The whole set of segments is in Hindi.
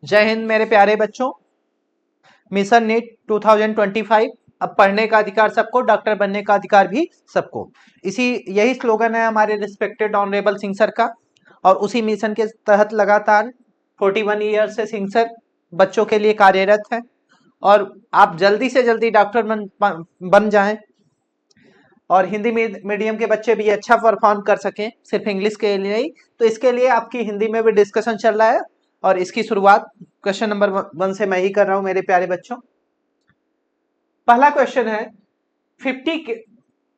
जय हिंद मेरे प्यारे बच्चों। Mission NEET 2025। अब पढ़ने का अधिकार सबको, डॉक्टर बनने का अधिकार भी सबको। यही स्लोगन है हमारे रिस्पेक्टेड ऑनरेबल सिंह सर का। और उसी मिशन के तहत लगातार 41 ईयर से सिंह सर बच्चों के लिए कार्यरत है। और आप जल्दी से जल्दी डॉक्टर बन जाएं और हिंदी मीडियम के बच्चे भी अच्छा परफॉर्म कर सकें, सिर्फ इंग्लिश के लिए ही। तो इसके लिए आपकी हिंदी में भी डिस्कशन चल रहा है और इसकी शुरुआत क्वेश्चन नंबर 1 से मैं ही कर रहा हूं मेरे प्यारे बच्चों। पहला क्वेश्चन है,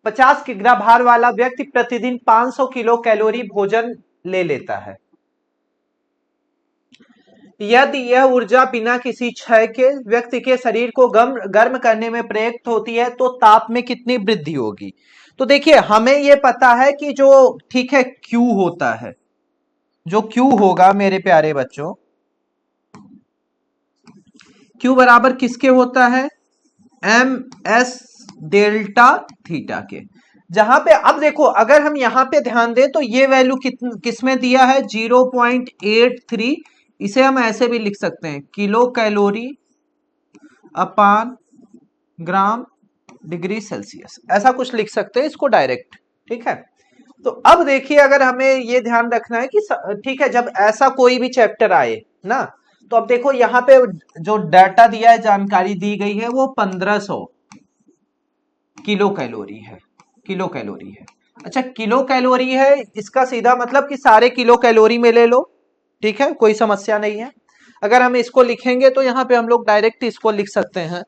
50 किग्रा भार वाला व्यक्ति प्रतिदिन 500 किलो कैलोरी भोजन ले लेता है। यदि यह ऊर्जा बिना किसी क्षय के व्यक्ति के शरीर को गर्म करने में प्रयुक्त होती है तो ताप में कितनी वृद्धि होगी। तो देखिए, हमें यह पता है कि जो ठीक है Q होता है, जो Q होगा मेरे प्यारे बच्चों, Q बराबर किसके होता है, MS डेल्टा थीटा के। जहां पे अब देखो, अगर हम यहां पे ध्यान दें तो ये वैल्यू किसमें दिया है, 0.83। इसे हम ऐसे भी लिख सकते हैं, किलो कैलोरी अपान ग्राम डिग्री सेल्सियस, ऐसा कुछ लिख सकते हैं इसको डायरेक्ट। ठीक है, तो अब देखिए, अगर हमें ये ध्यान रखना है कि ठीक है, जब ऐसा कोई भी चैप्टर आए ना, तो अब देखो यहाँ पे जो डाटा दिया है, जानकारी दी गई है, वो 1500 किलो कैलोरी है। किलो कैलोरी है, अच्छा किलो कैलोरी है, इसका सीधा मतलब कि सारे किलो कैलोरी में ले लो। ठीक है, कोई समस्या नहीं है। अगर हम इसको लिखेंगे तो यहाँ पे हम लोग डायरेक्ट इसको लिख सकते हैं,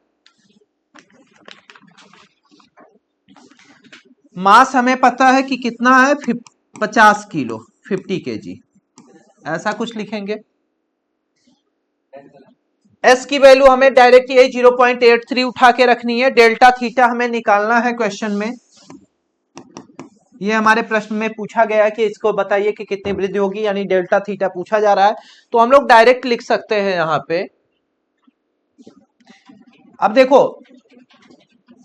मास हमें पता है कि कितना है, 50 किलो, 50 kg, ऐसा कुछ लिखेंगे। एस की वैल्यू हमें डायरेक्ट ये 0.83 उठा के रखनी है। डेल्टा थीटा हमें निकालना है क्वेश्चन में, ये हमारे प्रश्न में पूछा गया है कि इसको बताइए कि कितनी वृद्धि होगी, यानी डेल्टा थीटा पूछा जा रहा है। तो हम लोग डायरेक्ट लिख सकते हैं यहां पे। अब देखो,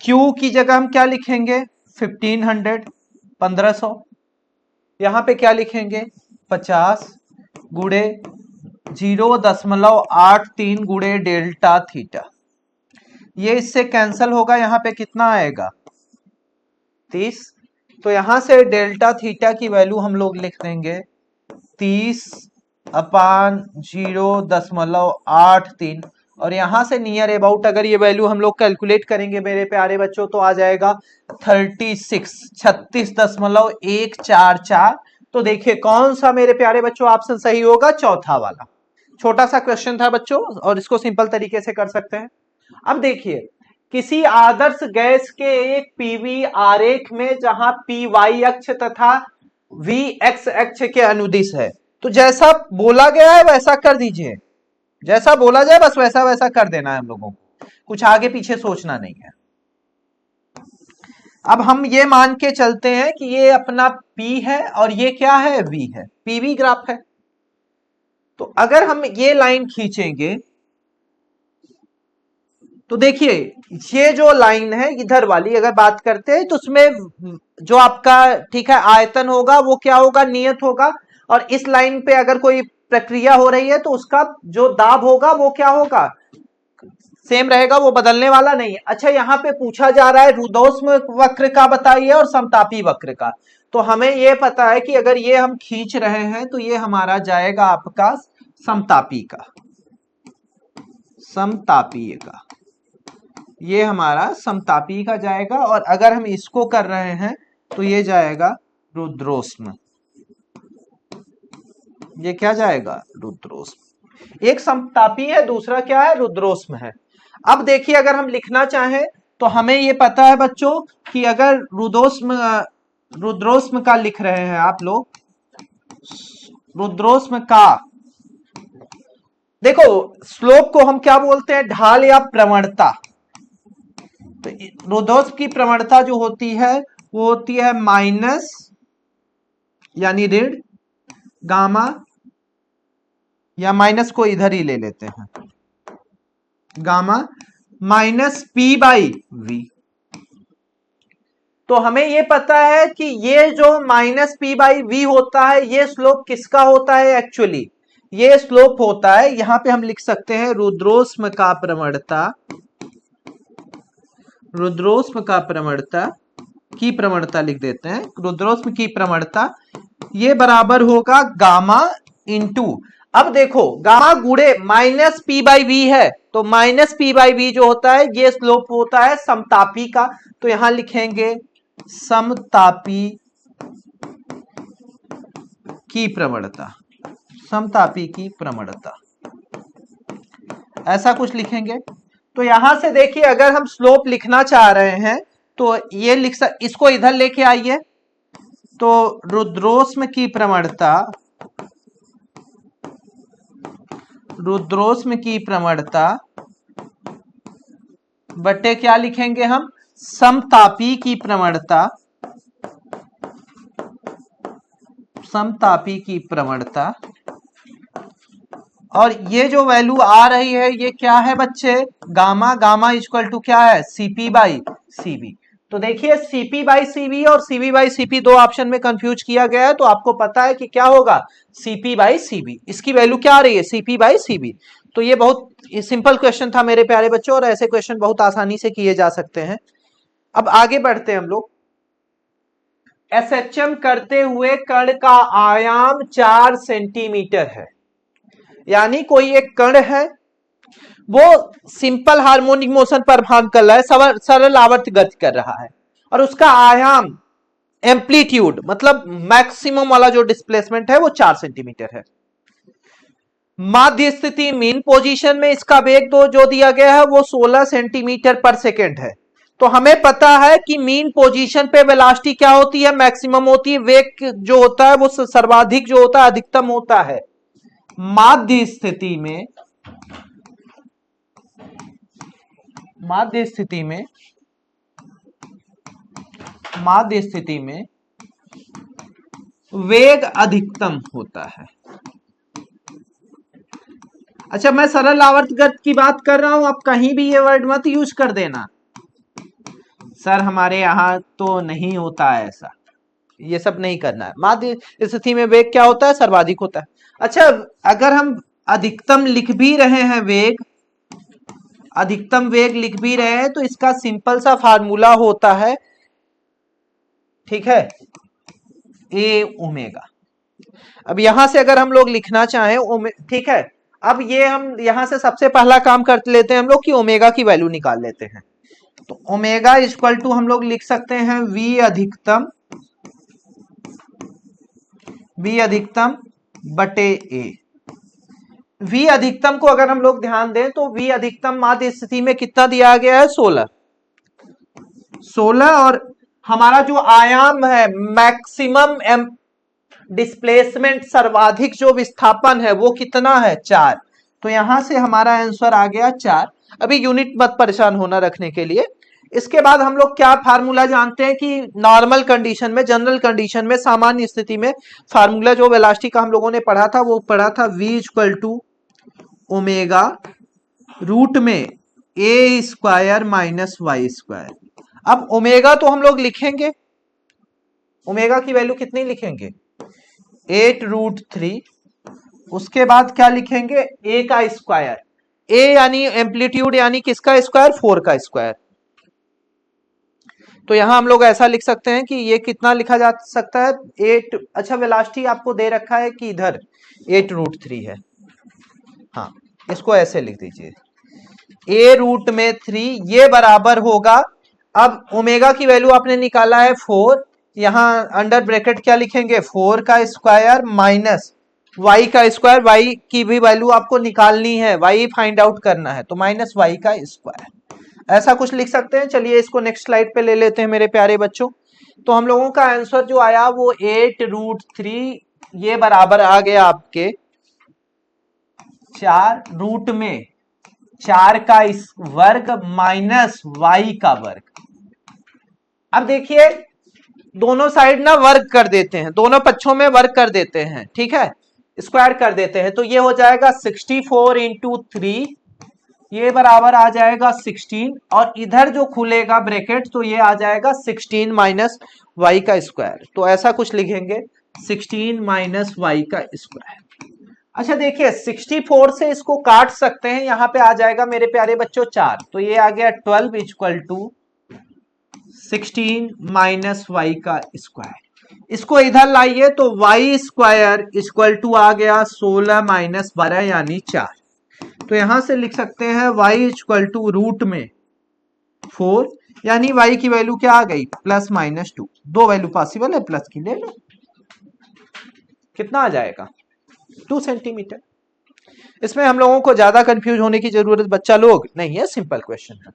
Q की जगह हम क्या लिखेंगे, 1500, 1500। यहां पे क्या लिखेंगे, 50 गुड़े 0.83 गुड़े डेल्टा थीटा। ये इससे कैंसल होगा, यहां पे कितना आएगा, 30। तो यहां से डेल्टा थीटा की वैल्यू हम लोग लिख देंगे 30 अपान 0.83। और यहां से नियर अबाउट अगर ये वैल्यू हम लोग कैलकुलेट करेंगे मेरे प्यारे बच्चों, तो आ जाएगा 36.144। तो देखिए कौन सा मेरे प्यारे बच्चों ऑप्शन सही होगा, चौथा वाला। छोटा सा क्वेश्चन था बच्चों, और इसको सिंपल तरीके से कर सकते हैं। अब देखिए, किसी आदर्श गैस के एक पीवी आरेख में जहां पी वाई अक्ष तथा वी एक्स अक्ष के अनुदिश है, तो जैसा बोला गया है वैसा कर दीजिए, जैसा बोला जाए बस वैसा वैसा कर देना है हम लोगों को, कुछ आगे पीछे सोचना नहीं है। अब हम ये मान के चलते हैं कि ये अपना P है और ये क्या है, V है, पीवी ग्राफ है। तो अगर हम ये लाइन खींचेंगे तो देखिए, ये जो लाइन है इधर वाली अगर बात करते हैं, तो उसमें जो आपका ठीक है आयतन होगा वो क्या होगा, नियत होगा। और इस लाइन पे अगर कोई प्रक्रिया हो रही है तो उसका जो दाब होगा वो क्या होगा, सेम रहेगा, वो बदलने वाला नहीं है। अच्छा, यहाँ पे पूछा जा रहा है रुद्धोष्म वक्र का बताइए और समतापी वक्र का। तो हमें ये पता है कि अगर ये हम खींच रहे हैं तो ये हमारा जाएगा आपका समतापी का, समतापीय का, ये हमारा समतापी का जाएगा। और अगर हम इसको कर रहे हैं तो ये जाएगा रुद्रोष्म, ये क्या जाएगा, रुद्रोष्म। एक समतापी है, दूसरा क्या है, रुद्रोष्म है। अब देखिए, अगर हम लिखना चाहें तो हमें ये पता है बच्चों कि अगर रुद्रोष्म का लिख रहे हैं आप लोग, रुद्रोष्म का, देखो स्लोप को हम क्या बोलते हैं, ढाल या प्रवणता। तो रुद्धोष्म की प्रवणता जो होती है वो होती है माइनस, यानी ऋण गामा, या माइनस को इधर ही ले लेते हैं, gamma minus P by V। तो हमें ये पता है कि ये जो माइनस P बाई V होता है, ये स्लोप किसका होता है, एक्चुअली ये स्लोप होता है, यहां पे हम लिख सकते हैं रुद्रोष्म का प्रवणता, रुद्रोष्म का प्रवणता की प्रवणता लिख देते हैं, रुद्रोष्म की प्रवणता ये बराबर होगा गामा इंटू, अब देखो गामा गुणे माइनस पी बाई वी है, तो माइनस पी बाई वी जो होता है ये स्लोप होता है समतापी का, तो यहां लिखेंगे समतापी की प्रवणता, समतापी की प्रवणता, ऐसा कुछ लिखेंगे। तो यहां से देखिए अगर हम स्लोप लिखना चाह रहे हैं तो ये इसको इधर लेके आइए, तो रुद्रोष्म की प्रवणता, रुद्रोष्म की प्रवणता बटे क्या लिखेंगे हम, समतापी की प्रवणता, समतापी की प्रवणता, और ये जो वैल्यू आ रही है ये क्या है बच्चे, गामा, गामा इक्वल टू क्या है, सीपी बाई सीबी। तो देखिए सीपी बाई सीबी और सीबी बाई सीपी दो ऑप्शन में कंफ्यूज किया गया है, तो आपको पता है कि क्या होगा, सीपी बाई सीबी, इसकी वैल्यू क्या आ रही है, सीपी बाई सीबी। तो ये बहुत सिंपल क्वेश्चन था मेरे प्यारे बच्चों, और ऐसे क्वेश्चन बहुत आसानी से किए जा सकते हैं। अब आगे बढ़ते हैं हम लोग। एसएचएम करते हुए कण का आयाम 4 सेंटीमीटर है, यानी कोई एक कण है वो सिंपल हार्मोनिक मोशन परफॉर्म कर रहा है, सरल आवर्त गति कर रहा है, और उसका आयाम एम्पलीट्यूड मतलब मैक्सिमम वाला जो डिस्प्लेसमेंट है वो 4 सेंटीमीटर है। माध्य स्थिति मीन पोजीशन में इसका वेग जो दिया गया है वो 16 सेंटीमीटर पर सेकेंड है। तो हमें पता है कि मीन पोजीशन पे वेलोसिटी क्या होती है, मैक्सिमम होती है, वेग जो होता है वो सर्वाधिक जो होता है अधिकतम होता है। माध्य स्थिति में, माध्य स्थिति में, माध्य स्थिति में वेग अधिकतम होता है। अच्छा मैं सरल आवर्त गति की बात कर रहा हूं, आप कहीं भी ये वर्ड मत यूज कर देना, सर हमारे यहां तो नहीं होता है ऐसा, ये सब नहीं करना है। माध्य स्थिति में वेग क्या होता है, सर्वाधिक होता है। अच्छा अगर हम अधिकतम लिख भी रहे हैं वेग, अधिकतम वेग लिख भी रहे हैं तो इसका सिंपल सा फार्मूला होता है, ठीक है, ए ओमेगा। अब यहां से अगर हम लोग लिखना चाहें ठीक है, अब ये हम यहां से सबसे पहला काम कर लेते हैं हम लोग कि ओमेगा की वैल्यू निकाल लेते हैं। तो ओमेगा इक्वल टू हम लोग लिख सकते हैं वी अधिकतम, वी अधिकतम बटे ए। वी अधिकतम को अगर हम लोग ध्यान दें तो वी अधिकतम माध्य स्थिति में कितना दिया गया है, 16, 16, और हमारा जो आयाम है मैक्सिमम डिस्प्लेसमेंट सर्वाधिक जो विस्थापन है वो कितना है, 4। तो यहां से हमारा आंसर आ गया 4। अभी यूनिट मत परेशान होना रखने के लिए। इसके बाद हम लोग क्या फार्मूला जानते हैं कि नॉर्मल कंडीशन में, जनरल कंडीशन में, सामान्य स्थिति में फार्मूला जो वेलोसिटी का हम लोगों ने पढ़ा था वो पढ़ा था v equal to omega root में A square minus Y square. अब ओमेगा तो हम लोग लिखेंगे, ओमेगा की वैल्यू कितनी लिखेंगे, 8√3, उसके बाद क्या लिखेंगे, ए का स्क्वायर, ए यानी एम्पलीट्यूड यानी किसका स्क्वायर, 4 का स्क्वायर। तो यहां हम लोग ऐसा लिख सकते हैं कि ये कितना लिखा जा सकता है, 8, अच्छा वेलोसिटी आपको दे रखा है कि इधर 8√3 है, हाँ इसको ऐसे लिख दीजिए, ए रूट में 3, ये बराबर होगा, अब ओमेगा की वैल्यू आपने निकाला है 4, यहां अंडर ब्रैकेट क्या लिखेंगे, 4 का स्क्वायर माइनस y का स्क्वायर, y की भी वैल्यू आपको निकालनी है, y फाइंड आउट करना है, तो माइनस y का स्क्वायर, ऐसा कुछ लिख सकते हैं। चलिए इसको नेक्स्ट स्लाइड पे ले लेते हैं मेरे प्यारे बच्चों। तो हम लोगों का आंसर जो आया वो 8√3, ये बराबर आ गया आपके 4 रूट में 4 का वर्ग माइनस y का वर्ग। अब देखिए दोनों साइड ना वर्ग कर देते हैं, दोनों पक्षों में वर्ग कर देते हैं, ठीक है, स्क्वायर कर देते हैं, तो ये हो जाएगा 64 इंटू 3, ये बराबर आ जाएगा 16, और इधर जो खुलेगा ब्रैकेट तो ये आ जाएगा 16 माइनस वाई का स्क्वायर। तो ऐसा कुछ लिखेंगे 16 माइनस वाई का स्क्वायर। अच्छा देखिए 64 से इसको काट सकते हैं, यहां पे आ जाएगा मेरे प्यारे बच्चों 4, तो ये आ गया 12 इक्वल टू 16 माइनस वाई का स्क्वायर। इसको इधर लाइए तो वाई स्क्वायर इक्वल टू आ गया 16 माइनस 12 यानी 4। तो यहां से लिख सकते हैं वाई इक्वल टू रूट में 4, यानी वाई की वैल्यू क्या आ गई +-2। दो वैल्यू पॉसिबल है, प्लस की ले लो। कितना आ जाएगा 2 सेंटीमीटर। इसमें हम लोगों को ज्यादा कंफ्यूज होने की जरूरत बच्चा लोग नहीं है, सिंपल क्वेश्चन है।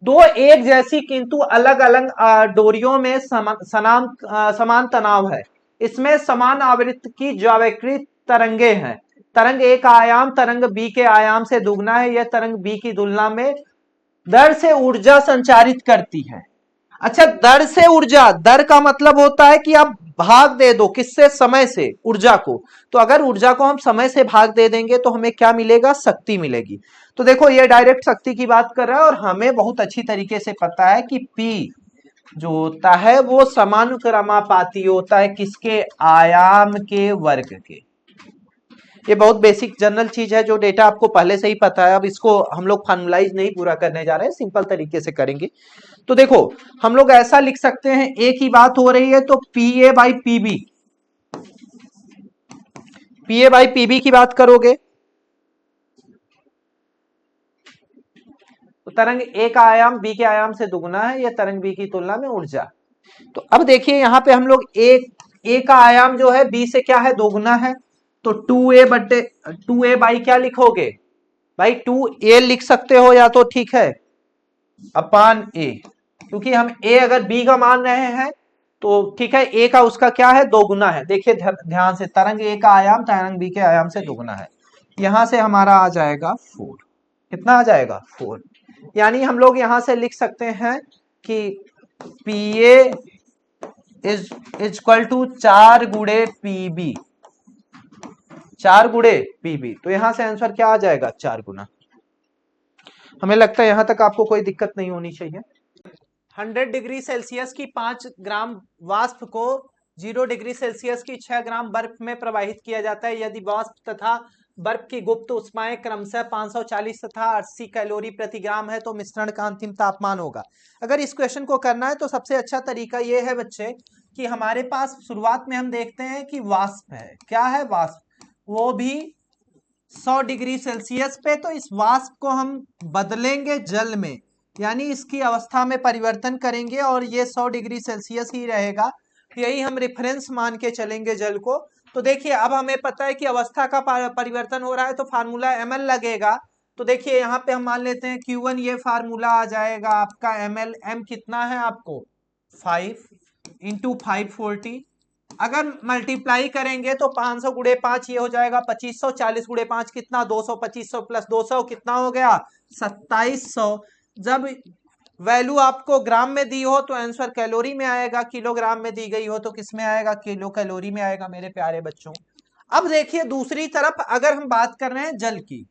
दो एक जैसी किंतु अलग अलग डोरियों में समान तनाव है। इसमें समान आवृत्ति की ज्यावक्रित तरंगे हैं। तरंग एक आयाम तरंग बी के आयाम से दुगना है। यह तरंग बी की तुलना में दर से ऊर्जा संचारित करती है। अच्छा, दर से ऊर्जा, दर का मतलब होता है कि आप भाग दे दो किससे, समय से, ऊर्जा को। तो अगर ऊर्जा को हम समय से भाग दे देंगे तो हमें क्या मिलेगा, शक्ति मिलेगी। तो देखो ये डायरेक्ट शक्ति की बात कर रहा है और हमें बहुत अच्छी तरीके से पता है कि P जो होता है वो समानुक्रमापाती होता है किसके, आयाम के वर्ग के। ये बहुत बेसिक जनरल चीज है जो डेटा आपको पहले से ही पता है। अब इसको हम लोग फॉर्मुलाइज नहीं पूरा करने जा रहे हैं, सिंपल तरीके से करेंगे। तो देखो हम लोग ऐसा लिख सकते हैं, एक ही बात हो रही है तो P A by PB, P A by PB की बात करोगे तो तरंग ए का आयाम बी के आयाम से दुगना है, यह तरंग बी की तुलना में ऊर्जा। तो अब देखिए यहां पे हम लोग ए का आयाम जो है बी से क्या है, दोगुना है। तो 2a बाई क्या लिखोगे भाई, 2a लिख सकते हो या तो, ठीक है, अपान ए, क्योंकि हम a अगर b का मान रहे हैं तो ठीक है, a का उसका क्या है, दोगुना है। देखिए ध्यान से, तरंग a का आयाम तरंग b के आयाम से दोगुना है। यहां से हमारा आ जाएगा 4। कितना आ जाएगा 4। यानी हम लोग यहां से लिख सकते हैं कि PA इज इक्वल टू 4 गुणे PB, 4 गुणे PB। तो यहां से आंसर क्या आ जाएगा, 4 गुना। हमें लगता है यहां तक आपको कोई दिक्कत नहीं होनी चाहिए। 100 डिग्री सेल्सियस की 5 ग्राम वाष्प को 0 डिग्री सेल्सियस की 6 ग्राम बर्फ में प्रवाहित किया जाता है। यदि वाष्प तथा बर्फ की गुप्त उष्माएं क्रमशः 540 तथा 80 कैलोरी प्रति ग्राम है तो मिश्रण का अंतिम तापमान होगा। अगर इस क्वेश्चन को करना है तो सबसे अच्छा तरीका यह है बच्चे कि हमारे पास शुरुआत में हम देखते हैं कि वाष्प है, क्या है, वाष्प, वो भी 100 डिग्री सेल्सियस पे। तो इस वाष्प को हम बदलेंगे जल में, यानी इसकी अवस्था में परिवर्तन करेंगे और ये 100 डिग्री सेल्सियस ही रहेगा। यही हम रेफरेंस मान के चलेंगे जल को। तो देखिए अब हमें पता है कि अवस्था का परिवर्तन हो रहा है तो फार्मूला ml लगेगा। तो देखिए यहाँ पे हम मान लेते हैं Q1, ये फार्मूला आ जाएगा आपका ml, m कितना है आपको 5 इंटू 540। अगर मल्टीप्लाई करेंगे तो 500 गुणे 5 ये हो जाएगा 2500, 40 गुणे 5 कितना 200, 2500 प्लस 200 कितना हो गया 2700। जब वैल्यू आपको ग्राम में दी हो तो आंसर कैलोरी में आएगा, किलोग्राम में दी गई हो तो किस में आएगा, किलो कैलोरी में आएगा मेरे प्यारे बच्चों। अब देखिए दूसरी तरफ अगर हम बात कर रहे हैं जल की,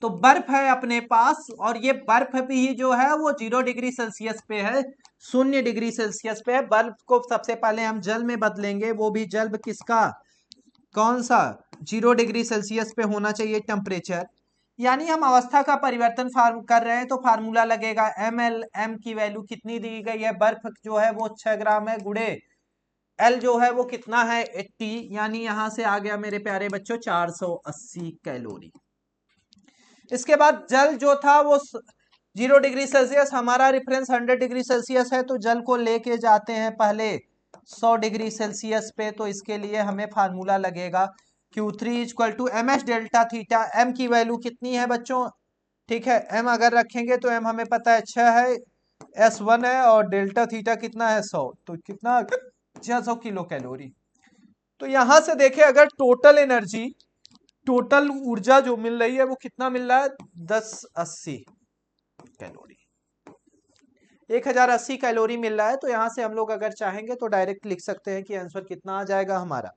तो बर्फ है अपने पास और ये बर्फ भी जो है वो 0 डिग्री सेल्सियस पे है, 0 डिग्री सेल्सियस पे है। बर्फ को सबसे पहले हम जल में बदलेंगे, वो भी जल किसका, कौन सा, 0 डिग्री सेल्सियस पे होना चाहिए टेम्परेचर। यानी हम अवस्था का परिवर्तन कर रहे हैं तो फार्मूला लगेगा ml, m की वैल्यू कितनी दी गई है, बर्फ जो है वो 6 ग्राम है, गुणे L जो है वो कितना है 80, यानी यहां से आ गया मेरे प्यारे बच्चों 480 कैलोरी। इसके बाद जल जो था वो 0 डिग्री सेल्सियस, हमारा रेफरेंस 100 डिग्री सेल्सियस है तो जल को लेके जाते हैं पहले 100 डिग्री सेल्सियस पे। तो इसके लिए हमें फार्मूला लगेगा Q3 equal to MS delta theta. M की वैल्यू कितनी है बच्चों, ठीक है, M अगर रखेंगे तो M हमें पता है 6 है, S1 है और डेल्टा थीटा कितना है 100, तो कितना 600 किलो कैलोरी। तो यहां से देखें अगर टोटल एनर्जी, टोटल ऊर्जा जो मिल रही है वो कितना मिल रहा है 1080 कैलोरी, 1080 कैलोरी मिल रहा है। तो यहां से हम लोग अगर चाहेंगे तो डायरेक्ट लिख सकते हैं कि आंसर कितना आ जाएगा हमारा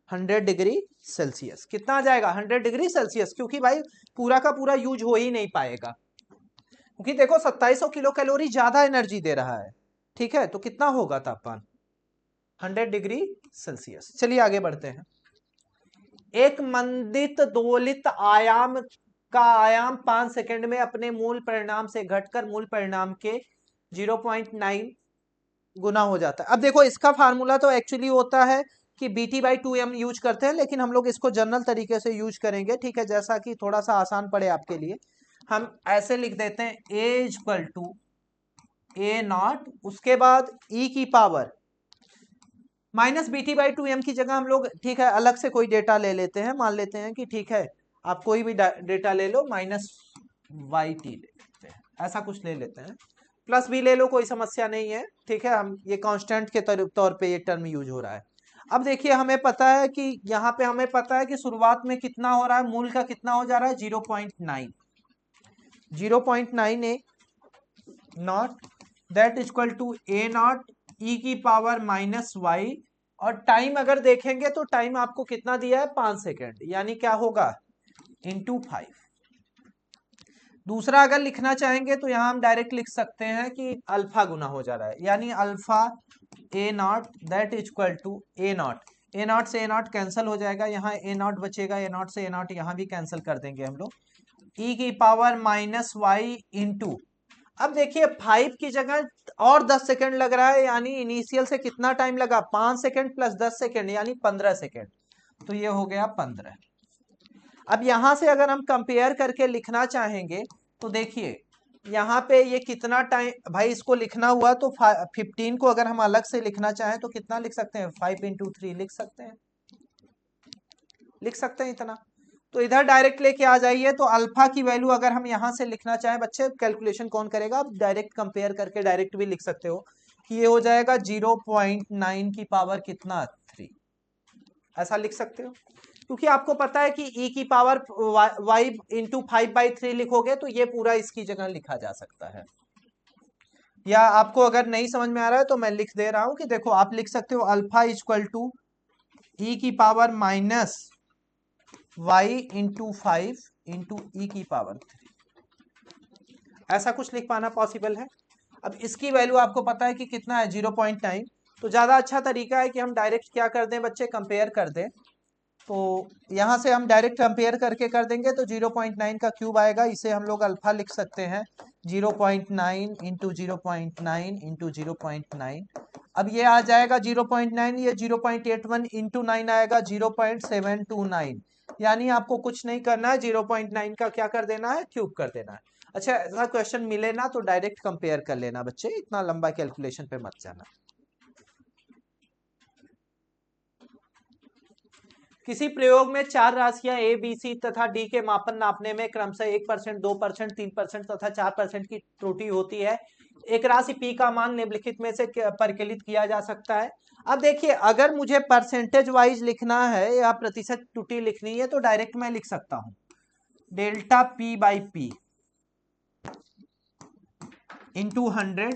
100 डिग्री सेल्सियस। कितना आ जाएगा 100 डिग्री सेल्सियस, क्योंकि भाई पूरा का पूरा यूज हो ही नहीं पाएगा, क्योंकि देखो 2700 किलो कैलोरी ज्यादा एनर्जी दे रहा है, ठीक है। तो कितना होगा तापमान 100 डिग्री सेल्सियस। चलिए आगे बढ़ते हैं। एक मंदित दोलित आयाम का आयाम 5 सेकंड में अपने मूल परिणाम से घटकर मूल परिणाम के 0.9 गुना हो जाता है। अब देखो इसका फार्मूला तो एक्चुअली होता है कि BT/2m यूज करते हैं, लेकिन हम लोग इसको जनरल तरीके से यूज करेंगे, ठीक है, जैसा कि थोड़ा सा आसान पड़े आपके लिए। हम ऐसे लिख देते हैं A=A0, उसके बाद e की पावर -BT/2m की जगह हम लोग, ठीक है, अलग से कोई डेटा ले लेते हैं। मान लेते हैं कि ठीक है, आप कोई भी डेटा ले लो, -YT ले लेते हैं, ऐसा कुछ ले लेते हैं, प्लस भी ले लो, कोई समस्या नहीं है, ठीक है। हम ये कांस्टेंट के तौर पे ये टर्म यूज हो रहा है। अब देखिए हमें पता है कि यहाँ पे हमें पता है कि शुरुआत में कितना हो रहा है, मूल का कितना हो जा रहा है, 0.9 that equal to A0 e की पावर -y, और टाइम अगर देखेंगे तो टाइम आपको कितना दिया है, 5 सेकेंड, यानी क्या होगा, इंटू 5। दूसरा अगर लिखना चाहेंगे तो यहां हम डायरेक्ट लिख सकते हैं कि अल्फा गुना हो जा रहा है, यानी alpha A0 that equal to A0 से A0 कैंसिल हो जाएगा, यहाँ A0 बचेगा, A0 से A0 यहाँ भी कैंसिल कर देंगे हम लोग, e की पावर -y इंटू, अब देखिए 5 की जगह और 10 सेकंड लग रहा है, यानी इनिशियल से कितना टाइम लगा, 5 सेकंड प्लस 10 सेकंड, यानी 15 सेकंड, तो ये हो गया 15। अब यहां से अगर हम कंपेयर करके लिखना चाहेंगे तो देखिए यहाँ पे ये कितना टाइम, भाई इसको लिखना हुआ तो 15 को अगर हम अलग से लिखना चाहें तो कितना लिख सकते हैं, 5 × 3 लिख सकते हैं इतना। तो इधर डायरेक्ट लेके आ जाइए, तो अल्फा की वैल्यू अगर हम यहां से लिखना चाहें, बच्चे कैलकुलेशन कौन करेगा, आप डायरेक्ट कंपेयर करके डायरेक्ट भी लिख सकते हो कि ये हो जाएगा 0.9 की पावर कितना, 3, ऐसा लिख सकते हो, क्योंकि आपको पता है कि e की पावर y इंटू 5/3 लिखोगे तो ये पूरा इसकी जगह लिखा जा सकता है। या आपको अगर नहीं समझ में आ रहा है तो मैं लिख दे रहा हूं कि देखो आप लिख सकते हो अल्फा इक्वल टू e की power -y into 5 into e की पावर 3, ऐसा कुछ लिख पाना पॉसिबल है। अब इसकी वैल्यू आपको पता है कि कितना है, 0.9, तो ज्यादा अच्छा तरीका है कि हम डायरेक्ट क्या कर दें बच्चे, कंपेयर कर दें। तो यहां से हम डायरेक्ट कंपेयर करके कर देंगे, तो 0.9 का क्यूब आएगा, इसे हम लोग अल्फा लिख सकते हैं 0.9 इंटू 0.9 इंटू 0.9। अब ये आ जाएगा 0.9, ये 0.81 इंटू 9 आएगा 0.729, यानी आपको कुछ नहीं करना है, 0.9 का क्या कर देना है, क्यूब कर देना है। अच्छा, ऐसा क्वेश्चन मिले ना तो डायरेक्ट कंपेयर कर लेना बच्चे, इतना लंबा कैलकुलेशन पे मत जाना। किसी प्रयोग में 4 राशियां A, B, C तथा D के मापन नापने में क्रमशः 1%, 2%, 3% तथा 4% की त्रुटि होती है। एक राशि P का मान निम्नलिखित में से परिकलित किया जा सकता है। अब देखिए अगर मुझे परसेंटेज वाइज लिखना है या प्रतिशत त्रुटि लिखनी है तो डायरेक्ट मैं लिख सकता हूं delta P/P into 100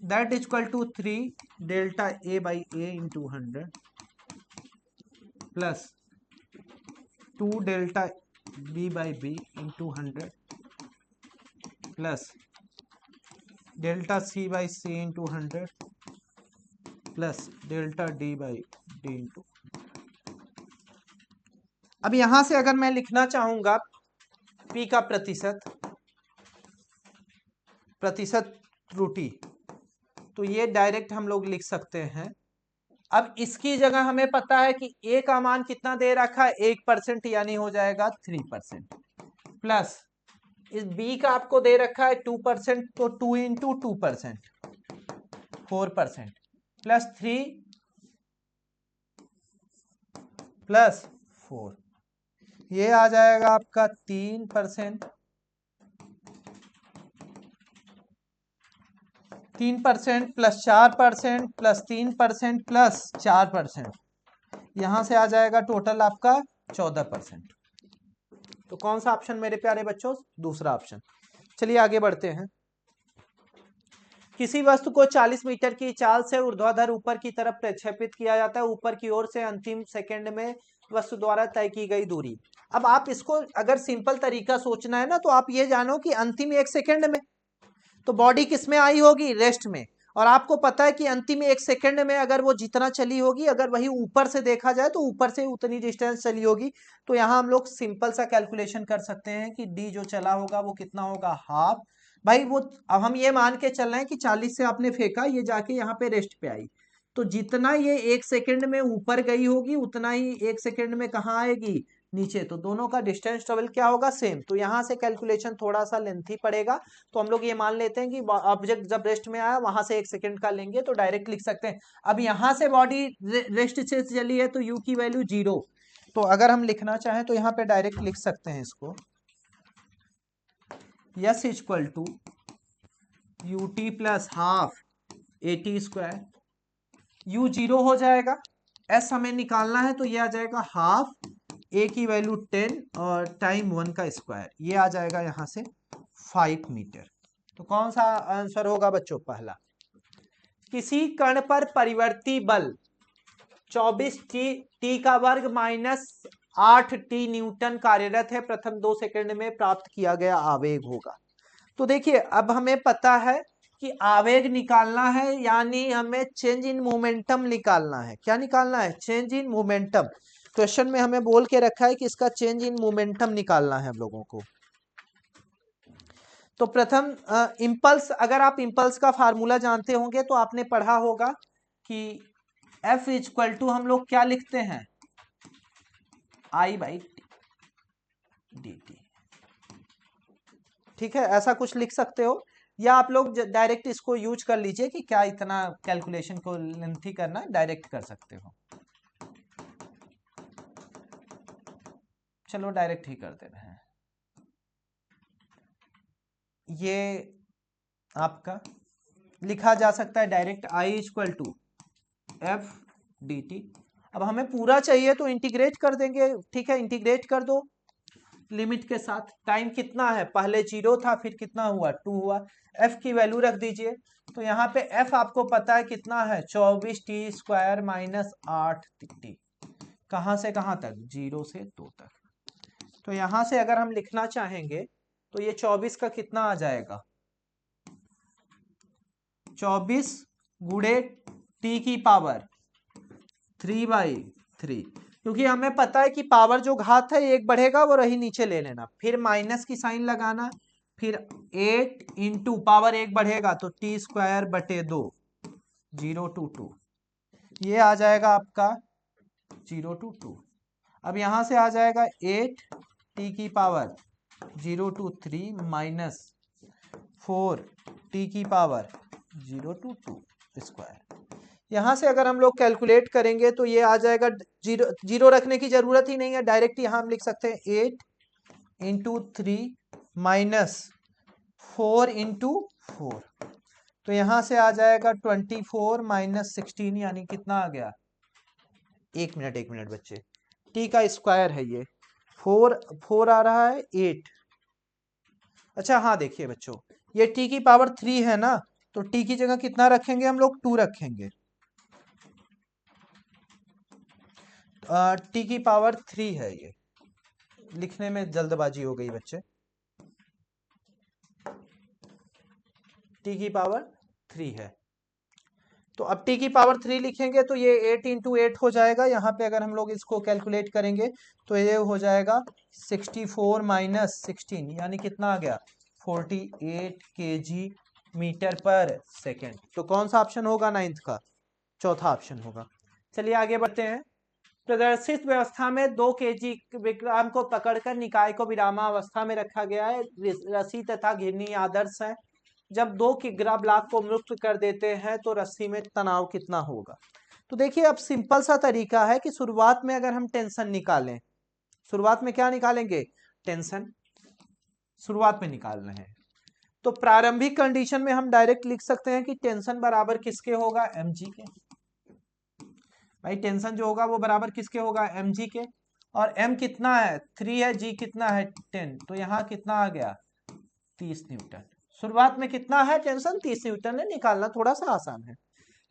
that equal to 3 delta A/A into 100 plus 2 delta B/B into 100 plus delta C/C into 100 plus delta D/D into. अब यहां से अगर मैं लिखना चाहूंगा P का प्रतिशत त्रुटि, तो ये डायरेक्ट हम लोग लिख सकते हैं। अब इसकी जगह हमें पता है कि A का मान कितना दे रखा है, 1%, यानी हो जाएगा 3%, प्लस इस B का आपको दे रखा है 2%, तो 2 इंटू 2% 4%, प्लस 3 प्लस 4, ये आ जाएगा आपका 3%, 3% प्लस 4% प्लस 3% प्लस 4%, यहां से आ जाएगा टोटल आपका 14%। तो कौन सा ऑप्शन मेरे प्यारे बच्चों, दूसरा ऑप्शन। चलिए आगे बढ़ते हैं। किसी वस्तु को 40 मीटर की चाल से ऊर्ध्वाधर ऊपर की तरफ प्रक्षेपित किया जाता है, ऊपर की ओर से अंतिम सेकंड में वस्तु द्वारा तय की गई दूरी। अब आप इसको अगर सिंपल तरीका सोचना है ना, तो आप ये जानो कि अंतिम 1 सेकंड में तो बॉडी किस में आई होगी, रेस्ट में, और आपको पता है कि अंतिम 1 सेकंड में अगर वो जितना चली होगी, अगर वही ऊपर से देखा जाए तो ऊपर से उतनी डिस्टेंस चली होगी। तो यहाँ हम लोग सिंपल सा कैलकुलेशन कर सकते हैं कि डी जो चला होगा वो कितना होगा, हाफ। भाई वो अब हम ये मान के चल रहे हैं कि 40 से आपने फेंका, ये जाके यहाँ पे रेस्ट पे आई, तो जितना ये 1 सेकंड में ऊपर गई होगी उतना ही 1 सेकंड में कहाँ आएगी, नीचे। तो दोनों का डिस्टेंस ट्रेवल क्या होगा, सेम। तो यहाँ से कैलकुलेशन थोड़ा सा लेंथी पड़ेगा, तो हम लोग ये मान लेते हैं कि ऑब्जेक्ट जब रेस्ट में आया वहां से 1 सेकंड का लेंगे तो डायरेक्ट लिख सकते हैं। अब यहाँ से बॉडी रेस्ट से चली है तो यू की वैल्यू 0। तो अगर हम लिखना चाहें तो यहाँ पे डायरेक्ट लिख सकते हैं इसको, S equal to U T plus half A T square. U 0 हो जाएगा, एस हमें निकालना है तो ये आ जाएगा हाफ ए की वैल्यू 10 और टाइम 1 का स्क्वायर, ये आ जाएगा यहाँ से 5 मीटर। तो कौन सा आंसर होगा बच्चों, पहला। किसी कण पर परिवर्ती बल 24 टी का वर्ग माइनस 8 टी न्यूटन कार्यरत है, प्रथम 2 सेकंड में प्राप्त किया गया आवेग होगा। तो देखिए अब हमें पता है कि आवेग निकालना है, यानी हमें चेंज इन मोमेंटम निकालना है। क्या निकालना है, चेंज इन मोमेंटम। क्वेश्चन में हमें बोल के रखा है कि इसका चेंज इन मोमेंटम निकालना है हम लोगों को। तो प्रथम इंपल्स, अगर आप इंपल्स का फार्मूला जानते होंगे तो आपने पढ़ा होगा कि F इक्वल टू हम लोग क्या लिखते हैं, I/dt। ठीक है, ऐसा कुछ लिख सकते हो, या आप लोग डायरेक्ट इसको यूज कर लीजिए कि क्या इतना कैलकुलेशन को लेंथी करना, डायरेक्ट कर सकते हो। चलो डायरेक्ट ही कर दे रहे हैं। ये आपका लिखा जा सकता है direct, I equal to F D T. अब हमें पूरा चाहिए तो इंटीग्रेट कर देंगे, ठीक है, इंटीग्रेट कर दो लिमिट के साथ। टाइम कितना है, पहले 0 था, फिर कितना हुआ, 2 हुआ। एफ की वैल्यू रख दीजिए, तो यहाँ पे एफ आपको पता है कितना है, 24 टी स्क्वायर माइनस 8 टी। कहाँ से कहाँ तक, 0 से 2 तक। तो यहाँ से अगर हम लिखना चाहेंगे तो ये 24 का कितना आ जाएगा, 24 गुणे टी की पावर 3/3, क्योंकि हमें पता है कि पावर जो घात है एक बढ़ेगा वो रही नीचे ले लेना, फिर माइनस की साइन लगाना, फिर 8 इंटू पावर 1 बढ़ेगा तो टी स्क्वायर बटे 2, 0 to 2, ये आ जाएगा आपका 0 to 2। अब यहां से आ जाएगा 8 टी की पावर 0 to 3 माइनस 4 टी की पावर 0 to 2 स्क्वायर। यहां से अगर हम लोग कैलकुलेट करेंगे तो ये आ जाएगा, जीरो रखने की जरूरत ही नहीं है, डायरेक्ट यहां हम लिख सकते हैं 8 इंटू 3 माइनस 4 इंटू 4। तो यहां से आ जाएगा 24 माइनस 16, यानी कितना आ गया, 1 मिनट बच्चे, टी का स्क्वायर है ये, 4 आ रहा है 8। अच्छा हाँ देखिए बच्चों, ये टी की पावर 3 है ना, तो टी की जगह कितना रखेंगे हम लोग, 2 रखेंगे। टी की पावर 3 है, ये लिखने में जल्दबाजी हो गई बच्चे, टी की पावर 3 है। तो अब टी की पावर 3 लिखेंगे तो ये 8 इंटू 8 हो जाएगा। यहाँ पे अगर हम लोग इसको कैलकुलेट करेंगे तो ये हो जाएगा 64 माइनस 16, यानी कितना आ गया, 48 kg मीटर पर सेकेंड। तो कौन सा ऑप्शन होगा, 9th का, चौथा ऑप्शन होगा। चलिए आगे बढ़ते हैं। प्रदर्शित व्यवस्था में 2 kg विक्रम को पकड़कर निकाय को विरामावस्था में रखा गया है, रस्सी तथा घिरनी आदर्श है। जब 2 किग्रा ब्लॉक को मुक्त कर देते हैं तो रस्सी में तनाव कितना होगा। तो देखिए अब सिंपल सा तरीका है कि शुरुआत में अगर हम टेंशन निकालें, शुरुआत में क्या निकालेंगे, टेंशन शुरुआत में निकाल रहे हैं, तो प्रारंभिक कंडीशन में हम डायरेक्ट लिख सकते हैं कि टेंशन बराबर किसके होगा, mg के। भाई टेंशन जो होगा वो बराबर किसके होगा, mg के, और m कितना है, 3 है, g कितना है, 10, तो यहाँ कितना आ गया, 30 न्यूटन। शुरुआत में कितना है टेंशन, 30 न्यूटन है, निकालना थोड़ा सा आसान है।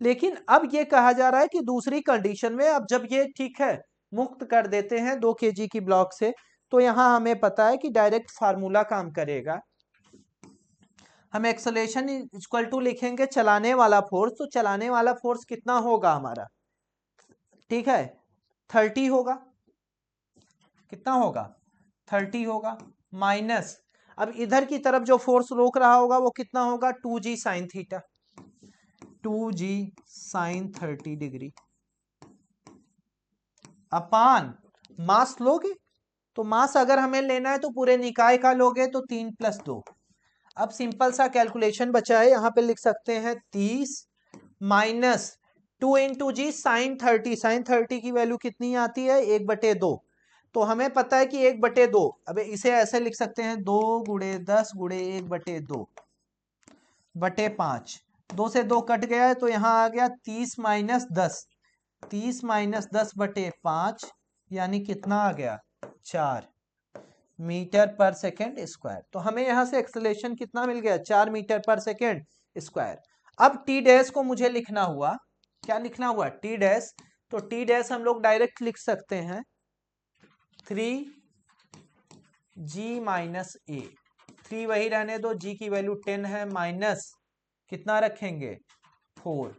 लेकिन अब ये कहा जा रहा है कि दूसरी कंडीशन में, अब जब ये ठीक है मुक्त कर देते हैं 2 kg की ब्लॉक से, तो यहां हमें पता है कि डायरेक्ट फार्मूला काम करेगा। हम एक्सेलरेशन इक्वल टू लिखेंगे चलाने वाला फोर्स, तो चलाने वाला फोर्स कितना होगा हमारा, ठीक है 30 होगा, कितना होगा 30 होगा, माइनस अब इधर की तरफ जो फोर्स रोक रहा होगा वो कितना होगा 2g sine theta, 2g sine 30 degree upon mass लोगे, तो मास अगर हमें लेना है तो पूरे निकाय का लोगे तो 3 + 2। अब सिंपल सा कैलकुलेशन बचा है, यहां पे लिख सकते हैं 30 माइनस 2 इंटू जी साइन 30, साइन 30 की वैल्यू कितनी आती है 1/2, तो हमें पता है कि 1/2, अब इसे ऐसे लिख सकते हैं 2 × 10 × 1/2/5, 2 से 2 कट गया है तो यहाँ आ गया 30 - 10, 30 - 10/5 यानी कितना आ गया 4 मीटर पर सेकेंड स्क्वायर। तो हमें यहां से एक्सेलरेशन कितना मिल गया 4 मीटर पर सेकेंड स्क्वायर। अब टी डैश को मुझे लिखना हुआ, क्या लिखना हुआ टी डैश, तो टी डैश हम लोग डायरेक्ट लिख सकते हैं 3g - a, 3 वही रहने दो, g की वैल्यू 10 है, माइनस कितना रखेंगे 4,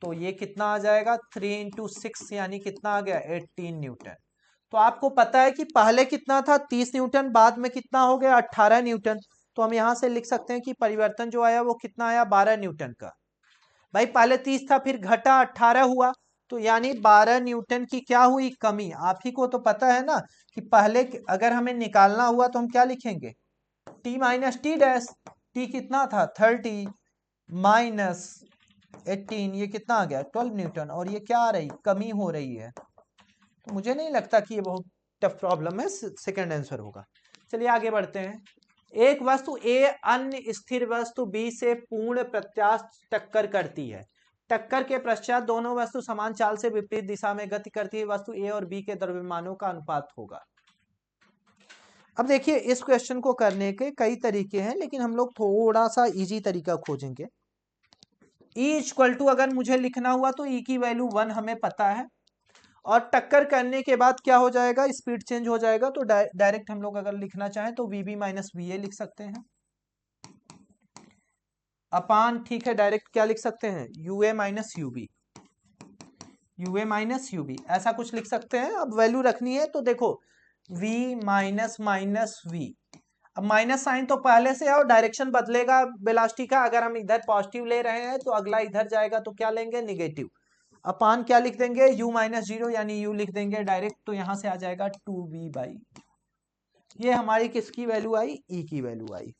तो ये कितना आ जाएगा 3 × 6 यानी कितना आ गया 18 न्यूटन। तो आपको पता है कि पहले कितना था 30 न्यूटन, बाद में कितना हो गया 18 न्यूटन, तो हम यहां से लिख सकते हैं कि परिवर्तन जो आया वो कितना आया 12 न्यूटन का। भाई पहले 30 था फिर घटा 18 हुआ, तो यानी 12 न्यूटन की क्या हुई कमी। आप ही को तो पता है ना कि पहले अगर हमें निकालना हुआ तो हम क्या लिखेंगे t - t डैश, t कितना था 30 माइनस 18, ये कितना आ गया 12 न्यूटन, और ये क्या आ रही कमी हो रही है। तो मुझे नहीं लगता कि ये बहुत टफ प्रॉब्लम है, सेकंड आंसर होगा। चलिए आगे बढ़ते हैं। एक वस्तु ए अन्य स्थिर वस्तु बी से पूर्ण प्रत्यास्थ टक्कर करती है, टक्कर के पश्चात दोनों वस्तु समान चाल से विपरीत दिशा में गति करती है, वस्तु ए और बी के द्रव्यमानों का अनुपात होगा। अब देखिए इस क्वेश्चन को करने के कई तरीके हैं, लेकिन हम लोग थोड़ा सा इजी तरीका खोजेंगे। E अगर मुझे लिखना हुआ तो E की वैल्यू 1 हमें पता है, और टक्कर करने के बाद क्या हो जाएगा स्पीड चेंज हो जाएगा, तो डायरेक्ट हम लोग अगर लिखना चाहें तो VB - VA लिख सकते हैं, अपान ठीक है डायरेक्ट क्या लिख सकते हैं UA - UB, UA - UB ऐसा कुछ लिख सकते हैं। अब वैल्यू रखनी है तो देखो V - V, अब माइनस साइन तो पहले से है और डायरेक्शन बदलेगा वेलोसिटी का, अगर हम इधर पॉजिटिव ले रहे हैं तो अगला इधर जाएगा तो क्या लेंगे निगेटिव, अपान क्या लिख देंगे u - 0 यानी u लिख देंगे डायरेक्ट, तो यहां से आ जाएगा 2v/, ये हमारी किसकी वैल्यू आई E की वैल्यू आई।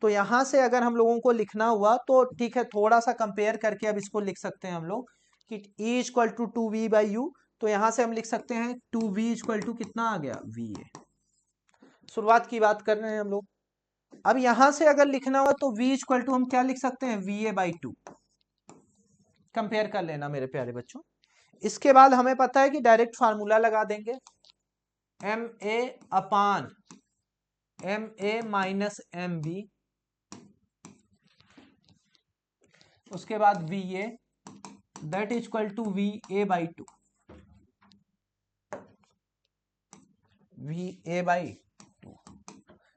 तो यहां से अगर हम लोगों को लिखना हुआ तो ठीक है थोड़ा सा कंपेयर करके अब इसको लिख सकते हैं हम लोग कि E = 2v/u, तो यहां से हम लिख सकते हैं 2v = कितना आ गया va, शुरुआत की बात कर रहे हैं हम लोग। अब यहां से अगर लिखना हुआ तो v = हम क्या लिख सकते हैं va/2, कंपेयर कर लेना मेरे प्यारे बच्चों। इसके बाद हमें पता है कि डायरेक्ट फार्मूला लगा देंगे MA अपान MA - MB, उसके बाद VA दैट = VA/2, VA/2,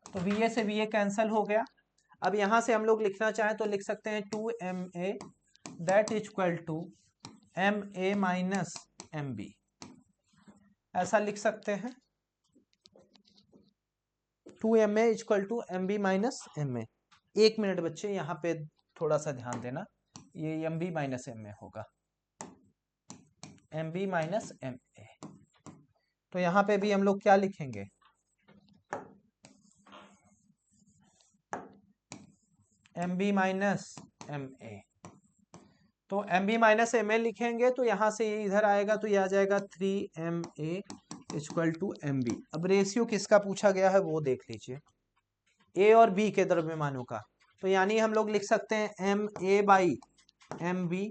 तो VA से VA कैंसिल हो गया। अब यहां से हम लोग लिखना चाहें तो लिख सकते हैं 2MA दैट = MA - MB, ऐसा लिख सकते हैं 2MA = MB - MA। एक मिनट बच्चे यहाँ पे थोड़ा सा ध्यान देना, ये MB - MA होगा, MB - MA, तो यहाँ पे भी हम लोग क्या लिखेंगे MB - MA, तो MB - MA लिखेंगे तो यहां से ये इधर आएगा तो ये आ जाएगा 3MA = MB। अब रेशियो किसका पूछा गया है वो देख लीजिए, A और B के द्रव्यमानों का, तो यानी हम लोग लिख सकते हैं MA/MB,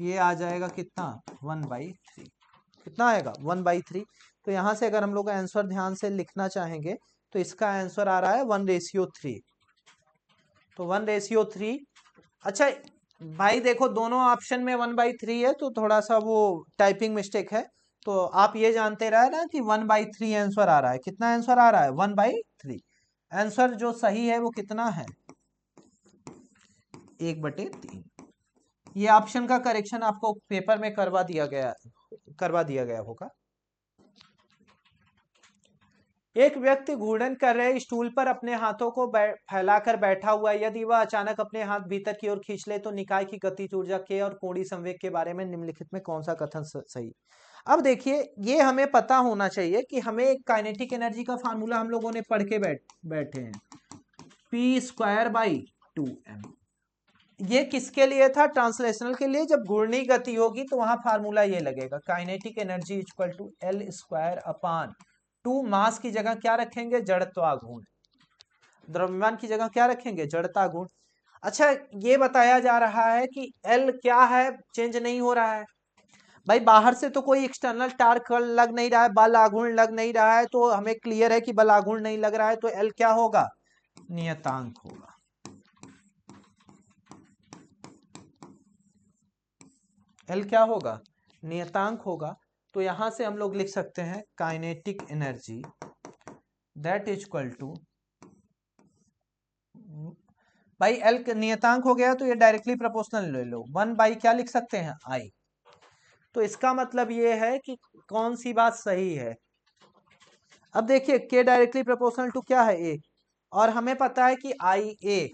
ये आ जाएगा कितना 1/3, कितना आएगा 1/3। तो यहां से अगर हम लोग आंसर ध्यान से लिखना चाहेंगे तो इसका आंसर आ रहा है 1:3, तो 1:3। अच्छा भाई देखो दोनों ऑप्शन में 1/3 है तो थोड़ा सा वो टाइपिंग मिस्टेक है, तो आप ये जानते रहे ना कि 1/3 आंसर आ रहा है, कितना आंसर आ रहा है 1/3, आंसर जो सही है वो कितना है 1/3। ये ऑप्शन का करेक्शन आपको पेपर में करवा दिया गया होगा। एक व्यक्ति घूर्णन कर रहे स्टूल पर अपने हाथों को फैलाकर बैठा हुआ है। यदि वह अचानक अपने हाथ भीतर की ओर खींच ले तो निकाय की गतिज ऊर्जा के और कोणीय संवेग के बारे में निम्नलिखित में कौन सा कथन सही। अब देखिए, ये हमें पता होना चाहिए कि हमें एक काइनेटिक एनर्जी का फार्मूला हम लोगों ने पढ़ के बैठे हैं, P²/2m। ये किसके लिए था? ट्रांसलेशनल के लिए। जब घूर्णी गति होगी तो वहां फार्मूला ये लगेगा, kinetic energy equal to L²/2। Mass की जगह क्या रखेंगे? जड़त्वाघूर्ण। द्रव्यमान की जगह क्या रखेंगे? जड़ताघूर्ण। अच्छा, ये बताया जा रहा है कि L क्या है? चेंज नहीं हो रहा है भाई। बाहर से तो कोई एक्सटर्नल टार्क लग नहीं रहा है, बल आघूर्ण लग नहीं रहा है, तो हमें क्लियर है कि बल आघूर्ण नहीं लग रहा है, तो L क्या होगा? नियतांक होगा। L क्या होगा? नियतांक होगा। तो यहां से हम लोग लिख सकते हैं kinetic energy that is equal to, भाई L नियतांक हो गया तो ये डायरेक्टली प्रोपोर्शनल ले लो, 1/, क्या लिख सकते हैं? I। तो इसका मतलब ये है कि कौन सी बात सही है। अब देखिए, K डायरेक्टली प्रोपोर्शनल टू क्या है? A। और हमें पता है कि IA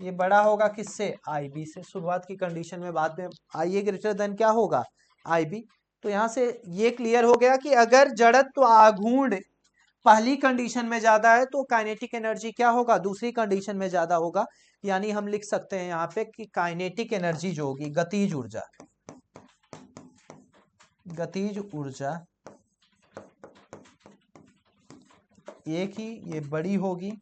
ये बड़ा होगा किससे? IB से। शुरुआत की कंडीशन में, बाद में IA ग्रेटर देन क्या होगा? IB। तो यहां से ये क्लियर हो गया कि अगर जड़त्व आघूर्ण पहली कंडीशन में ज्यादा है तो काइनेटिक एनर्जी क्या होगा? दूसरी कंडीशन में ज्यादा होगा। यानी हम लिख सकते हैं यहाँ पे कि काइनेटिक एनर्जी जो होगी, गतिज ऊर्जा, गतिज ऊर्जा एक ही ये बड़ी होगी,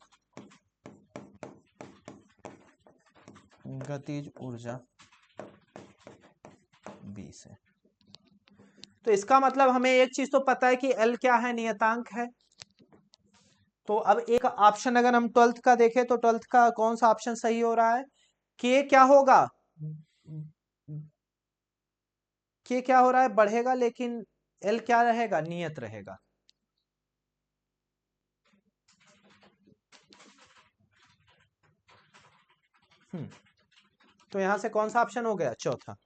गतिज ऊर्जा B से। तो इसका मतलब हमें एक चीज तो पता है कि L क्या है? नियतांक है। तो अब एक ऑप्शन अगर हम 12th का देखें तो 12th का कौन सा ऑप्शन सही हो रहा है? K क्या होगा? K क्या हो रहा है? बढ़ेगा, लेकिन L क्या रहेगा? नियत रहेगा। तो यहां से कौन सा ऑप्शन हो गया? चौथा।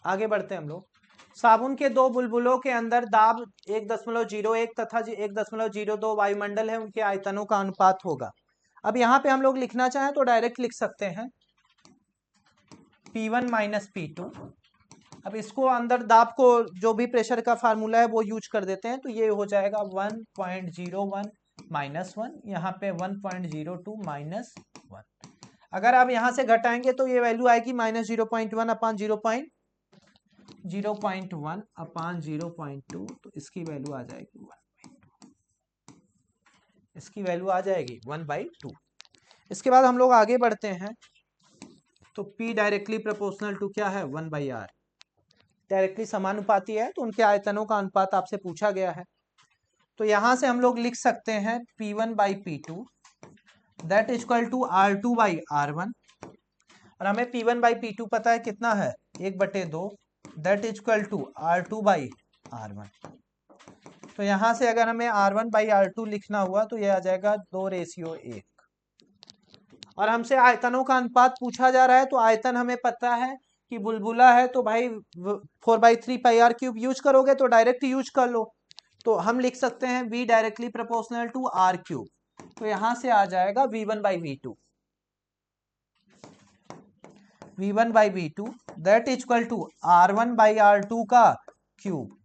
आगे बढ़ते हैं हम लोग। साबुन के दो बुलबुलों के अंदर दाब 1.01 तथा 1.02 वायुमंडल है, उनके आयतनों का अनुपात होगा। अब यहाँ पे हम लोग लिखना चाहें तो डायरेक्ट लिख सकते हैं P1 माइनस P2। अब इसको अंदर दाब को जो भी प्रेशर का फार्मूला है वो यूज कर देते हैं, तो ये हो जाएगा 1.01 माइनस 1, यहाँ पे 1.02 माइनस 1। अगर आप यहाँ से घटाएंगे तो ये वैल्यू आएगी -0.1 अपान 0.1 अपान 0.2, तो इसकी वैल्यू आ जाएगी 1/2। इसकी वैल्यू आ जाएगी 1/2। इसके बाद हम लोग आगे बढ़ते हैं, तो P डायरेक्टली प्रोपोर्शनल टू क्या है? 1/r। डायरेक्टली समानुपाती है, तो उनके आयतनों का अनुपात आपसे पूछा गया है। तो यहां से हम लोग लिख सकते हैं P1/P2 that is equal to R2/R1। और हमें P1/P2 पता है कितना है? 1/2 that is equal to R2/R1। तो यहां से अगर हमें R1/R2 लिखना हुआ तो यह आ जाएगा 2:1। और हमसे आयतनों का अनुपात पूछा जा रहा है, तो आयतन हमें पता है कि बुलबुला है, तो भाई 4/3πr³ यूज करोगे तो डायरेक्ट यूज कर लो। तो हम लिख सकते हैं V directly proportional to R³। तो यहां से आ जाएगा V1/V2, V1/V2 that is equal to R1/R2 का क्यूब।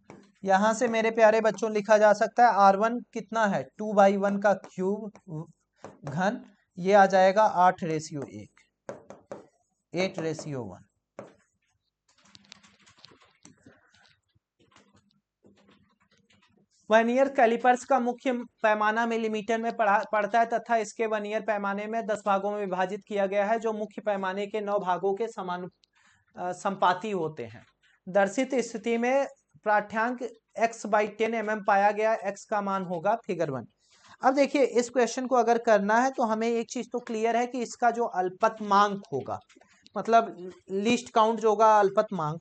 यहां से मेरे प्यारे बच्चों लिखा जा सकता है R1 कितना है? 2/1 का क्यूब घन, ये आ जाएगा 8:1, 8:1। वर्नियर कैलिपर्स का मुख्य पैमाना मिलीमीटर में पड़ता है तथा इसके वर्नियर पैमाने में 10 भागों में विभाजित किया गया है, जो मुख्य पैमाने के 9 भागों के संपाती होते हैं। दर्शित स्थिति में पाठ्यांक x/10 mm पाया गया, x का मान होगा फिगर 1। अब देखिए, इस क्वेश्चन को अगर करना है तो हमें एक चीज तो क्लियर है कि इसका जो अल्पतमांक होगा, मतलब लीस्ट काउंट जो होगा, अल्पतमांक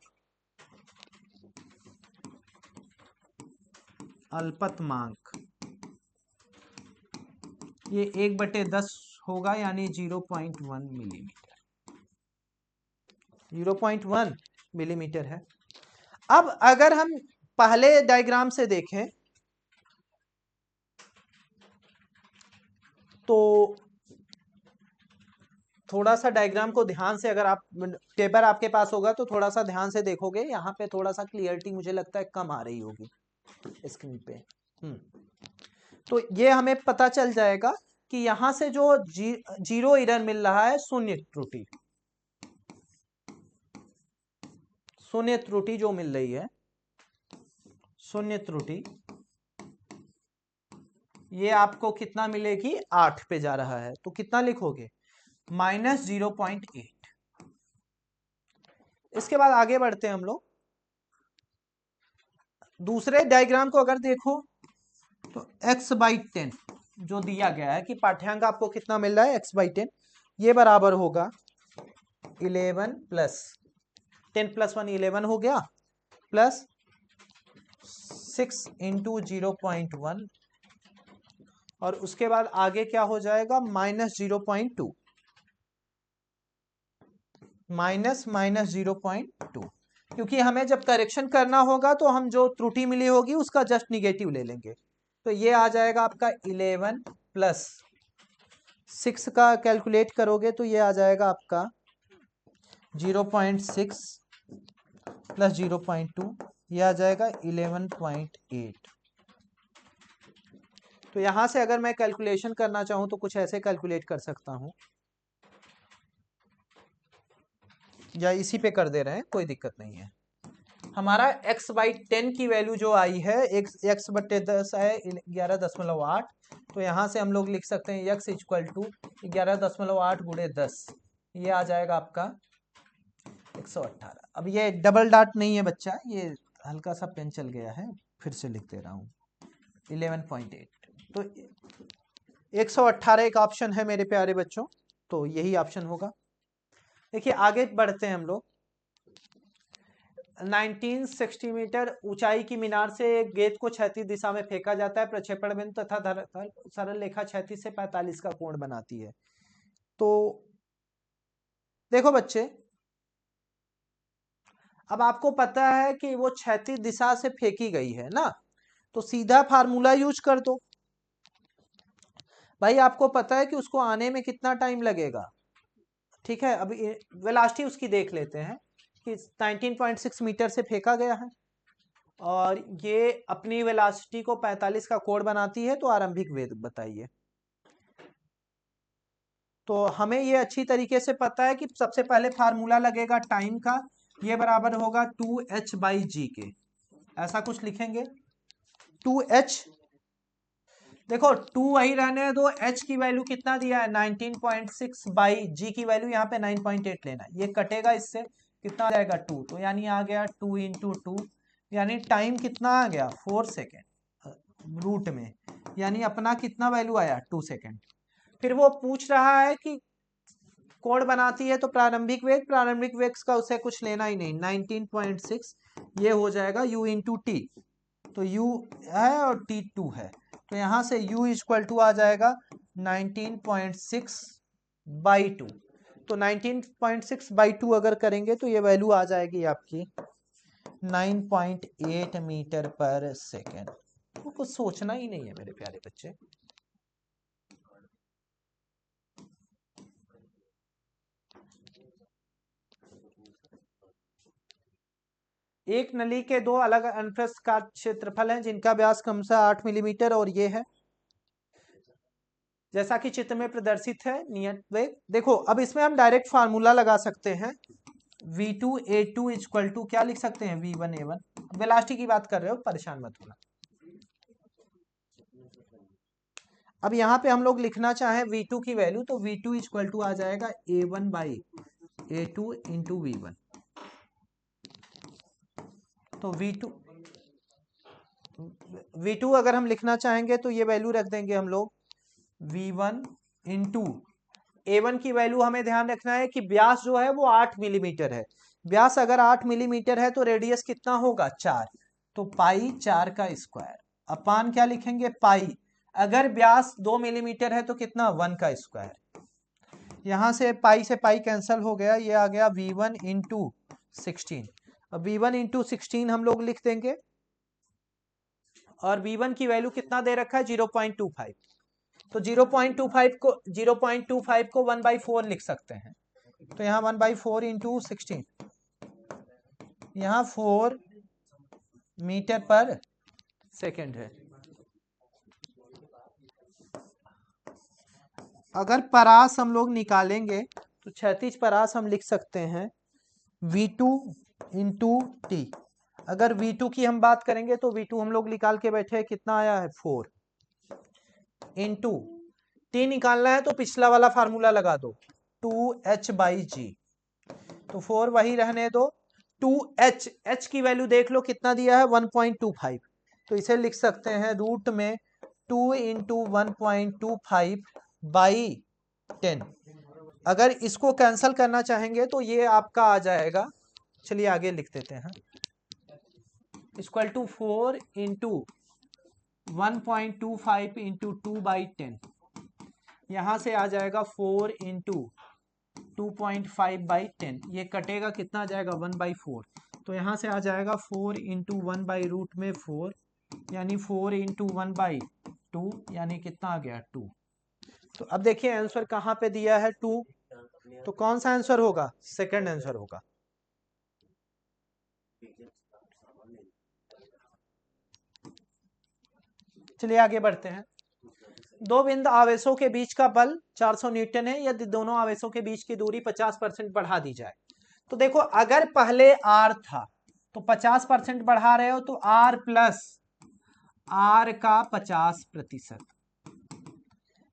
ये 1/10 होगा, यानी 0.1 मिलीमीटर। 0.1 मिलीमीटर है। अब अगर हम पहले डायग्राम से देखें तो थोड़ा सा डायग्राम को ध्यान से, अगर आप पेपर आपके पास होगा तो थोड़ा सा ध्यान से देखोगे, यहाँ पे थोड़ा सा क्लियरिटी मुझे लगता है कम आ रही होगी स्क्रीन पे। तो ये हमें पता चल जाएगा कि यहां से जो जीरो एरर मिल रहा है, शून्य त्रुटि, शून्य त्रुटि जो मिल रही है, शून्य त्रुटि, ये आपको कितना मिलेगी, 8 पे जा रहा है। तो कितना लिखोगे, -0.8। इसके बाद आगे बढ़ते हैं हम लोग। दूसरे डायग्राम को अगर देखो तो x/10 जो दिया गया है कि पाठ्यांक आपको कितना मिल रहा है, x/10, ये बराबर होगा 11 प्लस 10 + 1 11 हो गया, प्लस 6 × 0.1, और उसके बाद आगे क्या हो जाएगा, -0.2, -0.2, क्योंकि हमें जब करेक्शन करना होगा तो हम जो त्रुटि मिली होगी उसका जस्ट निगेटिव ले लेंगे। तो ये आ जाएगा आपका 11 प्लस 6 का कैलकुलेट करोगे तो ये आ जाएगा आपका 0.6 प्लस 0.2, ये आ जाएगा 11.8। तो यहां से अगर मैं कैलकुलेशन करना चाहूं तो कुछ ऐसे कैलकुलेट कर सकता हूं, या इसी पे कर दे रहे हैं, कोई दिक्कत नहीं है। हमारा x/10 की वैल्यू जो आई है, x/10 है 11.8। तो यहां से हम लोग लिख सकते हैं x = 11.8 × 10, ये आ जाएगा आपका 118। अब ये डबल डॉट नहीं है बच्चा, ये हल्का सा पेन चल गया है, फिर से लिख दे रहा हूं, 11.8। तो 118 एक ऑप्शन है मेरे प्यारे बच्चों, तो यही ऑप्शन होगा। देखिए आगे बढ़ते हैं हम लोग। 1960 मीटर ऊंचाई की मीनार से एक गेंद को क्षैतिज दिशा में फेंका जाता है। प्रक्षेपण बिंदु तथा धरातल सरल रेखा क्षैतिज से 45 का कोण बनाती है। तो देखो बच्चे, अब आपको पता है कि वो क्षैतिज दिशा से फेंकी गई है ना, तो सीधा फार्मूला यूज कर दो भाई। आपको पता है कि उसको आने में कितना टाइम लगेगा, ठीक है। अभी वेलोसिटी उसकी देख लेते हैं कि 19.6 मीटर से फेंका गया है, और ये अपनी वेलोसिटी को 45 का कोण बनाती है। तो आरंभिक वेग बताइए। तो हमें ये अच्छी तरीके से पता है कि सबसे पहले फार्मूला लगेगा टाइम का, ये बराबर होगा 2h/g के, ऐसा कुछ लिखेंगे 2h। देखो 2 वही रहने दो, h की वैल्यू कितना दिया है 19.6/g की वैल्यू यहाँ पे 9.8 लेना है। ये कटेगा इससे, कितना आ जाएगा 2, तो यानी आ गया 2 × 2, यानी टाइम कितना आ गया 4 सेकेंड रूट में, यानी अपना कितना वैल्यू आया 2 सेकेंड। फिर वो पूछ रहा है कि कोण बनाती है, तो प्रारंभिक वेग, प्रारंभिक वेग का उसे कुछ लेना ही नहीं, 19.6 ये हो जाएगा u × t, तो u है और t 2 है, तो यहां से u = आ जाएगा 19.6/2। तो 19.6/2 अगर करेंगे तो ये वैल्यू आ जाएगी आपकी 9.8 मीटर पर सेकेंड। तो कुछ सोचना ही नहीं है मेरे प्यारे बच्चे। एक नली के दो अलग अनुप्रस्थ का क्षेत्रफल है जिनका व्यास क्रमशः 8 मिलीमीटर और ये है, जैसा कि चित्र में प्रदर्शित है नियत वेग। देखो अब इसमें हम डायरेक्ट फार्मूला लगा सकते हैं, v2a2 = क्या लिख सकते हैं, v1a1। वेलोसिटी की बात कर रहे हो, परेशान मत होना। अब यहाँ पे हम लोग लिखना चाहें v2 की वैल्यू, तो v2 = आ जाएगा a1/a2 × v1। तो v2 अगर हम लिखना चाहेंगे तो ये वैल्यू रख देंगे हम लोग v1 × a1 की वैल्यू हमें ध्यान रखना है कि व्यास जो है वो 8 मिलीमीटर है। व्यास अगर 8 मिलीमीटर है तो रेडियस कितना होगा 4, तो पाई 4 का स्क्वायर अपान क्या लिखेंगे पाई, अगर व्यास 2 मिलीमीटर है तो कितना 1 का स्क्वायर। यहां से पाई कैंसिल हो गया, ये आ गया V1 इंटू 16। अब V1 इंटू 16 हम लोग लिख देंगे और V1 की वैल्यू कितना दे रखा है 0.25। तो 0.25 को 1/4 लिख सकते हैं। तो यहाँ 1/4 इंटू 16, यहाँ 4 मीटर पर सेकेंड है। अगर परास हम लोग निकालेंगे तो क्षैतिज परास हम लिख सकते हैं V2 इंटू टी। अगर V2 की हम बात करेंगे तो V2 हम लोग निकाल के बैठे हैं, कितना आया है 4 इंटू टी निकालना है तो पिछला वाला फार्मूला लगा दो 2h/g। तो 4 वही रहने दो, 2h, h की वैल्यू देख लो कितना दिया है 1.25। तो इसे लिख सकते हैं रूट में 2 इंटू 1.25/10। अगर इसको कैंसिल करना चाहेंगे तो ये आपका आ जाएगा, चलिए आगे लिख देते हैं, इक्वल टू 4 इंटू 1.25 इंटू 2/10। यहां से आ जाएगा 4 इंटू 2.5/10। ये कटेगा, कितना आ जाएगा 1/4। तो यहां से आ जाएगा 4 इंटू 1/√4 यानी 4 इंटू 1/2 यानी कितना आ गया 2। तो अब देखिए आंसर कहां पे दिया है 2, तो कौन सा आंसर होगा, सेकंड आंसर होगा। चलिए आगे बढ़ते हैं। दो बिंदु आवेशों के बीच का बल 400 न्यूटन है यदि दोनों आवेशों के बीच की दूरी 50% बढ़ा दी जाए। तो देखो अगर पहले R था तो 50% बढ़ा रहे हो तो R प्लस R का 50%,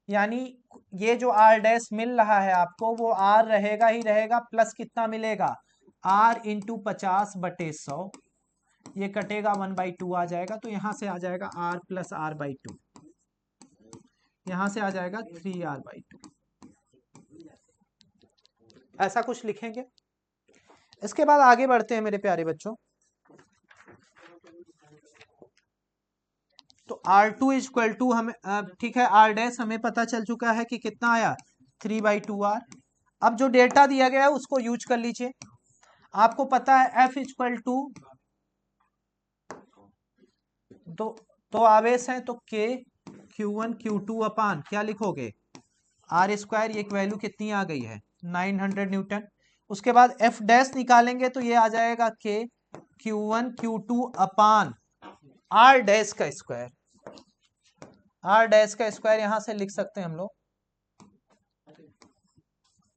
यानी ये जो R डैश मिल रहा है आपको वो R रहेगा ही रहेगा, प्लस कितना मिलेगा R इंटू 50/100। ये कटेगा 1/2 आ जाएगा। तो यहां से आ जाएगा R प्लस R/2, यहां से आ जाएगा 3R/2। ऐसा कुछ लिखेंगे। इसके बाद आगे बढ़ते हैं मेरे प्यारे बच्चों। तो R2 इक्वल टू हमें ठीक है, R डैश हमें पता चल चुका है कि कितना आया 3/2R। अब जो डेटा दिया गया है उसको यूज कर लीजिए। आपको पता है F इक्वल टू तो आवेश है तो K Q1 Q2 अपान क्या लिखोगे R²। ये एक वैल्यू कितनी आ गई है 900 न्यूटन। उसके बाद F डैश निकालेंगे तो ये आ जाएगा K Q1 Q2 अपान R डैश का स्क्वायर। R डैश का स्क्वायर यहां से लिख सकते हैं हम लोग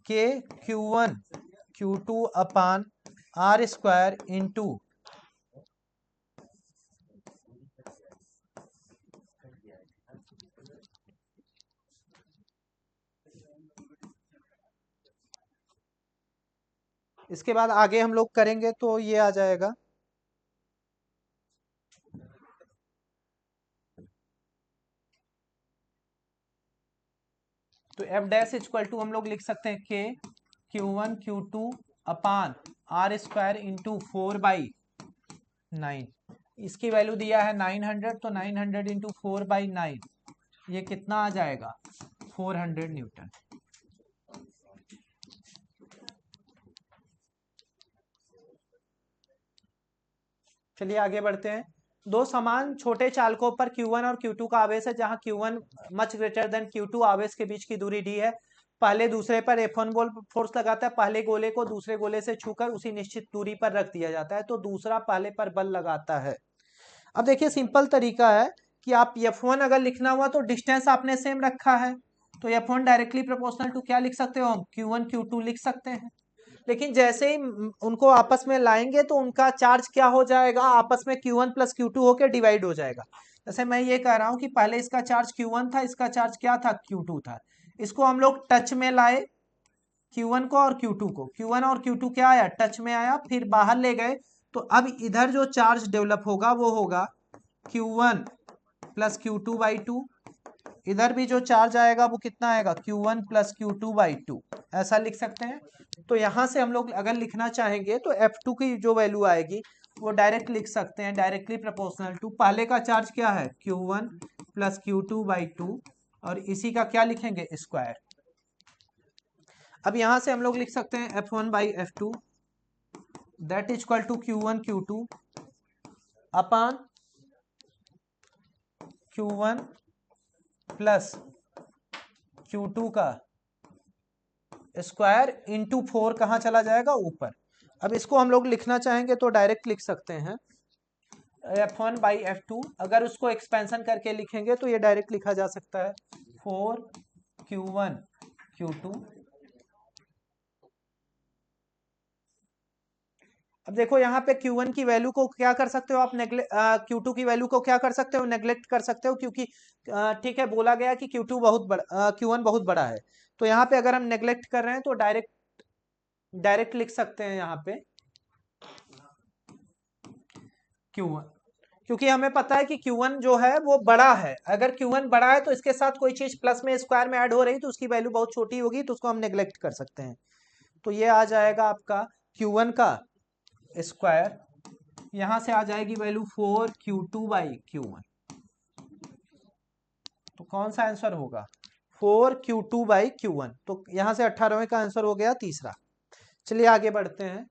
K Q1 Q2 अपान R² इंटू इसके बाद आगे हम लोग करेंगे तो ये आ जाएगा तो F डैश इक्वल टू हम लोग लिख सकते हैं K Q1 Q2 अपान R² इंटू 4/9। इसकी वैल्यू दिया है 900, तो 900 इंटू 4/9 ये कितना आ जाएगा 400 न्यूटन। चलिए आगे बढ़ते हैं। दो समान छोटे चालकों पर Q1 और Q2 का आवेश है, जहां Q1 much greater than Q2। आवेश के बीच की दूरी d है। पहले दूसरे पर F1 बॉल फोर्स लगाता है। पहले गोले को दूसरे गोले से छूकर उसी निश्चित दूरी पर रख दिया जाता है, तो दूसरा पहले पर बल लगाता है। अब देखिए सिंपल तरीका है कि आप F1 अगर लिखना हुआ तो डिस्टेंस आपने सेम रखा है, तो F1 डायरेक्टली प्रोपोर्शनल टू क्या लिख सकते हो हम Q1 Q2 लिख सकते हैं। लेकिन जैसे ही उनको आपस में लाएंगे तो उनका चार्ज क्या हो जाएगा, आपस में Q1 प्लस Q2 होकर डिवाइड हो जाएगा। जैसे मैं ये कह रहा हूं कि पहले इसका चार्ज Q1 था, इसका चार्ज क्या था Q2 था। इसको हम लोग टच में लाए Q1 को और Q2 को, Q1 और Q2 क्या आया टच में आया, फिर बाहर ले गए। तो अब इधर जो चार्ज डेवलप होगा वो होगा Q1 प्लस Q2/2। इधर भी जो चार्ज आएगा वो कितना आएगा Q1 प्लस Q2/2, ऐसा लिख सकते हैं। तो यहां से हम लोग अगर लिखना चाहेंगे तो F2 की जो वैल्यू आएगी वो डायरेक्ट लिख सकते हैं, डायरेक्टली प्रोपोर्शनल टू पहले का चार्ज क्या है Q1 प्लस Q2/2 और इसी का क्या लिखेंगे स्क्वायर। अब यहां से हम लोग लिख सकते हैं F1/F2 that is equal to Q1 Q2 upon Q1 plus Q2 का स्क्वायर इंटू 4 कहाँ चला जाएगा ऊपर। अब इसको हम लोग लिखना चाहेंगे तो डायरेक्ट लिख सकते हैं F1/F2, अगर उसको एक्सपेंशन करके लिखेंगे तो ये डायरेक्ट लिखा जा सकता है 4Q1 Q2। अब देखो यहाँ पे Q1 की वैल्यू को क्या कर सकते हो आप Q2 की वैल्यू को क्या कर सकते हो नेग्लेक्ट कर सकते हो, क्योंकि ठीक है बोला गया कि Q2 बहुत बड़ा Q1 बहुत बड़ा है। तो यहाँ पे अगर हम नेग्लेक्ट कर रहे हैं तो डायरेक्ट लिख सकते हैं यहाँ पे Q1, क्योंकि हमें पता है कि Q1 जो है वो बड़ा है। अगर Q1 बड़ा है तो इसके साथ कोई चीज प्लस में स्क्वायर में ऐड हो रही तो उसकी वैल्यू बहुत छोटी होगी, तो उसको हम नेग्लेक्ट कर सकते हैं। तो ये आ जाएगा आपका Q1 का स्क्वायर, यहां से आ जाएगी वैल्यू 4Q2/Q1। तो कौन सा आंसर होगा 4Q2/Q1। तो यहां से 18वें का आंसर हो गया तीसरा। चलिए आगे बढ़ते हैं।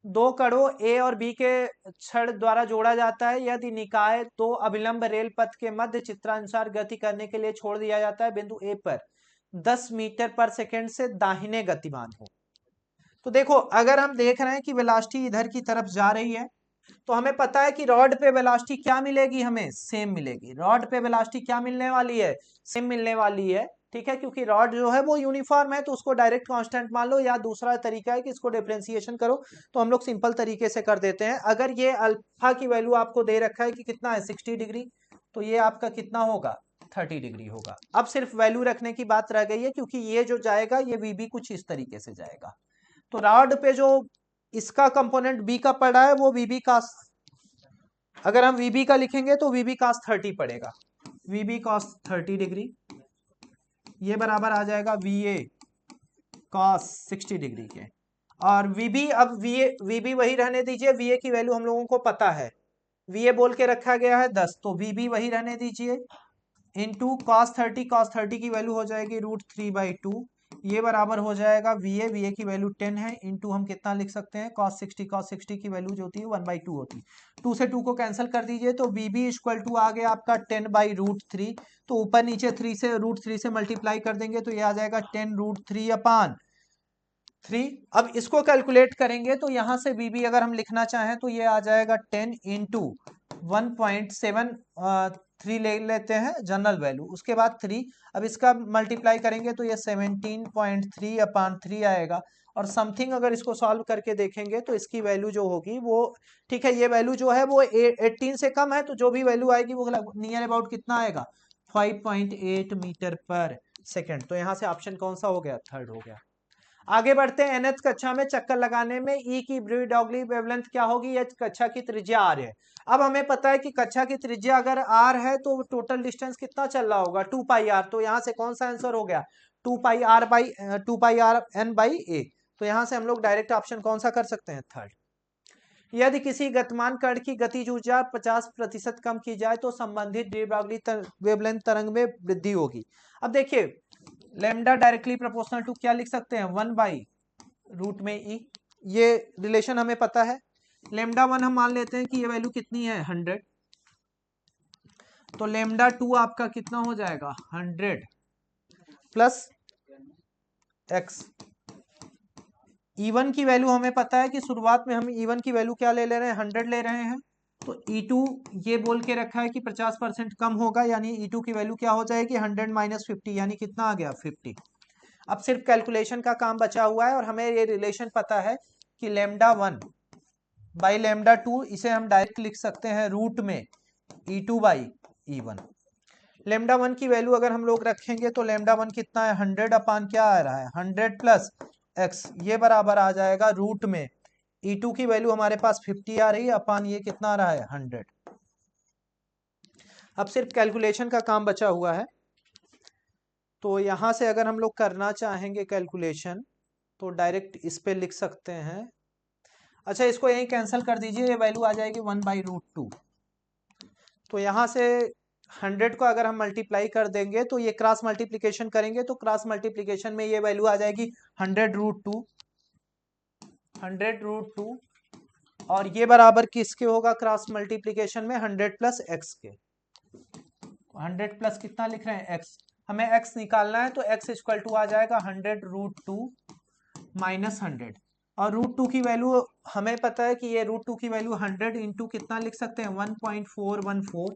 दो कणों ए और बी के छड़ द्वारा जोड़ा जाता है यदि निकाय दो अभिलंब रेल पथ के मध्य चित्रानुसार गति करने के लिए छोड़ दिया जाता है बिंदु ए पर 10 मीटर पर सेकंड से दाहिने गतिमान हो। तो देखो अगर हम देख रहे हैं कि वेलोसिटी इधर की तरफ जा रही है तो हमें पता है कि रॉड पे वेलोसिटी क्या मिलेगी, हमें सेम मिलेगी। रॉड पे वेलोसिटी क्या मिलने वाली है, सेम मिलने वाली है, ठीक है, क्योंकि रॉड जो है वो यूनिफॉर्म है तो उसको डायरेक्ट कांस्टेंट मान लो, या दूसरा तरीका है कि इसको डिफरेंशिएशन करो। तो हम लोग सिंपल तरीके से कर देते हैं। अगर ये अल्फा की वैल्यू आपको दे रखा है कि कितना है 60 डिग्री, तो ये आपका कितना होगा 30 डिग्री होगा। अब सिर्फ वैल्यू रखने की बात रह गई है, क्योंकि ये जो जाएगा ये VB कुछ इस तरीके से जाएगा। तो रॉड पे जो इसका कंपोनेंट बी का पड़ा है वो VB का, अगर हम VB का लिखेंगे तो VB cos 30 पड़ेगा। VB cos 30 डिग्री ये बराबर आ जाएगा VA cos 60 डिग्री के। और VB, अब VB वही रहने दीजिए, VA की वैल्यू हम लोगों को पता है, VA बोल के रखा गया है 10, तो VB वही रहने दीजिए इंटू cos 30 की वैल्यू हो जाएगी √3/2, ये बराबर हो जाएगा VA की वैल्यू 10 है इंटू हम कितना लिख सकते हैं cos 60 की वैल्यू जो होती है 1/2 होती है। 2 से 2 को कैंसिल कर दीजिए तो VB इक्वल टू आ गया आपका 10/√3। तो ऊपर नीचे 3 से √3 से मल्टीप्लाई कर देंगे तो ये आ जाएगा 10√3/3। अब इसको कैलकुलेट करेंगे तो यहां से VB अगर हम लिखना चाहें तो ये आ जाएगा 10 इंटू 1.73 ले लेते हैं जनरल वैल्यू, उसके बाद 3। अब इसका मल्टीप्लाई करेंगे तो ये 17.3/3 आएगा। और समथिंग अगर इसको सॉल्व करके देखेंगे तो इसकी वैल्यू जो होगी वो, ठीक है, ये वैल्यू जो है वो 18 से कम है, तो जो भी वैल्यू आएगी वो नियर अबाउट कितना आएगा 5.8 मीटर पर सेकेंड। तो यहाँ से ऑप्शन कौन सा हो गया, थर्ड हो गया। आगे बढ़ते हैं। nth कक्षा में चक्कर लगाने में E की ब्रीडॉगली वेवलेंथ क्या होगी, या कक्षा की त्रिज्या R है। अब हमें पता है कि कक्षा की त्रिज्या अगर R है तो टोटल डिस्टेंस कितना चल रहा होगा 2πr। तो यहाँ से कौन सा आंसर हो गया 2πrn/a। तो यहाँ से हम लोग डायरेक्ट ऑप्शन कौन सा कर सकते हैं, थर्ड। यदि किसी गतिमान कण की गतिज ऊर्जा 50% कम की जाए तो संबंधित ब्रीडॉगली वेवलेंथ तरंग में वृद्धि होगी। अब देखिए लैम्डा डायरेक्टली प्रोपोर्शनल टू क्या लिख सकते हैं 1/√E, ये रिलेशन हमें पता है। λ1 हम मान लेते हैं कि ये वैल्यू कितनी है 100, तो λ2 आपका कितना हो जाएगा 100 प्लस x। E1 की वैल्यू हमें पता है कि शुरुआत में हम E1 की वैल्यू क्या ले रहे हैं 100 ले रहे हैं, तो E2 ये बोल के रखा है कि 50% कम होगा, यानी E2 की वैल्यू क्या हो जाएगी 100 - 50, यानी कितना आ गया 50। अब सिर्फ कैलकुलेशन का काम बचा हुआ है और हमें ये रिलेशन पता है कि λ1/λ2 इसे हम डायरेक्ट लिख सकते हैं रूट में E2/E1। λ1 की वैल्यू अगर हम लोग रखेंगे तो λ1 कितना है 100 अपान क्या आ रहा है 100 प्लस x, ये बराबर आ जाएगा रूट में E2 की वैल्यू हमारे पास 50 आ रही है अपान ये कितना आ रहा है 100। अब सिर्फ कैलकुलेशन का काम बचा हुआ है, तो यहां से अगर हम लोग करना चाहेंगे कैलकुलेशन तो डायरेक्ट इस पे लिख सकते हैं। अच्छा इसको यही कैंसिल कर दीजिए, ये वैल्यू आ जाएगी 1/√2। तो यहां से 100 को अगर हम मल्टीप्लाई कर देंगे तो ये क्रॉस मल्टीप्लीकेशन करेंगे तो क्रॉस मल्टीप्लीकेशन में ये वैल्यू आ जाएगी 100√2, 100√2, और ये बराबर किसके होगा क्रॉस मल्टीप्लीकेशन में 100 प्लस एक्स के। 100 प्लस कितना लिख रहे हैं एक्स, हमें एक्स निकालना है तो एक्स इक्वल टू आ जाएगा 100√2 माइनस 100, और √2 की वैल्यू हमें पता है कि ये √2 की वैल्यू 100 इंटू कितना लिख सकते हैं 1.414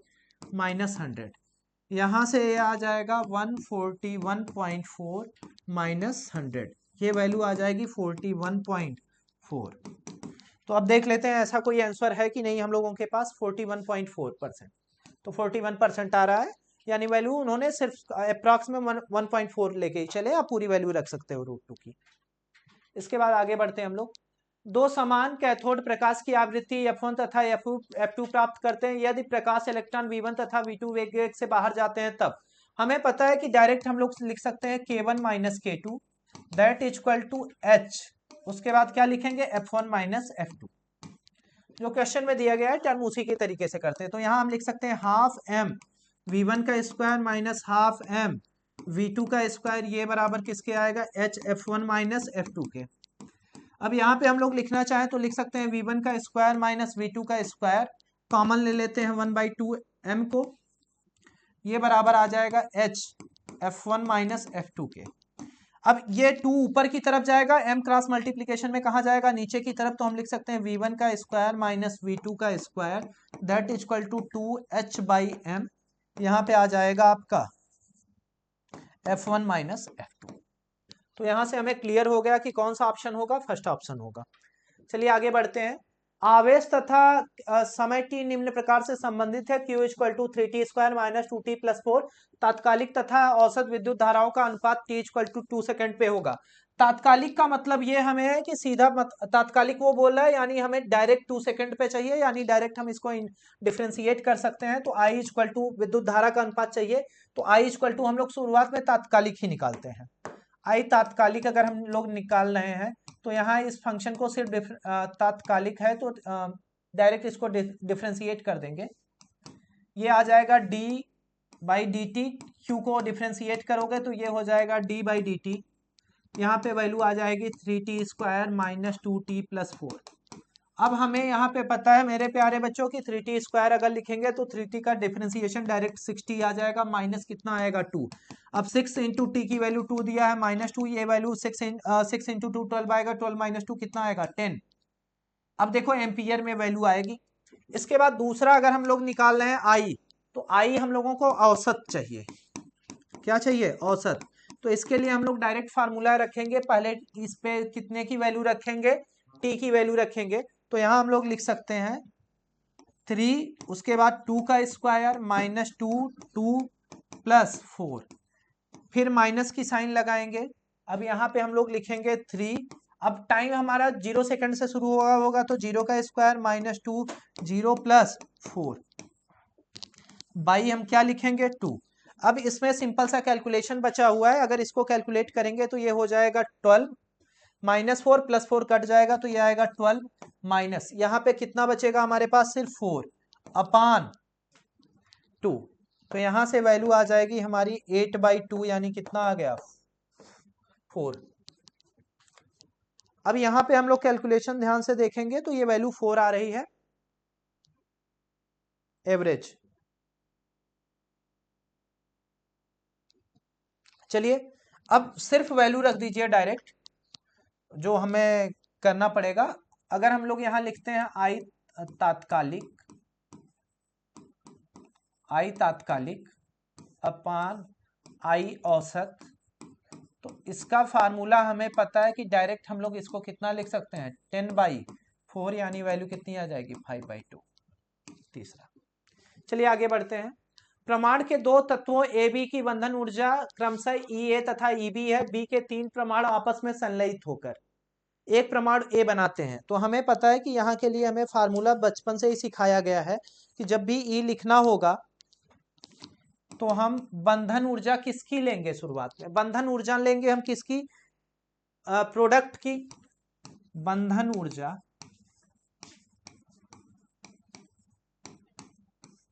माइनस 100, यहाँ से ये आ जाएगा 141.4 माइनस 100, ये वैल्यू आ जाएगी 41.4। तो अब देख लेते हैं ऐसा कोई आंसर है कि नहीं हम लोगों के पास 41.4%, तो 41% आ रहा है, यानी वैल्यू उन्होंने सिर्फ अप्रॉक्स में 1.4 लेके ही चले, आप पूरी वैल्यू रख सकते हो √2 की। इसके बाद आगे बढ़ते हैं हम लोग। दो समान कैथोड प्रकाश की आवृत्ति F1 तथा F2 प्राप्त करते हैं, यदि प्रकाश इलेक्ट्रॉन V1 तथा V2 वेग से बाहर जाते हैं तब हमें पता है कि डायरेक्ट हम लोग लिख सकते हैं K1 minus K2 that equal to H, उसके बाद क्या लिखेंगे F1 माइनस F2, जो क्वेश्चन में दिया गया है टर्म उसी के तरीके से करते हैं। तो यहाँ हम लिख सकते हैं हाफ m V1 का square minus half m V2 का स्क्वायर, ये बराबर किसके आएगा H F1 माइनस F2 के। अब यहाँ पे हम लोग लिखना चाहें तो लिख सकते हैं V1 का स्क्वायर माइनस V2 का स्क्वायर, कॉमन ले लेते हैं 1/2 m को, ये बराबर आ जाएगा H F1 माइनस F2 के। अब ये 2 ऊपर की तरफ जाएगा, m क्रॉस मल्टीप्लीकेशन में कहा जाएगा नीचे की तरफ, तो हम लिख सकते हैं V1 का स्क्वायर माइनस V2 का square that equal to 2H/m, यहाँ पे आ जाएगा आपका F1 माइनस F2। तो यहां से हमें क्लियर हो गया कि कौन सा ऑप्शन होगा, फर्स्ट ऑप्शन होगा। चलिए आगे बढ़ते हैं। आवेश तथा समय t निम्न प्रकार से संबंधित है, Q equal to 3t² minus 2t plus 4, तात्कालिक तथा औसत विद्युत धाराओं का अनुपात t इक्वल टू 2 सेकंड पे होगा। तात्कालिक का मतलब ये हमें है कि सीधा तात्कालिक वो बोल रहा है, यानी हमें डायरेक्ट 2 सेकंड पे चाहिए, यानी डायरेक्ट हम इसको डिफ्रेंशिएट कर सकते हैं। तो I इक्वल टू विद्युत धारा का अनुपात चाहिए, तो I इक्वल टू हम लोग शुरुआत में तात्कालिक ही निकालते हैं। आई तात्कालिक अगर हम लोग निकाल रहे हैं तो यहाँ इस फंक्शन को सिर्फ तात्कालिक है तो डायरेक्ट इसको डिफ्रेंशिएट कर देंगे, ये आ जाएगा d/dt, q को डिफ्रेंशिएट करोगे तो ये हो जाएगा d/dt, यहाँ पे वैल्यू आ जाएगी 3t² माइनस 2t प्लस 4। अब हमें यहाँ पे पता है मेरे प्यारे बच्चों की 3t² अगर लिखेंगे तो 3t का डिफरेंशिएशन डायरेक्ट 6t आ जाएगा, माइनस कितना आएगा 2। अब 6 इंटू टी की वैल्यू 2 दिया है माइनस 2, ये वैल्यू 6 इंटू 2 12 आएगा, 12 माइनस 2 कितना आएगा 10। अब देखो एम्पियर में वैल्यू आएगी। इसके बाद दूसरा अगर हम लोग निकाल रहे हैं आई, तो आई हम लोगों को औसत चाहिए, क्या चाहिए औसत। तो इसके लिए हम लोग डायरेक्ट फार्मूला रखेंगे, पहले इस पे कितने की वैल्यू रखेंगे टी की वैल्यू रखेंगे, तो यहां हम लोग लिख सकते हैं 3, उसके बाद 2 का स्क्वायर माइनस 2 2 प्लस 4, फिर माइनस की साइन लगाएंगे। अब यहाँ पे हम लोग लिखेंगे 3, अब टाइम हमारा 0 सेकंड से शुरू होगा तो 0 का स्क्वायर माइनस 2 0 प्लस 4 बाई हम क्या लिखेंगे 2। अब इसमें सिंपल सा कैलकुलेशन बचा हुआ है, अगर इसको कैलकुलेट करेंगे तो ये हो जाएगा 12 माइनस 4 प्लस 4 कट जाएगा तो ये आएगा 12 माइनस, यहाँ पे कितना बचेगा हमारे पास सिर्फ 4/2, तो यहां से वैल्यू आ जाएगी हमारी 8/2, यानी कितना आ गया 4। अब यहां पे हम लोग कैलकुलेशन ध्यान से देखेंगे तो ये वैल्यू 4 आ रही है एवरेज। चलिए अब सिर्फ वैल्यू रख दीजिए डायरेक्ट, जो हमें करना पड़ेगा। अगर हम लोग यहां लिखते हैं आई तात्कालिक अपान आई औसत, तो इसका फार्मूला हमें पता है कि डायरेक्ट हम लोग इसको कितना लिख सकते हैं 10/4, यानी वैल्यू कितनी आ जाएगी 5/2। तीसरा, चलिए आगे बढ़ते हैं। प्रमाण के दो तत्वों ए बी की बंधन ऊर्जा क्रमशः E A तथा EB है, बी के 3 प्रमाण आपस में संलयित होकर एक प्रमाण ए बनाते हैं। तो हमें पता है कि यहाँ के लिए हमें फार्मूला बचपन से ही सिखाया गया है कि जब भी ई लिखना होगा तो हम बंधन ऊर्जा किसकी लेंगे, शुरुआत में बंधन ऊर्जा लेंगे हम किसकी, प्रोडक्ट की। बंधन ऊर्जा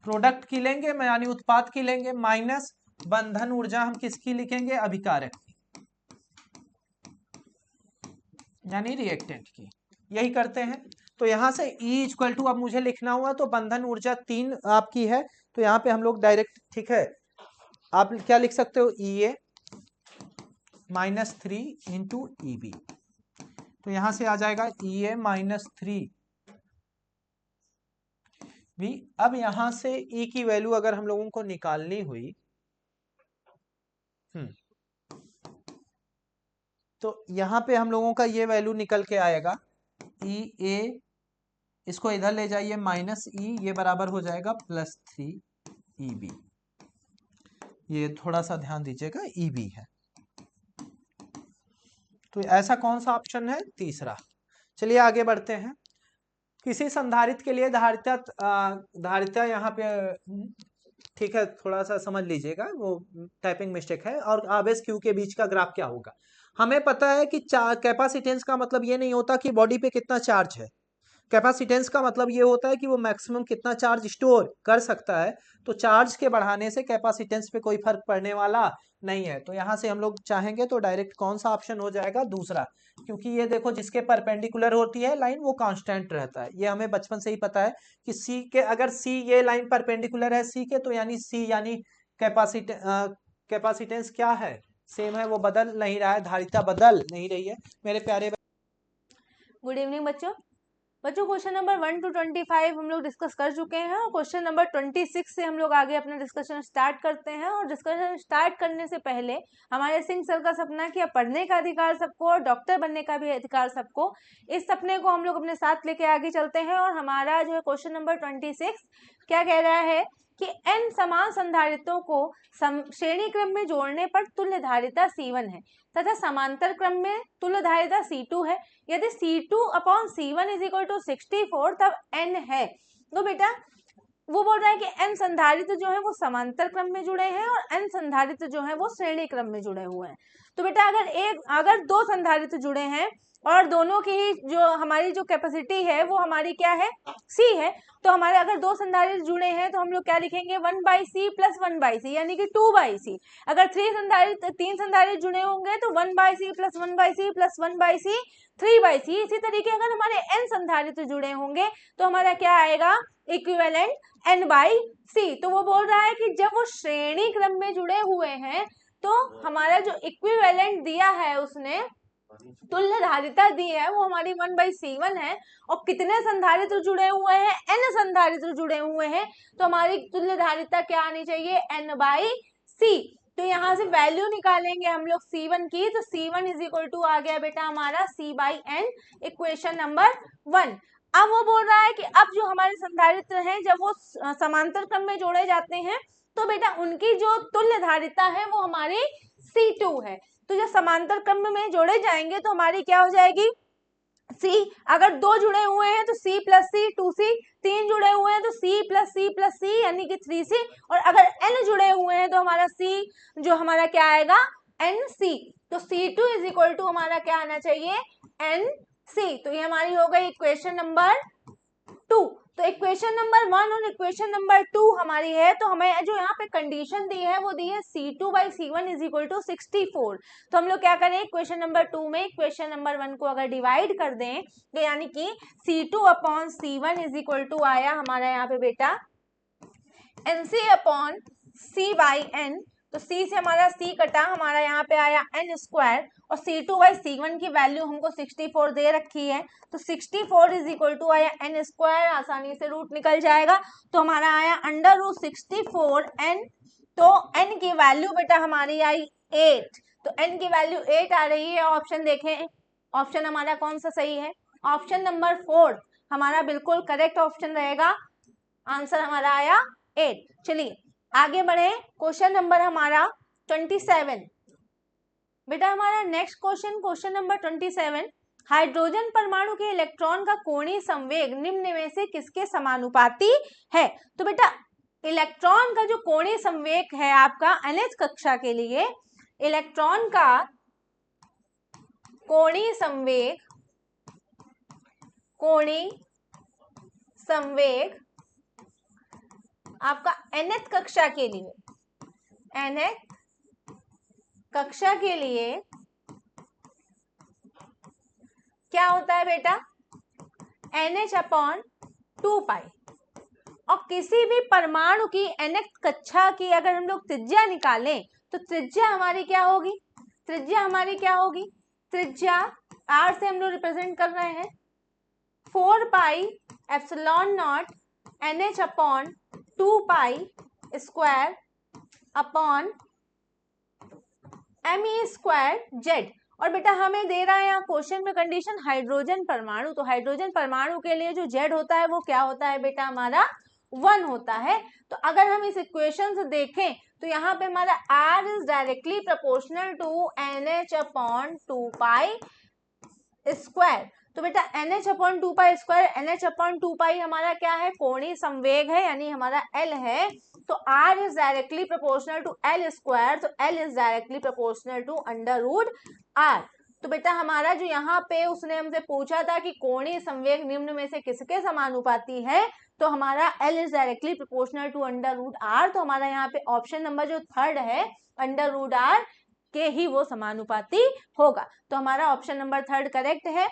प्रोडक्ट की लेंगे यानी उत्पाद की लेंगे, माइनस बंधन ऊर्जा हम किसकी लिखेंगे, अभिकारक की यानी रिएक्टेंट की। यही करते हैं। तो यहां से E इक्वल टू, अब मुझे लिखना हुआ तो बंधन ऊर्जा 3 आपकी है, तो यहाँ पे हम लोग डायरेक्ट, ठीक है, आप क्या लिख सकते हो, EA -3 इंटू EB। तो यहां से आ जाएगा EA -3 भी। अब यहां से E की वैल्यू अगर हम लोगों को निकालनी हुई, तो यहां पे हम लोगों का ये वैल्यू निकल के आएगा, EA, इसको इधर ले जाइए -E, ये बराबर हो जाएगा +3 EB। ये थोड़ा सा ध्यान दीजिएगा, EB है। तो ऐसा कौन सा ऑप्शन है, तीसरा। चलिए आगे बढ़ते हैं। किसी संधारित्र के लिए धारिता यहाँ पे, ठीक है, थोड़ा सा समझ लीजिएगा, वो टाइपिंग मिस्टेक है। और आवेश Q के बीच का ग्राफ क्या होगा। हमें पता है कि कैपेसिटेंस का मतलब ये नहीं होता कि बॉडी पे कितना चार्ज है। कैपेसिटेंस का मतलब ये होता है कि वो मैक्सिमम कितना चार्ज स्टोर कर सकता है। तो चार्ज के बढ़ाने से कैपेसिटेंस पे कोई फर्क पड़ने वाला नहीं है। तो यहाँ से हम लोग चाहेंगे तो डायरेक्ट कौन सा ऑप्शन हो जाएगा, दूसरा। क्योंकि ये देखो, जिसके परपेंडिकुलर होती है लाइन वो कांस्टेंट रहता है, ये हमें बचपन से ही पता है कि सी के, अगर सी, ये लाइन परपेंडिकुलर है सी के, तो यानी सी यानी कैपेसिटेंस क्या है, सेम है, वो बदल नहीं रहा है, धारिता बदल नहीं रही है मेरे प्यारे। गुड इवनिंग बच्चों। क्वेश्चन नंबर 1 to 25 हम लोग डिस्कस कर चुके हैं और क्वेश्चन नंबर 26 से हम लोग आगे अपना डिस्कशन स्टार्ट करते हैं। और डिस्कशन स्टार्ट करने से पहले हमारे सिंह सर का सपना कि पढ़ने का अधिकार सबको और डॉक्टर बनने का भी अधिकार सबको, इस सपने को हम लोग अपने साथ लेके आगे चलते हैं। और हमारा जो है क्वेश्चन नंबर 26 क्या कह रहा है कि n समान संधारित्रों को श्रेणी क्रम में जोड़ने पर तुल्य धारिता C1 है तथा समांतर क्रम में तुल्य धारिता C2 है। यदि C2/C1 इज इक्वल टू 64 तब n है। तो बेटा वो बोल रहा है कि n संधारित्र जो है वो समांतर क्रम में जुड़े हैं और n संधारित्र जो है वो श्रेणी क्रम में जुड़े हुए हैं। तो बेटा अगर दो संधारित्र जुड़े हैं और दोनों की ही जो हमारी जो कैपेसिटी है वो हमारी क्या है, C है, तो हमारे अगर दो संधारित्र जुड़े हैं तो हम लोग क्या लिखेंगे, 1/C + 1/C यानी कि 2/C। अगर तीन संधारित्र जुड़े होंगे तो 1/C + 1/C + 1/C 3/C। इसी तरीके अगर हमारे n संधारित्र जुड़े होंगे तो हमारा क्या आएगा, इक्विवेलेंट n/C। तो वो बोल रहा है कि जब वो श्रेणी क्रम में जुड़े हुए हैं तो हमारा जो इक्विवेलेंट दिया है उसने, तुल्य धारिता दी है, वो हमारी 1/C1 है। और कितने संधारित्र जुड़े हुए हैं, n संधारित्र जुड़े हुए हैं, तो हमारी तुल्य धारिता क्या आनी चाहिए, n/C। तो यहाँ से वैल्यू निकालेंगे हम लोग C1 की, तो C1 इज इक्वल टू आ गया बेटा हमारा C/N, इक्वेशन नंबर 1। अब वो बोल रहा है कि अब जो हमारे संधारित्र हैं जब वो समांतर क्रम में जोड़े जाते हैं तो बेटा उनकी जो तुल्य धारिता है वो हमारी C2 है। तो जब समांतर क्रम में जोड़े जाएंगे तो हमारी क्या हो जाएगी, C। अगर दो जुड़े हुए हैं तो C + C 2C, तीन जुड़े हुए हैं तो C + C + C यानी कि 3C, और अगर n जुड़े हुए हैं तो हमारा C जो हमारा क्या आएगा, NC। तो C2 इज इक्वल टू हमारा क्या आना चाहिए, NC। तो ये हमारी हो गई इक्वेशन नंबर 2। तो इक्वेशन नंबर 1 और इक्वेशन नंबर 2 हमारी है। तो हमें जो यहाँ पे कंडीशन दी है वो दी है C2/C1 इज इक्वल टू 64। तो हम लोग क्या करें, इक्वेशन नंबर 2 में इक्वेशन नंबर 1 को अगर डिवाइड कर दें तो यानी कि C2/C1 इज इक्वल टू आया हमारा यहाँ पे बेटा NC/C/N। तो C से हमारा C कटा, हमारा यहाँ पे आया n² और C2/C1 की वैल्यू हमको 64 दे रखी है। तो 64 इज इक्वल टू आया n², आसानी से रूट निकल जाएगा, तो हमारा आया √64n। तो n की वैल्यू बेटा हमारी आई 8। तो n की वैल्यू 8 आ रही है। ऑप्शन देखें, ऑप्शन हमारा कौन सा सही है, ऑप्शन नंबर 4 हमारा बिल्कुल करेक्ट ऑप्शन रहेगा। आंसर हमारा आया 8। चलिए आगे बढ़े, क्वेश्चन नंबर हमारा 27। बेटा हमारा नेक्स्ट क्वेश्चन नंबर 27, हाइड्रोजन परमाणु के इलेक्ट्रॉन का कोणीय संवेग निम्न में से किसके समानुपाती है। तो बेटा इलेक्ट्रॉन का जो कोणीय संवेग है आपका NH कक्षा के लिए, इलेक्ट्रॉन का कोणीय संवेग आपका nth कक्षा के लिए, nth कक्षा के लिए क्या होता है बेटा, NH/2 पाई। और किसी भी परमाणु की nth कक्षा की अगर हम लोग त्रिज्या निकालें तो त्रिज्या हमारी क्या होगी, त्रिज्या हमारी क्या होगी, त्रिज्या r से हम लोग रिप्रेजेंट कर रहे हैं 4πε0 NH/2 पाई² अपॉन me²z। और बेटा हमें दे रहा है यहाँ क्वेश्चन में कंडीशन हाइड्रोजन परमाणु, तो हाइड्रोजन परमाणु के लिए जो z होता है वो क्या होता है बेटा, हमारा 1 होता है। तो अगर हम इस इक्वेशन से देखें तो यहाँ पे हमारा r is directly proportional to NH/2 pi. तो बेटा NH/2 पाई², NH/2 पाई हमारा क्या है, कोणीय संवेग है, यानी हमारा L है। तो R is directly proportional to L², तो L is directly proportional to √R। तो बेटा हमारा जो यहाँ पे उसने हमसे पूछा था कि कोणीय संवेग निम्न में से किसके समानुपाती है, तो हमारा L is directly proportional to √R। तो हमारा यहाँ पे ऑप्शन नंबर जो 3 है √R के ही वो समानुपाती होगा। तो हमारा ऑप्शन नंबर 3 करेक्ट है।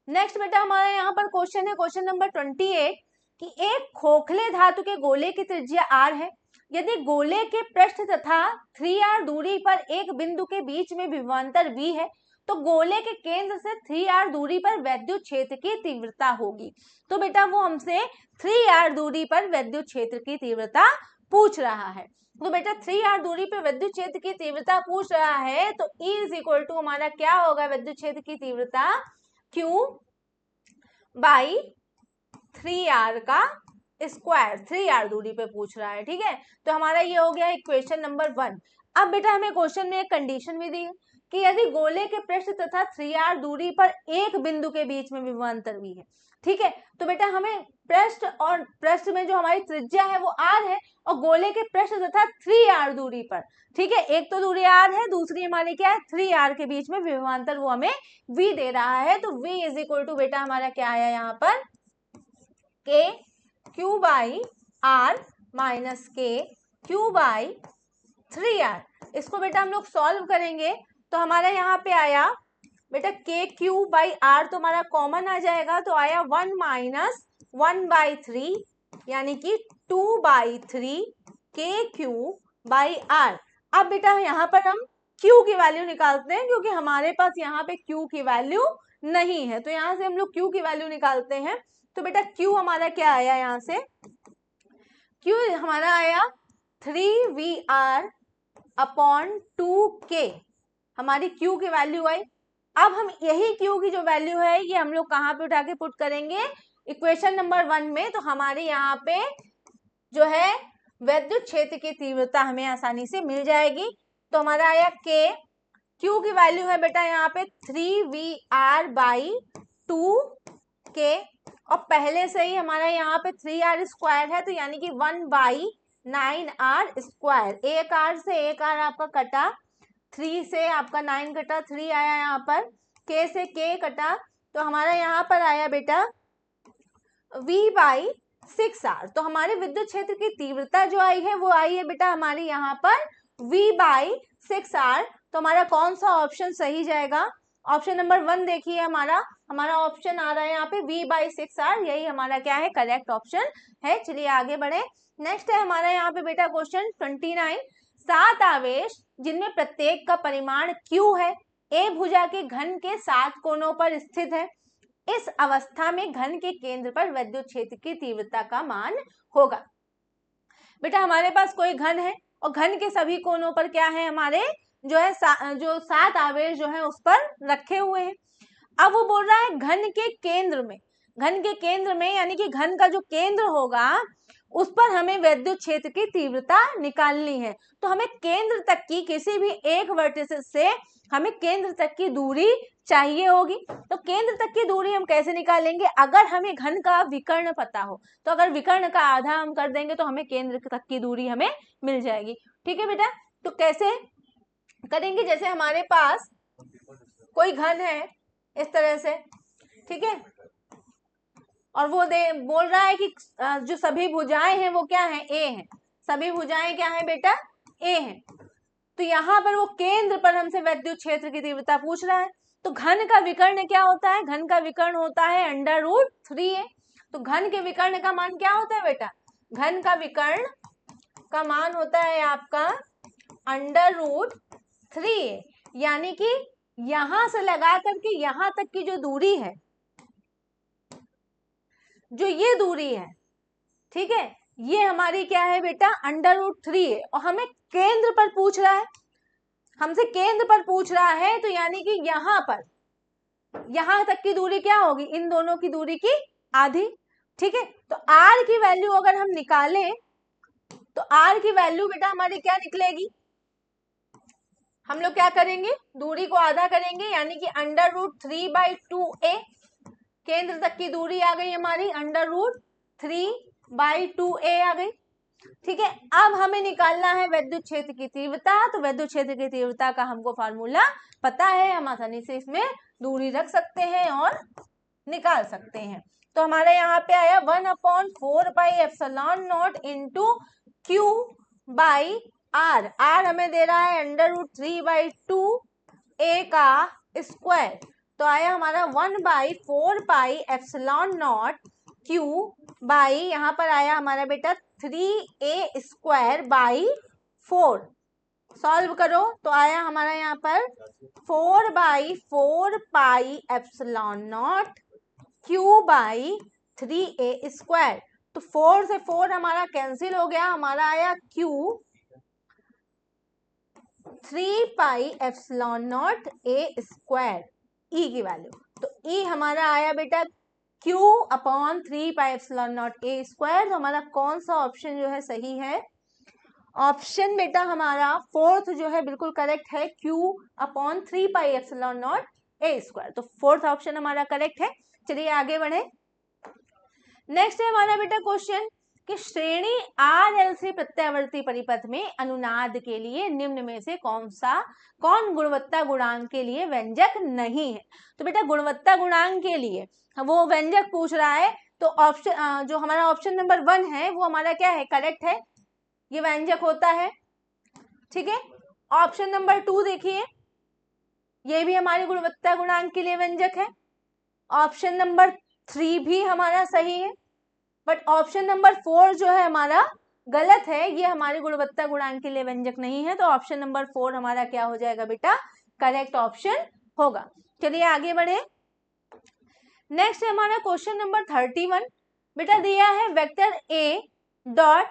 नेक्स्ट बेटा हमारा यहाँ पर क्वेश्चन है, क्वेश्चन नंबर 28 कि एक खोखले धातु के गोले की त्रिज्या r है। यदि गोले के पृष्ठ तथा 3r दूरी पर एक बिंदु के बीच में विभवांतर v है तो गोले के केंद्र से 3r दूरी पर वैद्युत क्षेत्र की तीव्रता होगी। तो बेटा वो हमसे 3r दूरी पर वैद्युत क्षेत्र की तीव्रता पूछ रहा है। तो बेटा 3r दूरी पर विद्युत क्षेत्र की तीव्रता पूछ रहा है, तो E इज इक्वल टू हमारा क्या होगा, विद्युत क्षेत्र की तीव्रता Q बाई 3r का स्क्वायर, 3r दूरी पे पूछ रहा है, ठीक है। तो हमारा ये हो गया इक्वेशन नंबर 1। अब बेटा हमें क्वेश्चन में एक कंडीशन भी दी है कि यदि गोले के पृष्ठ तथा 3r दूरी पर एक बिंदु के बीच में विभवांतर v है, ठीक है। तो बेटा हमें पृष्ठ और पृष्ठ में जो हमारी त्रिज्या है वो r है, और गोले के पृष्ठ तथा 3r दूरी पर, ठीक है, एक तो दूरी r है, दूसरी हमारी क्या है 3r के बीच में विभवांतर वो हमें v दे रहा है। तो v इज इक्वल टू बेटा हमारा क्या आया यहाँ पर k q by r minus k q by 3r। इसको बेटा हम लोग सॉल्व करेंगे तो हमारा यहाँ पे आया बेटा k q बाई r, तो हमारा कॉमन आ जाएगा, तो आया 1 माइनस 1/3 यानी कि 2/3 k q बाई r। अब बेटा यहाँ पर हम q की वैल्यू निकालते हैं, क्योंकि हमारे पास यहाँ पे q की वैल्यू नहीं है, तो यहाँ से हम लोग q की वैल्यू निकालते हैं। तो बेटा q हमारा क्या आया, यहाँ से q हमारा आया 3VR अपॉन 2k, हमारी q की वैल्यू आई। अब हम यही q की जो वैल्यू है ये हम लोग कहाँ पे उठा के पुट करेंगे, इक्वेशन नंबर 1 में। तो हमारे यहाँ पे जो है वैद्युत क्षेत्र की तीव्रता हमें आसानी से मिल जाएगी। तो हमारा आया k, q की वैल्यू है बेटा यहाँ पे 3VR बाई 2k, और पहले से ही हमारा यहाँ पे 3r स्क्वायर है, तो यानी कि 1/9r स्क्वायर, एक r से एक r आपका कटा, 3 से आपका 9 कटा, 3 आया यहाँ पर, k से k कटा, तो हमारा यहाँ पर आया बेटा v/6r। तो हमारे विद्युत क्षेत्र की तीव्रता जो आई है वो आई है बेटा हमारी यहाँ पर v/6r। तो हमारा कौन सा ऑप्शन सही जाएगा, ऑप्शन नंबर 1 देखिए, हमारा ऑप्शन आ रहा है यहाँ पे v/6r, यही हमारा क्या है करेक्ट ऑप्शन है। चलिए आगे बढ़े। नेक्स्ट है हमारा यहाँ पे बेटा क्वेश्चन 29, 7 आवेश जिनमें प्रत्येक का परिमाण q है, a भुजा के घन के 7 कोनों पर स्थित है, इस अवस्था में घन के केंद्र पर विद्युत क्षेत्र की तीव्रता का मान होगा। बेटा हमारे पास कोई घन है और घन के सभी कोनों पर क्या है, हमारे जो है जो 7 आवेश जो है उस पर रखे हुए हैं। अब वो बोल रहा है घन के केंद्र में, घन के केंद्र में यानी कि घन का जो केंद्र होगा उस पर हमें विद्युत क्षेत्र की तीव्रता निकालनी है। तो हमें केंद्र तक की किसी भी एक वर्टिसेस से हमें केंद्र तक की दूरी चाहिए होगी। तो केंद्र तक की दूरी हम कैसे निकालेंगे, अगर हमें घन का विकर्ण पता हो, तो अगर विकर्ण का आधा हम कर देंगे तो हमें केंद्र तक की दूरी हमें मिल जाएगी। ठीक है बेटा, तो कैसे करेंगे, जैसे हमारे पास कोई घन है इस तरह से, ठीक है, और वो बोल रहा है कि जो सभी भुजाएं हैं वो क्या है, ए हैं। सभी भुजाएं क्या है बेटा, ए हैं। तो यहाँ पर वो केंद्र पर हमसे विद्युत क्षेत्र की तीव्रता पूछ रहा है। तो घन का विकर्ण क्या होता है, घन का विकर्ण होता है √3a। तो घन के विकर्ण का मान क्या होता है बेटा, घन का विकर्ण का मान होता है आपका √3a, यानी कि यहां से लगा करके यहां तक की जो दूरी है, जो ये दूरी है, ठीक है, ये हमारी क्या है बेटा, √3a। और हमें केंद्र पर पूछ रहा है, हमसे केंद्र पर पूछ रहा है, तो यानी कि यहां पर, यहां तक की दूरी क्या होगी, इन दोनों की दूरी की आधी। ठीक है, तो r की वैल्यू अगर हम निकालें तो r की वैल्यू बेटा हमारी क्या निकलेगी, हम लोग क्या करेंगे, दूरी को आधा करेंगे, यानी कि √3/2a। केंद्र तक की दूरी आ गई हमारी √3/2a आ गई। ठीक है, अब हमें निकालना है विद्युत क्षेत्र की तीव्रता। तो विद्युत क्षेत्र की तीव्रता का हमको फार्मूला पता है, हम आसानी से इसमें दूरी रख सकते हैं और निकाल सकते हैं। तो हमारे यहाँ पे आया 1/4πε0 इंटू Q/r। r हमें दे रहा है √3/2a का स्क्वायर। तो आया हमारा 1/4πε0 Q/ यहाँ पर आया हमारा बेटा 3a²/4। सॉल्व करो तो आया हमारा यहाँ पर 4/4πε0 Q/3a²। तो 4 से 4 हमारा कैंसिल हो गया, हमारा आया Q 3πε0 a² ई की वैल्यू। तो ई हमारा आया बेटा Q/3πε0 a²। तो हमारा कौन सा ऑप्शन जो है सही है, ऑप्शन बेटा हमारा फोर्थ जो है बिल्कुल करेक्ट है, Q/3πε0 a²। तो फोर्थ ऑप्शन हमारा करेक्ट है। चलिए आगे बढ़े। नेक्स्ट है हमारा बेटा क्वेश्चन कि श्रेणी RLC प्रत्यावर्ती परिपथ में अनुनाद के लिए निम्न में से कौन गुणवत्ता गुणांक के लिए व्यंजक नहीं है। तो बेटा गुणवत्ता गुणांक के लिए वो व्यंजक पूछ रहा है। तो ऑप्शन जो हमारा ऑप्शन नंबर 1 है वो हमारा क्या है, करेक्ट है, ये व्यंजक होता है। ठीक है, ऑप्शन नंबर 2 देखिए, ये भी हमारे गुणवत्ता गुणांक के लिए व्यंजक है। ऑप्शन नंबर 3 भी हमारा सही है, बट ऑप्शन नंबर 4 जो है हमारा गलत है, ये हमारे गुणवत्ता गुणांक के लिए व्यंजक नहीं है। तो ऑप्शन नंबर 4 हमारा क्या हो जाएगा बेटा, करेक्ट ऑप्शन होगा। चलिए आगे बढ़े। नेक्स्ट है हमारा क्वेश्चन नंबर 31। बेटा दिया है vector A dot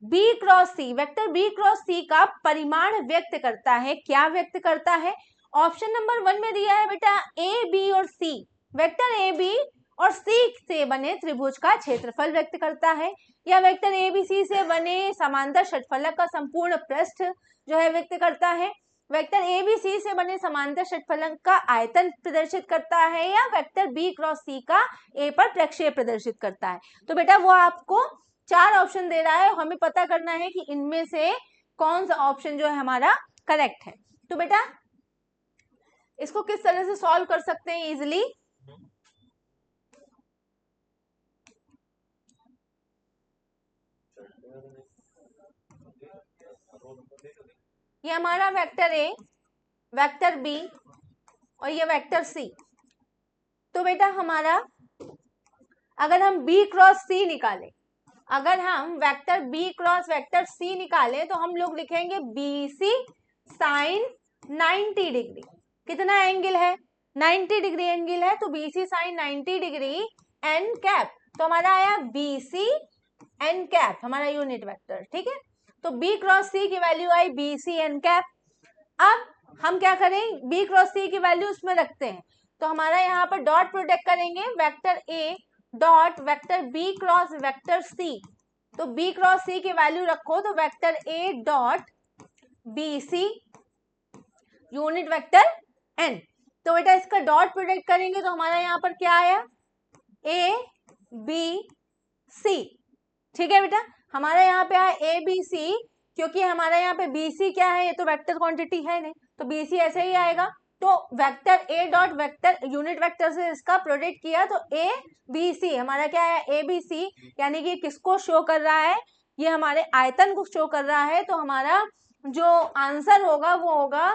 B cross C, vector B cross C का परिमाण व्यक्त करता है, क्या व्यक्त करता है। ऑप्शन नंबर 1 में दिया है बेटा A, B और C, वेक्टर A, B और C से बने त्रिभुज का क्षेत्रफल व्यक्त करता है, या वेक्टर ABC से बने समांतर षटफलक का संपूर्ण पृष्ठ जो है व्यक्त करता है, वेक्टर ABC से बने समांतर षटफलक का आयतन प्रदर्शित करता है, या वेक्टर B क्रॉस C का A पर प्रक्षेप प्रदर्शित करता है। तो बेटा वो आपको 4 ऑप्शन दे रहा है, हमें पता करना है कि इनमें से कौन सा ऑप्शन जो है हमारा करेक्ट है। तो बेटा इसको किस तरह से सॉल्व कर सकते हैं इजिली। ये हमारा वेक्टर A, वेक्टर B और ये वेक्टर C। तो बेटा हमारा अगर हम B क्रॉस C निकालें, अगर हम vector B cross vector C निकालें तो हम लोग लिखेंगे BC साइन 90 डिग्री। कितना एंगल है, 90 डिग्री एंगल है, तो BC sine 90 degree n cap. तो हमारा आया BC n कैप हमारा यूनिट वेक्टर। ठीक है, तो B क्रॉस C की वैल्यू आई BC n कैप। अब हम क्या करें, B क्रॉस C की वैल्यू उसमें रखते हैं, तो हमारा यहाँ पर डॉट प्रोडक्ट करेंगे, vector A dot vector B cross vector C। तो B क्रॉस C की वैल्यू रखो, तो vector A dot BC unit vector n। तो बेटा इसका डॉट प्रोडक्ट करेंगे तो हमारा यहाँ पर क्या आया, A B C। ठीक है बेटा, हमारा यहाँ पे आया A B C, क्योंकि हमारा यहाँ पे BC क्या है, ये तो वेक्टर क्वांटिटी है नहीं, तो BC ऐसे ही आएगा। तो vector A dot vector unit vector से इसका प्रोडक्ट किया तो ए बी सी हमारा क्या है, ए बी सी, यानी कि किसको शो कर रहा है, ये हमारे आयतन को शो कर रहा है। तो हमारा जो आंसर होगा वो होगा,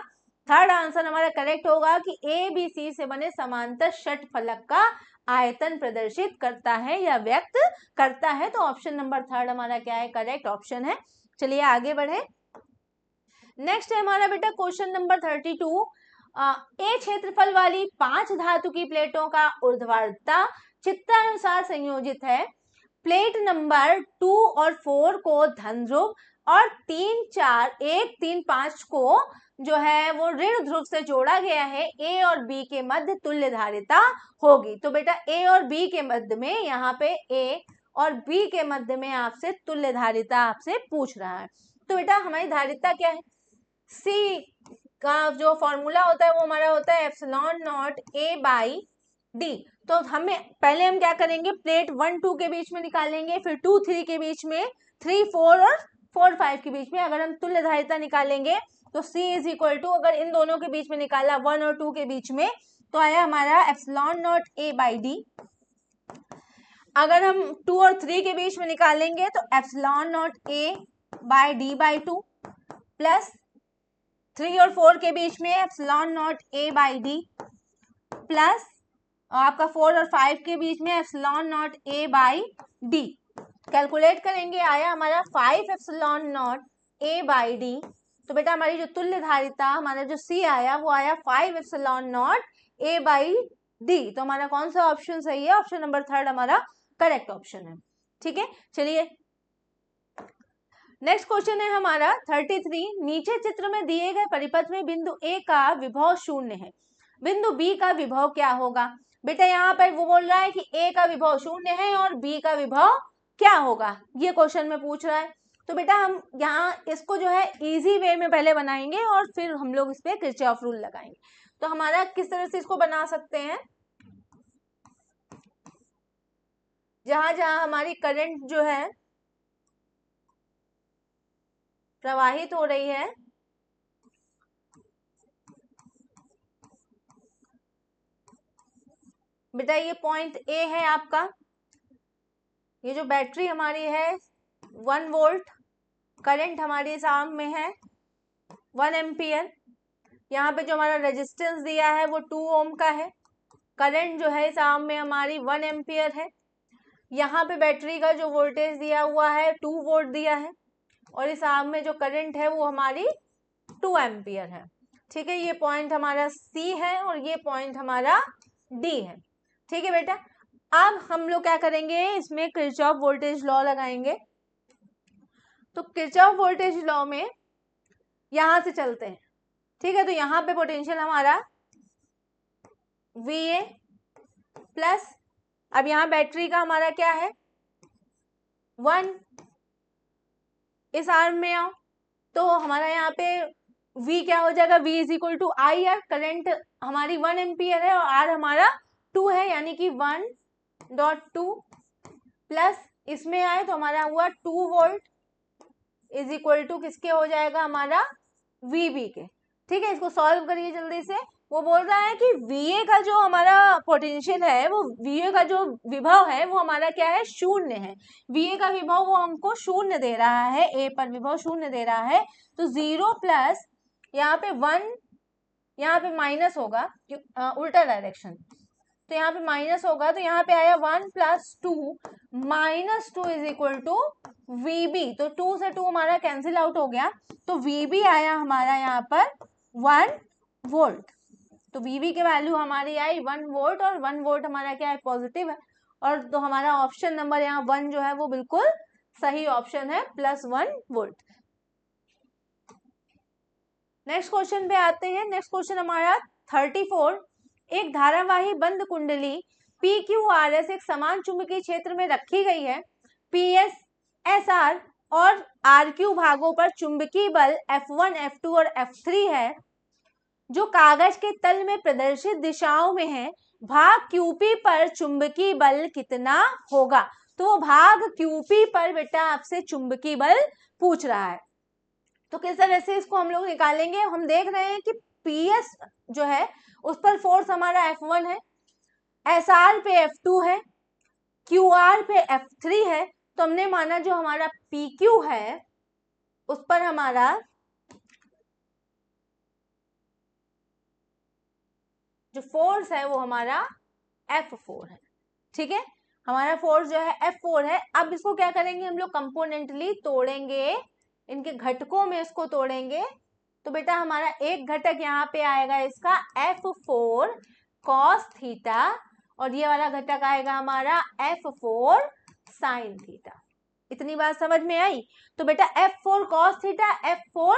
थर्ड आंसर हमारा करेक्ट होगा कि ए बी सी से बने समांतर षटफलक का आयतन प्रदर्शित करता है या व्यक्त करता है। तो ऑप्शन नंबर थर्ड हमारा क्या है, करेक्ट ऑप्शन है। चलिए आगे बढ़े। नेक्स्ट है हमारा बेटा क्वेश्चन नंबर 32। ए क्षेत्रफल वाली 5 धातु की प्लेटों का ऊर्ध्वाधरता चित्रानुसार संयोजित है। प्लेट नंबर 2 और 4 को धन ध्रुव और 3, 4, 1, 3, 5 को जो है वो ऋण ध्रुव से जोड़ा गया है। ए और बी के मध्य तुल्य धारिता होगी। तो बेटा ए और बी के मध्य में, यहाँ पे ए और बी के मध्य में आपसे तुल्य धारिता आपसे पूछ रहा है। तो बेटा हमारी धारिता क्या है, सी का जो फॉर्मूला होता है वो हमारा होता है epsilon not a by D. तो हमें पहले हम क्या करेंगे, प्लेट 1, 2 के बीच में निकालेंगे, फिर 2, 3 के बीच में, 3, 4 और 4, 5 के बीच में। अगर हम तुल्य धारिता निकालेंगे तो C इज इक्वल टू, अगर इन दोनों के बीच में निकाला 1 और 2 के बीच में, तो आया हमारा epsilon not a by D. अगर हम 2 और 3 के बीच में निकालेंगे तो epsilon not a by D by 2 plus 3 और 4 के बीच में epsilon not a by D plus आपका 4 और 5 के बीच में epsilon not a by D. Calculate करेंगे, आया हमारा 5 epsilon not a by D. तो बेटा हमारी जो तुल्य धारिता, हमारा जो सी आया वो आया 5 epsilon not a by D. तो हमारा कौन सा ऑप्शन सही है, ऑप्शन नंबर थर्ड हमारा करेक्ट ऑप्शन है। ठीक है, चलिए नेक्स्ट क्वेश्चन है हमारा 33। नीचे चित्र में दिए गए परिपथ में बिंदु ए का विभव 0 है, बिंदु बी का विभव क्या होगा। बेटा यहाँ पर वो बोल रहा है कि ए का विभव 0 है और बी का विभव क्या होगा, ये क्वेश्चन में पूछ रहा है। तो बेटा हम यहाँ इसको जो है इजी वे में पहले बनाएंगे और फिर हम लोग इस पे किरचॉफ रूल लगाएंगे। तो हमारा किस तरह से इसको बना सकते हैं, जहां जहां हमारी करंट जो है प्रवाहित हो रही है, बेटा ये पॉइंट ए है आपका, ये जो बैटरी हमारी है 1 वोल्ट, करंट हमारी साम में है 1 एम्पियर, यहाँ पे जो हमारा रेजिस्टेंस दिया है वो 2 ओम का है, करंट जो है साम में हमारी 1 एम्पियर है, यहाँ पे बैटरी का जो वोल्टेज दिया हुआ है 2 वोल्ट दिया है और इस आर्म में जो करंट है वो हमारी 2 एम्पियर है। ठीक है, ये पॉइंट हमारा सी है और ये पॉइंट हमारा डी है। ठीक है बेटा, अब हम लोग क्या करेंगे, इसमें किरचॉफ वोल्टेज लॉ लगाएंगे। तो किरचॉफ वोल्टेज लॉ में यहां से चलते हैं। ठीक है, तो यहाँ पे पोटेंशियल हमारा VA प्लस, अब यहाँ बैटरी का हमारा क्या है 1, इस आर्म में आओ तो हमारा यहाँ पे V क्या हो जाएगा, V is equal to I R, current हमारी 1 एम्पियर है और R हमारा 2 है, यानी कि 1.2 प्लस इसमें आए तो हमारा हुआ 2 वोल्ट इज इक्वल टू किसके हो जाएगा, हमारा VB के। ठीक है, इसको सॉल्व करिए जल्दी से। वो बोल रहा है कि VA का जो हमारा पोटेंशियल है, वो VA का जो विभव है वो हमारा क्या है, 0 है। VA का विभव वो हमको 0 दे रहा है, A पर विभव 0 दे रहा है, तो 0 प्लस यहाँ पे 1, यहाँ पे माइनस होगा, उल्टा डायरेक्शन, तो यहाँ पे माइनस होगा, तो यहाँ पे आया 1 प्लस 2 माइनस 2 इज इक्वल टू VB। तो 2 से 2 हमारा कैंसिल आउट हो गया, तो VB आया हमारा यहाँ पर 1 वोल्ट। तो VB की वैल्यू हमारी आई 1 वोल्ट और 1 वोल्ट हमारा क्या है, पॉजिटिव है, और तो हमारा ऑप्शन नंबर यहाँ 1 जो है वो बिल्कुल सही ऑप्शन है, +1 वोल्ट। नेक्स्ट क्वेश्चन पे आते हैं। नेक्स्ट क्वेश्चन हमारा 34। एक धारावाही बंद कुंडली PQRS एक समान चुंबकीय क्षेत्र में रखी गई है। PS, SR और RQ भागों पर चुंबकीय बल F1, F2 और F3 है, जो कागज के तल में प्रदर्शित दिशाओं में है। भाग QP पर चुंबकीय बल कितना होगा। तो भाग QP पर बेटा आपसे चुंबकीय बल पूछ रहा है, तो किस तरह से इसको हम लोग निकालेंगे। हम देख रहे हैं कि PS जो है उस पर फोर्स हमारा F1 है, SR पे F2 है, QR पे F3 है। तो हमने माना जो हमारा PQ है उस पर हमारा जो फोर्स है वो हमारा F4 है। ठीक है, हमारा फोर्स जो है F4 है। अब इसको क्या करेंगे हम लोग, कंपोनेंटली तोड़ेंगे, इनके घटकों में इसको तोड़ेंगे। तो बेटा हमारा एक घटक यहाँ पे आएगा इसका F4 cos थीटा, और ये वाला घटक आएगा हमारा F4 sin थीटा। इतनी बात समझ में आई? तो बेटा F4 cos theta, F4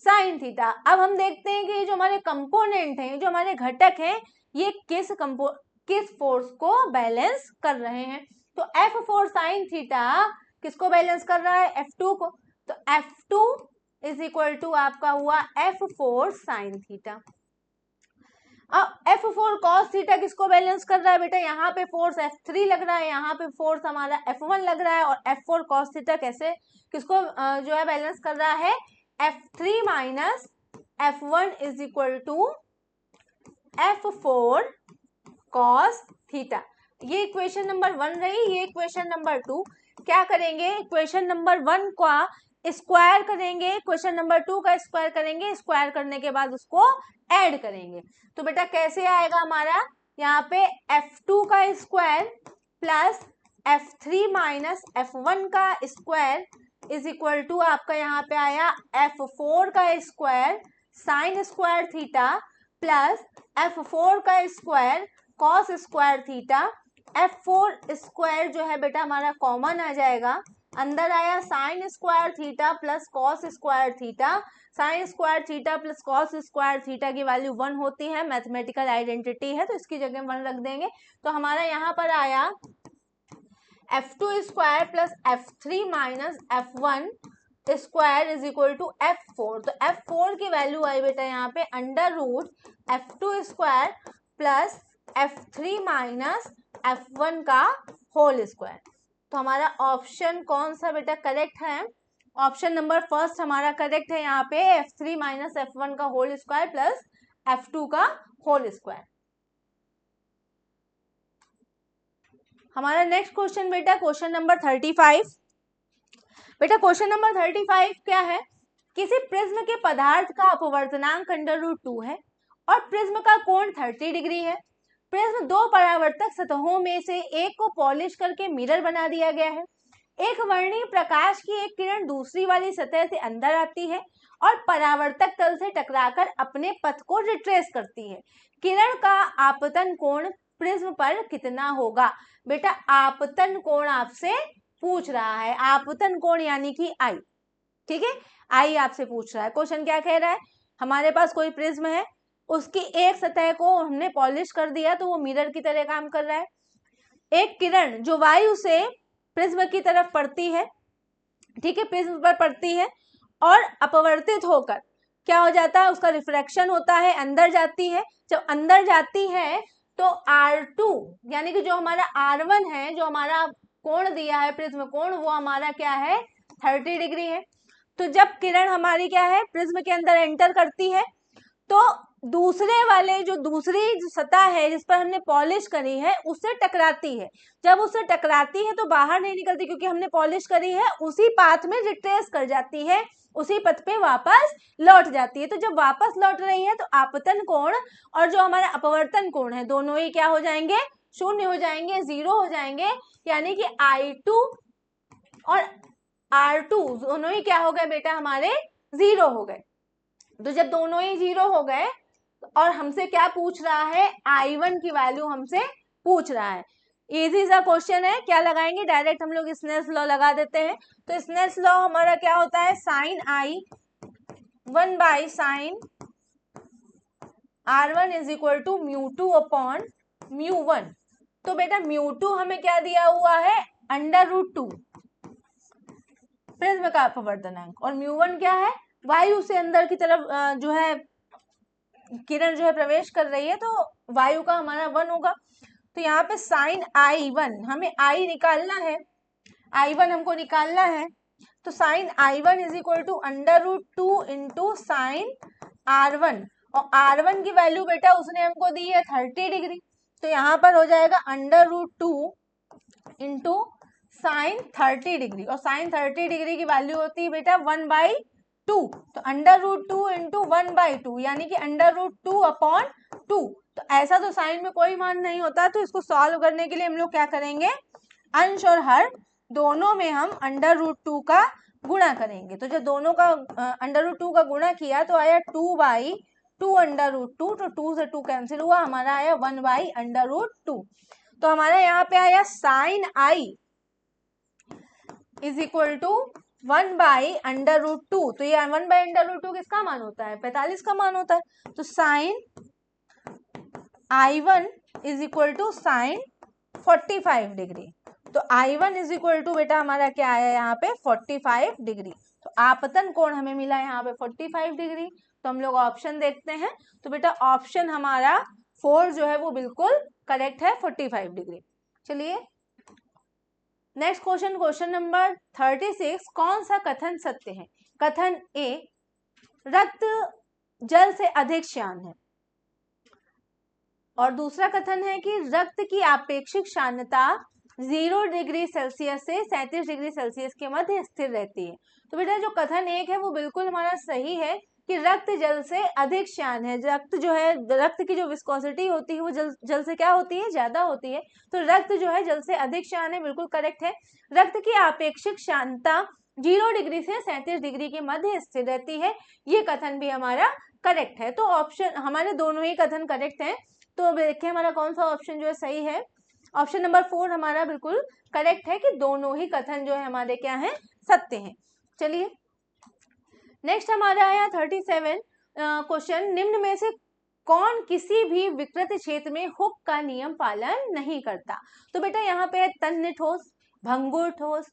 sin theta. अब हम देखते हैं कि जो हमारे कंपोनेंट हैं, जो हमारे घटक हैं, ये किस फोर्स को बैलेंस कर रहे हैं। तो F4 sin थीटा किसको बैलेंस कर रहा है, F2 को। तो F2 इज इक्वल टू आपका हुआ F4 sin थीटा। अब F4 cos थीटा किसको बैलेंस कर रहा है बेटा, यहाँ पे फोर्स F3 लग रहा है, यहाँ पे फोर्स हमारा F1 लग रहा है, और F4 cos थीटा कैसे किसको जो है बैलेंस कर रहा है, F3 minus F1 is equal to F4 cos theta. ये इक्वेशन नंबर 1 रही। ये इक्वेशन नंबर 2 क्या करेंगे, इक्वेशन नंबर 1 का स्क्वायर करेंगे, इक्वेशन नंबर 2 का स्क्वायर करेंगे, स्क्वायर करने के बाद उसको ऐड करेंगे। तो बेटा कैसे आएगा हमारा, यहाँ पे F2 का square plus F3 minus F1 का स्क्वायर इज इक्वल टू आपका यहाँ पे आया F4 का square sine square theta plus F4 का square cos square theta. F4 square जो है बेटा हमारा कॉमन आ जाएगा, अंदर आया sine square theta plus cos square theta. Sine square theta plus cos square theta की वैल्यू 1 होती है, मैथमेटिकल आइडेंटिटी है, तो इसकी जगह 1 रख देंगे। तो हमारा यहाँ पर आया F2 square plus F3 minus F1 square is equal to F4। तो F4 की वैल्यू आई बेटा यहाँ पे under root F2 square plus F3 minus F1 का होल स्क्वायर। तो हमारा ऑप्शन कौन सा बेटा करेक्ट है, ऑप्शन नंबर फर्स्ट हमारा करेक्ट है। यहाँ पे F3 माइनस F1 का होल स्क्वायर प्लस F2 का होल स्क्वायर। हमारा नेक्स्ट क्वेश्चन बेटा क्वेश्चन नंबर 35। बेटा क्वेश्चन नंबर 35 क्या है, किसी प्रिज्म के पदार्थ का अपवर्तनांक अंडर रूट 2 है और प्रिज्म का कोण 30 डिग्री है। प्रिज्म दो परावर्तक सतहों में से एक को पॉलिश करके मिरर बना दिया गया है। एक वर्णीय प्रकाश की एक किरण दूसरी वाली सतह से अंदर आती है और परावर्तक तल से टकराकर अपने पथ को रिट्रेस करती है। किरण का आपतन कोण प्रिज्म पर कितना होगा। बेटा आपतन कोण आपसे पूछ रहा है, आपतन कोण यानी कि आई। ठीक है, आई आपसे पूछ रहा है। क्वेश्चन क्या कह रहा है, हमारे पास कोई प्रिज्म है, उसकी एक सतह को हमने पॉलिश कर दिया तो वो मिरर की तरह काम कर रहा है। एक किरण जो वायु से प्रिज्म की तरफ पड़ती है, ठीक है, प्रिज्म पर पड़ती है और अपवर्तित होकर क्या हो जाता है, उसका रिफ्रैक्शन होता है, अंदर जाती है। जब अंदर जाती है तो R2 यानी कि जो हमारा R1 है, जो हमारा कोण दिया है प्रिज्म कोण, वो हमारा क्या है 30 डिग्री है। तो जब किरण हमारी क्या है प्रिज्म के अंदर एंटर करती है तो दूसरे वाले जो दूसरी सतह है जिस पर हमने पॉलिश करी है उससे टकराती है। जब उससे टकराती है तो बाहर नहीं निकलती क्योंकि हमने पॉलिश करी है, उसी पाथ में रिट्रेस कर जाती है, उसी पथ पे वापस लौट जाती है। तो जब वापस लौट रही है तो आपतन कोण और जो हमारा अपवर्तन कोण है दोनों ही क्या हो जाएंगे, शून्य हो जाएंगे, 0 हो जाएंगे। यानी कि I2 और R2 दोनों ही क्या हो गए बेटा हमारे 0 हो गए। तो जब दोनों ही 0 हो गए और हमसे क्या पूछ रहा है, I1 की वैल्यू हमसे पूछ रहा है। इजी सा क्वेश्चन है, क्या लगाएंगे, डायरेक्ट हम लोग स्नेल्स लॉ लगा देते हैं। तो स्नेल्स लॉ हमारा क्या होता है, sine I 1 by sine R1 is equal to μ2 upon μ1। तो बेटा μ2 हमें क्या दिया हुआ है, अंडर रूट 2 प्रिज्म का अपवर्तनांक, और μ1 क्या है, वायु से अंदर की तरफ जो है किरण जो है प्रवेश कर रही है, तो वायु का हमारा 1 होगा। तो यहाँ पे साइन I1 हमें I निकालना है, I1 हमको निकालना है। तो sine I1 is equal to under root 2 into sine R1, और R1 की वैल्यू बेटा उसने हमको दी है 30 डिग्री, तो यहाँ पर हो जाएगा √2 इंटू साइन 30 डिग्री, और साइन 30 डिग्री की वैल्यू होती है बेटा 1/2, तो √2 इंटू 1/2 यानी कि √2/2। तो ऐसा तो साइन में कोई मान नहीं होता, तो इसको सॉल्व करने के लिए हम लोग क्या करेंगे, अंश और हर दोनों में हम √2 का गुणा करेंगे। तो जब दोनों का √2 का गुणा किया तो आया 2/2 √2, तो 2 से 2 कैंसिल हुआ, हमारा आया 1/√2। तो हमारा यहाँ पे आया sine I is equal to 1/√2। तो ये 1/√2 किसका मान होता है, 45 का मान होता है। तो sine I1 is equal to sine 45 degree. तो I1 इज इक्वल टू बेटा हमारा क्या आया यहाँ पे 45 डिग्री। तो आपतन कोण हमें मिला यहाँ पे 45 डिग्री। तो हम लोग ऑप्शन देखते हैं, तो बेटा ऑप्शन हमारा 4 जो है वो बिल्कुल करेक्ट है, 45 डिग्री। चलिए नेक्स्ट क्वेश्चन, क्वेश्चन नंबर 36, कौन सा कथन सत्य है। कथन ए, रक्त जल से अधिक श्यान है, और दूसरा कथन है कि रक्त की आपेक्षिक श्यानता 0 डिग्री सेल्सियस से 37 डिग्री सेल्सियस के मध्य स्थिर रहती है। तो बेटा जो कथन एक है वो बिल्कुल हमारा सही है कि रक्त जल से अधिक श्यान है। रक्त जो है, रक्त की जो विस्कोसिटी होती है वो जल से क्या होती है, ज्यादा होती है। तो रक्त जो है जल से अधिक श्यान है, बिल्कुल करेक्ट है। रक्त की आपेक्षिक श्यानता 0 डिग्री से 37 डिग्री के मध्य स्थिर रहती है, ये कथन भी हमारा करेक्ट है। तो ऑप्शन हमारे दोनों ही कथन करेक्ट है। तो देखिए हमारा कौन सा ऑप्शन जो है सही है, ऑप्शन नंबर 4 हमारा बिल्कुल करेक्ट है कि दोनों ही कथन जो है हमारे क्या है, सत्य हैं। चलिए नेक्स्ट हमारा आया 37 क्वेश्चन, निम्न में से कौन किसी भी विकृत क्षेत्र में हुक का नियम पालन नहीं करता। तो बेटा यहाँ पे है तन्य ठोस, भंगुर ठोस,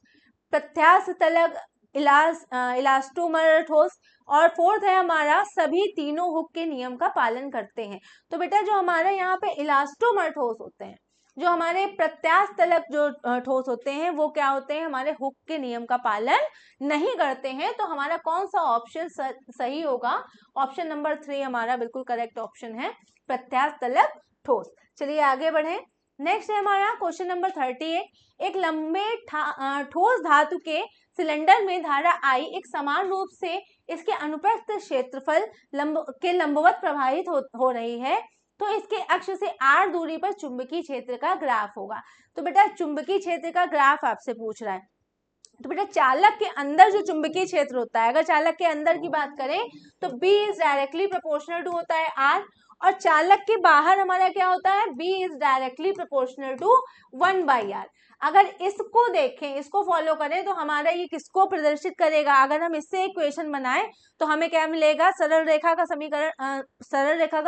प्रत्यास्थ तलक, इलास्टोमर ठोस, और फोर्थ है हमारा सभी तीनों हुक के नियम का पालन करते हैं। तो बेटा जो हमारे यहाँ पे इलास्टोमर ठोस होते हैं, जो हमारे प्रत्यास्थ तलक जो ठोस होते हैं वो क्या होते हैं, हमारे हुक के नियम का पालन नहीं करते हैं। तो हमारा कौन सा ऑप्शन सही होगा, ऑप्शन नंबर 3 हमारा बिल्कुल करेक्ट ऑप्शन है, प्रत्यास्थ तलक ठोस। चलिए आगे बढ़े, नेक्स्ट है हमारा क्वेश्चन नंबर 38, एक लंबे ठोस धातु के सिलेंडर में धारा I एक समान रूप से इसके अनुप्रस्थ क्षेत्रफल के लंबवत प्रवाहित हो रही है, तो इसके अक्ष से r दूरी पर चुंबकीय क्षेत्र का ग्राफ होगा। तो बेटा चुंबकीय क्षेत्र का ग्राफ आपसे पूछ रहा है, तो बेटा चालक के अंदर जो चुंबकीय क्षेत्र होता है, अगर चालक के अंदर की बात करें तो B is directly proportional to होता है R, और चालक के बाहर हमारा क्या होता है, B is directly proportional to 1/r। अगर इसको देखें, इसको फॉलो करें तो हमारा ये किसको प्रदर्शित करेगा, अगर हम इससे इक्वेशन बनाएं तो हमें क्या मिलेगा, सरल रेखा का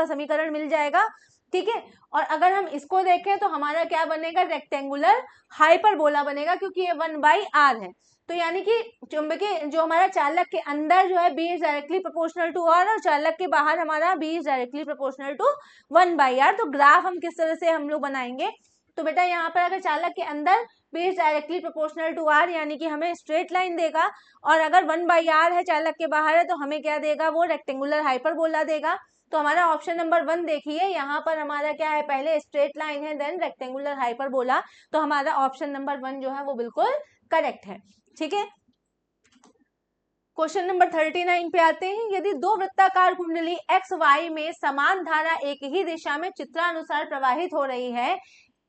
समीकरण मिल जाएगा, ठीक है। और अगर हम इसको देखें तो हमारा क्या बनेगा, रेक्टेंगुलर हाइपरबोला बनेगा, क्योंकि ये 1/r है। तो यानी कि चुंबकीय जो हमारा चालक के अंदर जो है B is directly proportional to R, और चालक के बाहर हमारा B is directly proportional to 1/r। तो ग्राफ हम किस तरह से हम लोग बनाएंगे, तो बेटा यहाँ पर अगर चालक के अंदर B is directly proportional to R यानी कि हमें स्ट्रेट लाइन देगा, और अगर 1/r है चालक के बाहर है तो हमें क्या देगा, वो रेक्टेंगुलर हाइपरबोला देगा। तो हमारा ऑप्शन नंबर 1 देखिए, यहाँ पर हमारा क्या है, पहले स्ट्रेट लाइन है देन रेक्टेंगुलर हाइपरबोला, तो हमारा ऑप्शन नंबर 1 जो है वो बिल्कुल करेक्ट है, ठीक है। क्वेश्चन नंबर 39 पे आते हैं, यदि दो वृत्ताकार कुंडली एक्स वाई में समान धारा एक ही दिशा में चित्रानुसार प्रवाहित हो रही है,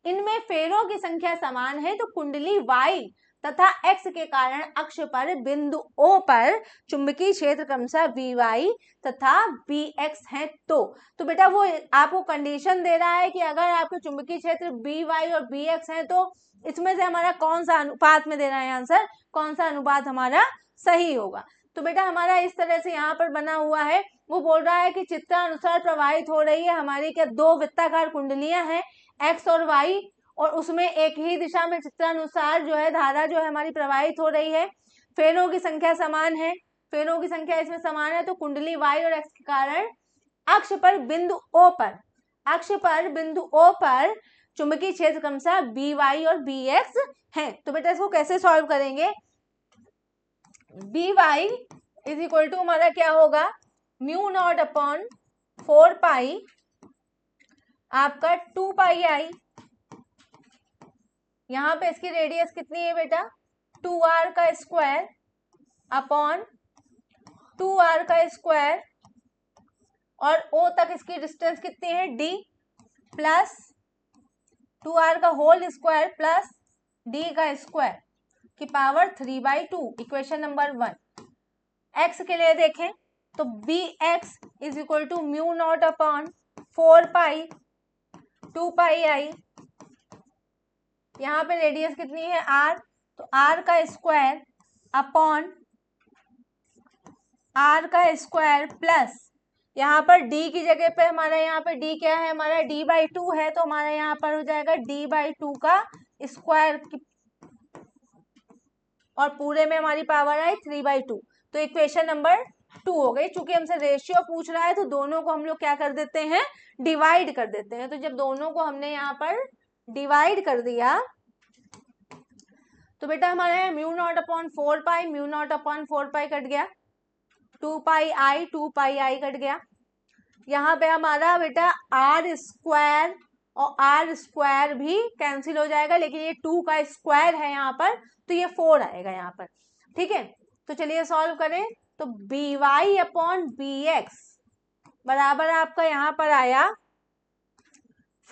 इनमें फेरों की संख्या समान है, तो कुंडली वाई तथा एक्स के कारण अक्ष पर बिंदु O पर चुंबकीय क्षेत्र क्रमशः Vy तथा Vx है। तो बेटा वो आपको कंडीशन दे रहा है कि अगर आपके चुंबकीय क्षेत्र Vy और Vx है तो इसमें से हमारा कौन सा अनुपात में दे रहा है आंसर, कौन सा अनुपात हमारा सही होगा। तो बेटा हमारा इस तरह से यहाँ पर बना हुआ है, वो बोल रहा है कि चित्रानुसार प्रवाहित हो रही है हमारी क्या, दो वृत्ताकार कुंडलियां हैं एक्स और वाई, और उसमें एक ही दिशा में चित्रानुसार जो है धारा जो है हमारी प्रवाहित हो रही है, फेरों की संख्या समान है, फेरों की संख्या इसमें समान है, तो कुंडली वाई और एक्स के कारण अक्ष पर बिंदु O पर चुंबकीय क्षेत्र क्रमशः By और Bx है। तो बेटा इसको कैसे सॉल्व करेंगे, By इज इक्वल टू हमारा क्या होगा, μ0/4 4 पाई आपका 2 पाई आई, यहाँ पे इसकी रेडियस कितनी है बेटा 2r का स्क्वायर अपॉन 2r का स्क्वायर, और O तक इसकी डिस्टेंस कितनी है d प्लस 2r का होल स्क्वायर प्लस d का स्क्वायर की पावर 3/2, इक्वेशन नंबर 1। x के लिए देखें तो bx is equal to mu naught upon 4 pi 2 pi I, यहाँ पे रेडियस कितनी है r, तो r का स्क्वायर अपॉन r का स्क्वायर प्लस यहाँ पर d की जगह पे हमारा यहाँ पे d क्या है हमारा d/2 है, तो हमारा यहाँ पर हो जाएगा d/2 का स्क्वायर और पूरे में हमारी पावर आई 3/2, तो इक्वेशन नंबर 2 हो गई। चूंकि हमसे रेशियो पूछ रहा है तो दोनों को हम लोग क्या कर देते हैं डिवाइड कर देते हैं, तो जब दोनों को हमने यहाँ पर डिवाइड कर दिया तो बेटा हमारे यहाँ म्यू नॉट अपॉन 4 पाई mu naught upon 4 pi cut गया, 2 पाई आई कट गया, यहाँ पे हमारा बेटा आर स्क्वायर और आर स्क्वायर भी कैंसिल हो जाएगा, लेकिन ये 2 का स्क्वायर है यहाँ पर तो ये 4 आएगा यहाँ पर। ठीक है, तो चलिए सॉल्व करें। तो B Y upon B X बराबर आपका यहाँ पर आया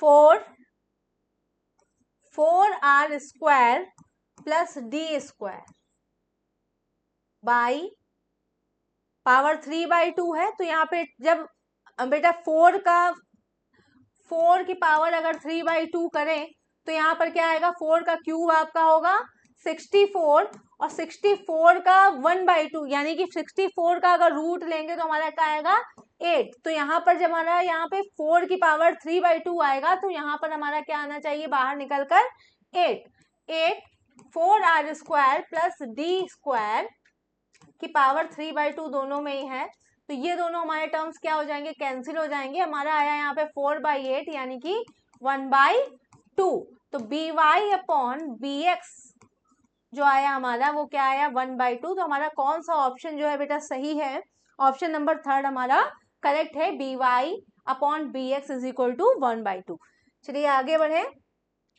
4r square plus D square by power 3/2 है, तो यहाँ पे जब बेटा 4 की पावर अगर 3/2 करें तो यहाँ पर क्या आएगा 4 का क्यूब आपका होगा 64 और 64 का 1/2 यानी कि 64 का अगर रूट लेंगे तो हमारा क्या आएगा 8, तो यहाँ पर जब हमारा यहाँ पे 4 की पावर 3/2 आएगा तो यहाँ पर हमारा क्या आना चाहिए बाहर निकल कर 8 4r square plus D square की पावर 3/2 दोनों में ही है, तो ये दोनों हमारे टर्म्स क्या हो जाएंगे कैंसिल हो जाएंगे। हमारा आया यहाँ पे 4/8 यानी कि 1/2, तो B Y upon B X जो आया हमारा वो क्या आया 1/2, तो हमारा कौन सा ऑप्शन जो है बेटा सही है, ऑप्शन नंबर 3 हमारा करेक्ट है, B Y upon B X is equal to 1/2। चलिए आगे बढ़े,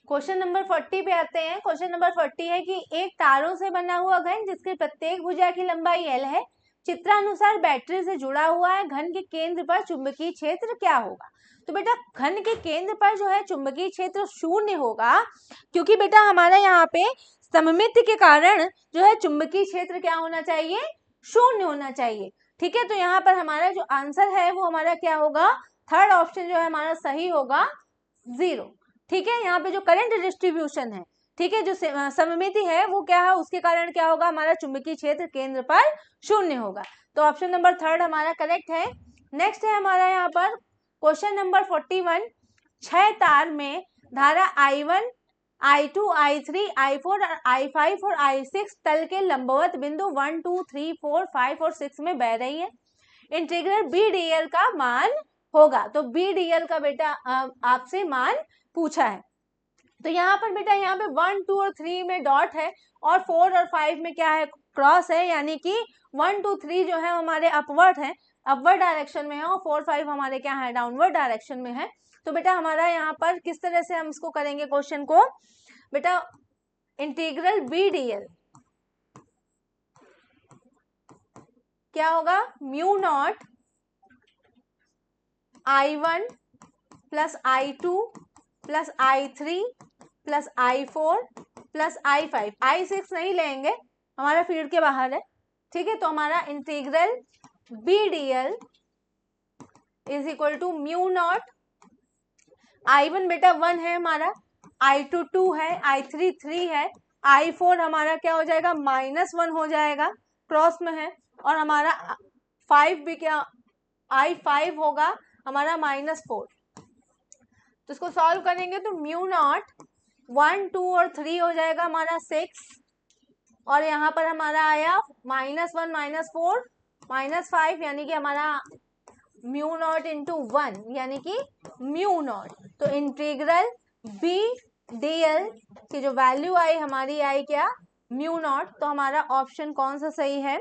क्वेश्चन नंबर 40 पे आते हैं। क्वेश्चन नंबर 40 है कि एक तारों से बना हुआ घन जिसके प्रत्येक भुजा की लंबाई L है, चित्रानुसार बैटरी से जुड़ा हुआ है, घन के केंद्र पर चुंबकीय क्षेत्र क्या होगा। तो बेटा घन के केंद्र पर जो है चुंबकीय क्षेत्र 0 होगा, क्योंकि बेटा हमारा यहाँ पे सममिति के कारण जो है चुंबकीय क्षेत्र क्या होना चाहिए 0 होना चाहिए। ठीक है, तो यहाँ पर हमारा जो आंसर है वो हमारा क्या होगा, थर्ड ऑप्शन जो है हमारा सही होगा 0। ठीक है, यहाँ पे जो करंट डिस्ट्रीब्यूशन है, ठीक है, जो सममिति है वो क्या है उसके कारण क्या होगा हमारा चुंबकीय क्षेत्र केंद्र पर 0 होगा, तो ऑप्शन नंबर 3 हमारा करेक्ट है। नेक्स्ट है हमारा यहाँ पर क्वेश्चन नंबर 41, 6 तार में धारा I1 I2 I3 I4 I5 और I6 तल के लंबवत बिंदु 1 2 3 4 5 और 6 में बह रही है, इंटीग्रल बी डी एल का मान होगा। तो बी डी एल का बेटा आपसे मान पूछा है, तो यहाँ पर बेटा यहाँ पे 1 2 और 3 में डॉट है और 4 और 5 में क्या है क्रॉस है, यानी कि 1 2 3 जो है हमारे अपवर्ड है, अपवर्ड डायरेक्शन में है, और 4 5 हमारे क्या है डाउनवर्ड डायरेक्शन में है। तो बेटा हमारा यहाँ पर किस तरह से हम इसको करेंगे क्वेश्चन को, बेटा इंटीग्रल बी डी एल क्या होगा mu naught I1 plus I2 plus I3 plus I4 plus I5, I6 नहीं लेंगे हमारा फील्ड के बाहर है। ठीक है, तो हमारा integral B D L is equal to mu naught I1 बेटा 1 है हमारा, I2 2 है, I3 3 है, I4 हमारा क्या हो जाएगा -1 हो जाएगा क्रॉस में है, और हमारा 5 भी क्या I5 होगा हमारा -4। तो इसको सॉल्व करेंगे तो म्यू नॉट 1 2 और 3 हो जाएगा हमारा 6, और यहाँ पर हमारा आया -1 -4 -5 यानी कि हमारा म्यू नॉट इंटू 1 यानी कि म्यू नॉट। तो इंटीग्रल बी डी एल की जो वैल्यू आई हमारी आई क्या म्यू नॉट, तो हमारा ऑप्शन कौन सा सही है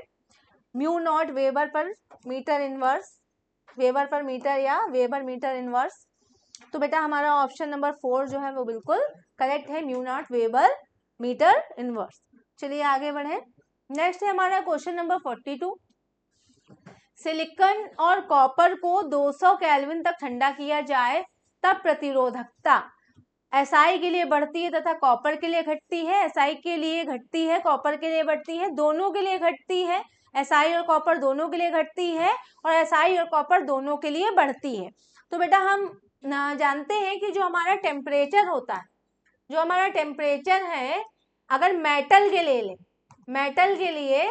mu naught weber per metre inverse weber per metre या वेबर मीटर इनवर्स। तो बेटा हमारा ऑप्शन नंबर 4 जो है वो बिल्कुल करेक्ट है, mu naught weber metre inverse. चलिए आगे बढ़े। नेक्स्ट है हमारा क्वेश्चन नंबर 42। सिलिकॉन और कॉपर को 200 केल्विन तक ठंडा किया जाए तब प्रतिरोधकता SI के लिए बढ़ती है तथा कॉपर के लिए घटती है। SI के लिए घटती है, कॉपर के लिए बढ़ती है, दोनों के लिए घटती है। SI और कॉपर दोनों के लिए घटती है और SI और कॉपर दोनों के लिए बढ़ती है। तो बेटा हम जानते हैं कि जो हमारा टेम्परेचर होता है, जो हमारा टेम्परेचर है, अगर मेटल के ले लें, मेटल के लिए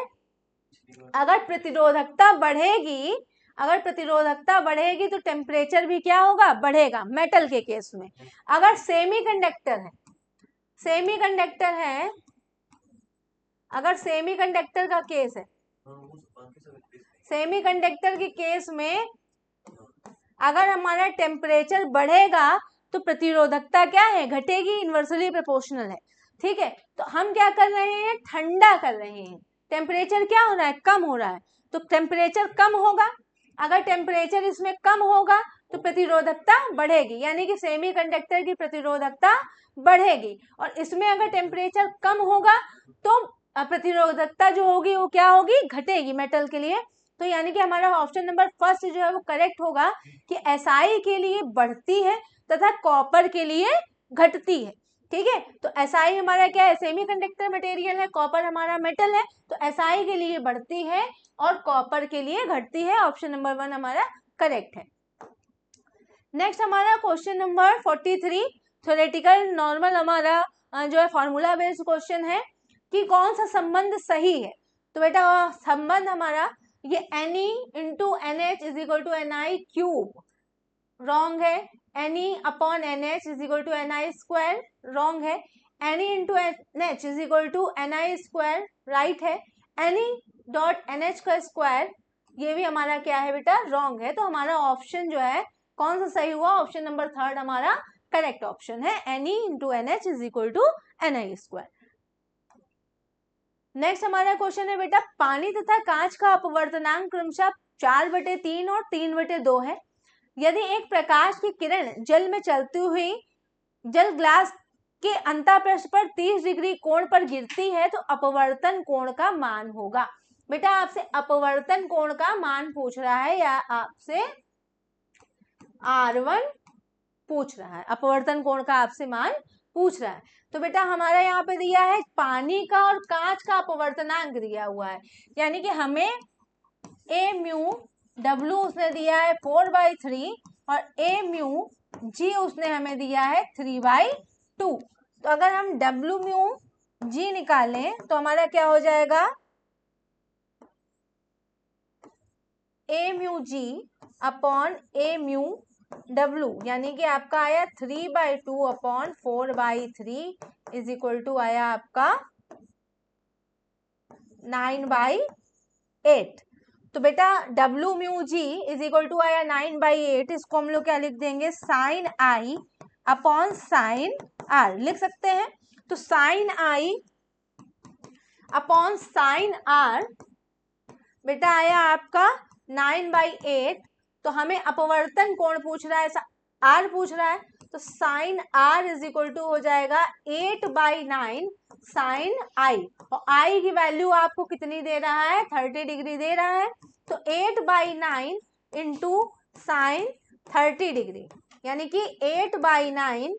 अगर प्रतिरोधकता बढ़ेगी, अगर प्रतिरोधकता बढ़ेगी तो टेम्परेचर भी क्या होगा, बढ़ेगा मेटल के केस में। अगर सेमीकंडक्टर है, सेमीकंडक्टर है, अगर सेमीकंडक्टर का केस है, सेमीकंडक्टर के केस में अगर हमारा टेम्परेचर बढ़ेगा तो प्रतिरोधकता क्या है, घटेगी, इन्वर्सली प्रोपोर्शनल है। ठीक है, तो हम क्या कर रहे हैं, ठंडा कर रहे हैं, टेम्परेचर क्या हो रहा है, कम हो रहा है, तो टेम्परेचर कम होगा। अगर टेम्परेचर इसमें कम होगा तो प्रतिरोधकता बढ़ेगी, यानी कि सेमीकंडक्टर की प्रतिरोधकता बढ़ेगी। और इसमें अगर टेम्परेचर कम होगा तो प्रतिरोधकता जो होगी वो क्या होगी, घटेगी मेटल के लिए। तो यानी कि हमारा ऑप्शन नंबर फर्स्ट जो है वो करेक्ट होगा कि SI के लिए बढ़ती है तथा कॉपर के लिए घटती है। ठीक है, तो SI हमारा क्या है, सेमीकंडक्टर मटेरियल है, कॉपर हमारा मेटल है, तो SI के लिए बढ़ती है और कॉपर के लिए घटती है। ऑप्शन नंबर 1 हमारा करेक्ट है। नेक्स्ट हमारा क्वेश्चन नंबर 43, थ्योरेटिकल नॉर्मल हमारा जो है फॉर्मूला बेस्ड क्वेश्चन है कि कौन सा संबंध सही है। तो बेटा संबंध हमारा ये Ne into NH is equal to NI cube wrong है, Ne upon NH is equal to NI square wrong है, Ne into NH is equal to NI square right है, Ne डॉट NH का स्क्वायर ये भी हमारा क्या है बेटा, रॉन्ग है। तो हमारा ऑप्शन जो है कौन सा सही हुआ, ऑप्शन नंबर 3 हमारा करेक्ट ऑप्शन है, Ne into NH is equal to NI square. Next हमारा क्वेश्चन है बेटा, पानी तथा कांच का अपवर्तनांक क्रमशः 4/3 और 3/2 है। यदि एक प्रकाश की किरण जल में चलती हुई जल ग्लास के अंतःपृष्ठ पर 30 डिग्री कोण पर गिरती है तो अपवर्तन कोण का मान होगा। बेटा आपसे अपवर्तन कोण का मान पूछ रहा है या आपसे R1 पूछ रहा है, अपवर्तन कोण का आपसे मान पूछ रहा है। तो बेटा हमारा यहाँ पे दिया है पानी का और कांच का अपवर्तनांक दिया हुआ है, यानी कि हमें A म्यू W उसने दिया है 4/3 और A म्यू G उसने हमें दिया है 3/2। तो अगर हम W म्यू G निकालें तो हमारा क्या हो जाएगा, A mu G upon A mu W, यानी कि आपका आया 3/2 अपॉन 4/3 इज इक्वल टू आया आपका 9/8। तो बेटा W mu G is equal to आया 9/8, इसको हम लोग क्या लिख देंगे, sine I upon sine R लिख सकते हैं। तो sine I upon sine R बेटा आया आपका 9/8। तो हमें अपवर्तन कोण पूछ रहा है, R पूछ रहा है, तो sine R is equal to हो जाएगा 8/9 साइन I, और I की वैल्यू आपको कितनी दे रहा है, 30 डिग्री दे रहा है। तो 8/9 इंटू साइन 30 डिग्री, यानी कि 8/9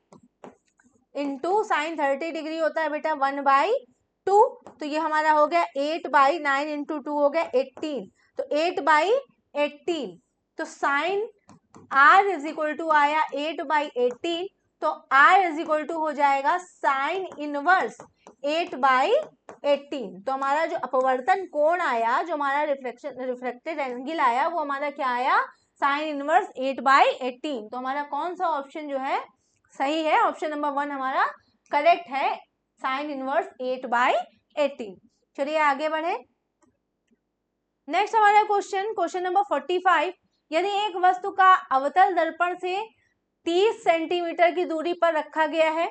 इंटू साइन 30 डिग्री होता है बेटा 1/2। तो ये हमारा हो गया 8/9 इंटू 2 हो गया 18, तो 8/18। तो sine R is equal to आया 8/18, तो R इज इक्वल टू हो जाएगा साइन इनवर्स 8/18। तो हमारा जो अपवर्तन कोण आया, जो हमारा रिफ्लेक्टेड एंगल आया, वो हमारा क्या आया, साइन इनवर्स 8/18। तो हमारा कौन सा ऑप्शन जो है सही है, ऑप्शन नंबर 1 हमारा करेक्ट है, साइन इनवर्स 8/18। चलिए आगे बढ़े। नेक्स्ट हमारा क्वेश्चन नंबर 45, यदि एक वस्तु का अवतल दर्पण से 30 सेंटीमीटर की दूरी पर रखा गया है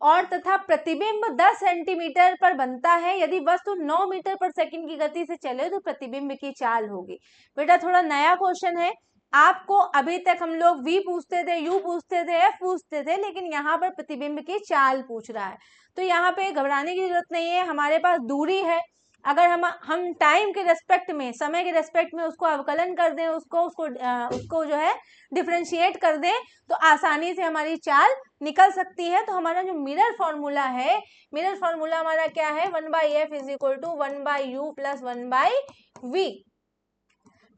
और तथा प्रतिबिंब 10 सेंटीमीटर पर बनता है, यदि वस्तु 9 मीटर पर सेकंड की गति से चले तो प्रतिबिंब की चाल होगी। बेटा थोड़ा नया क्वेश्चन है, आपको अभी तक हम लोग V पूछते थे, U पूछते थे, F पूछते थे, लेकिन यहाँ पर प्रतिबिंब की चाल पूछ रहा है। तो यहाँ पे घबराने की जरूरत नहीं है, हमारे पास दूरी है। अगर हम टाइम के रेस्पेक्ट में, समय के रेस्पेक्ट में उसको अवकलन कर दें, उसको जो है डिफ्रेंशिएट कर दें, तो आसानी से हमारी चाल निकल सकती है। तो हमारा जो मिरर फॉर्मूला है, मिरर फॉर्मूला हमारा क्या है, 1/f is equal to 1/u plus 1/v।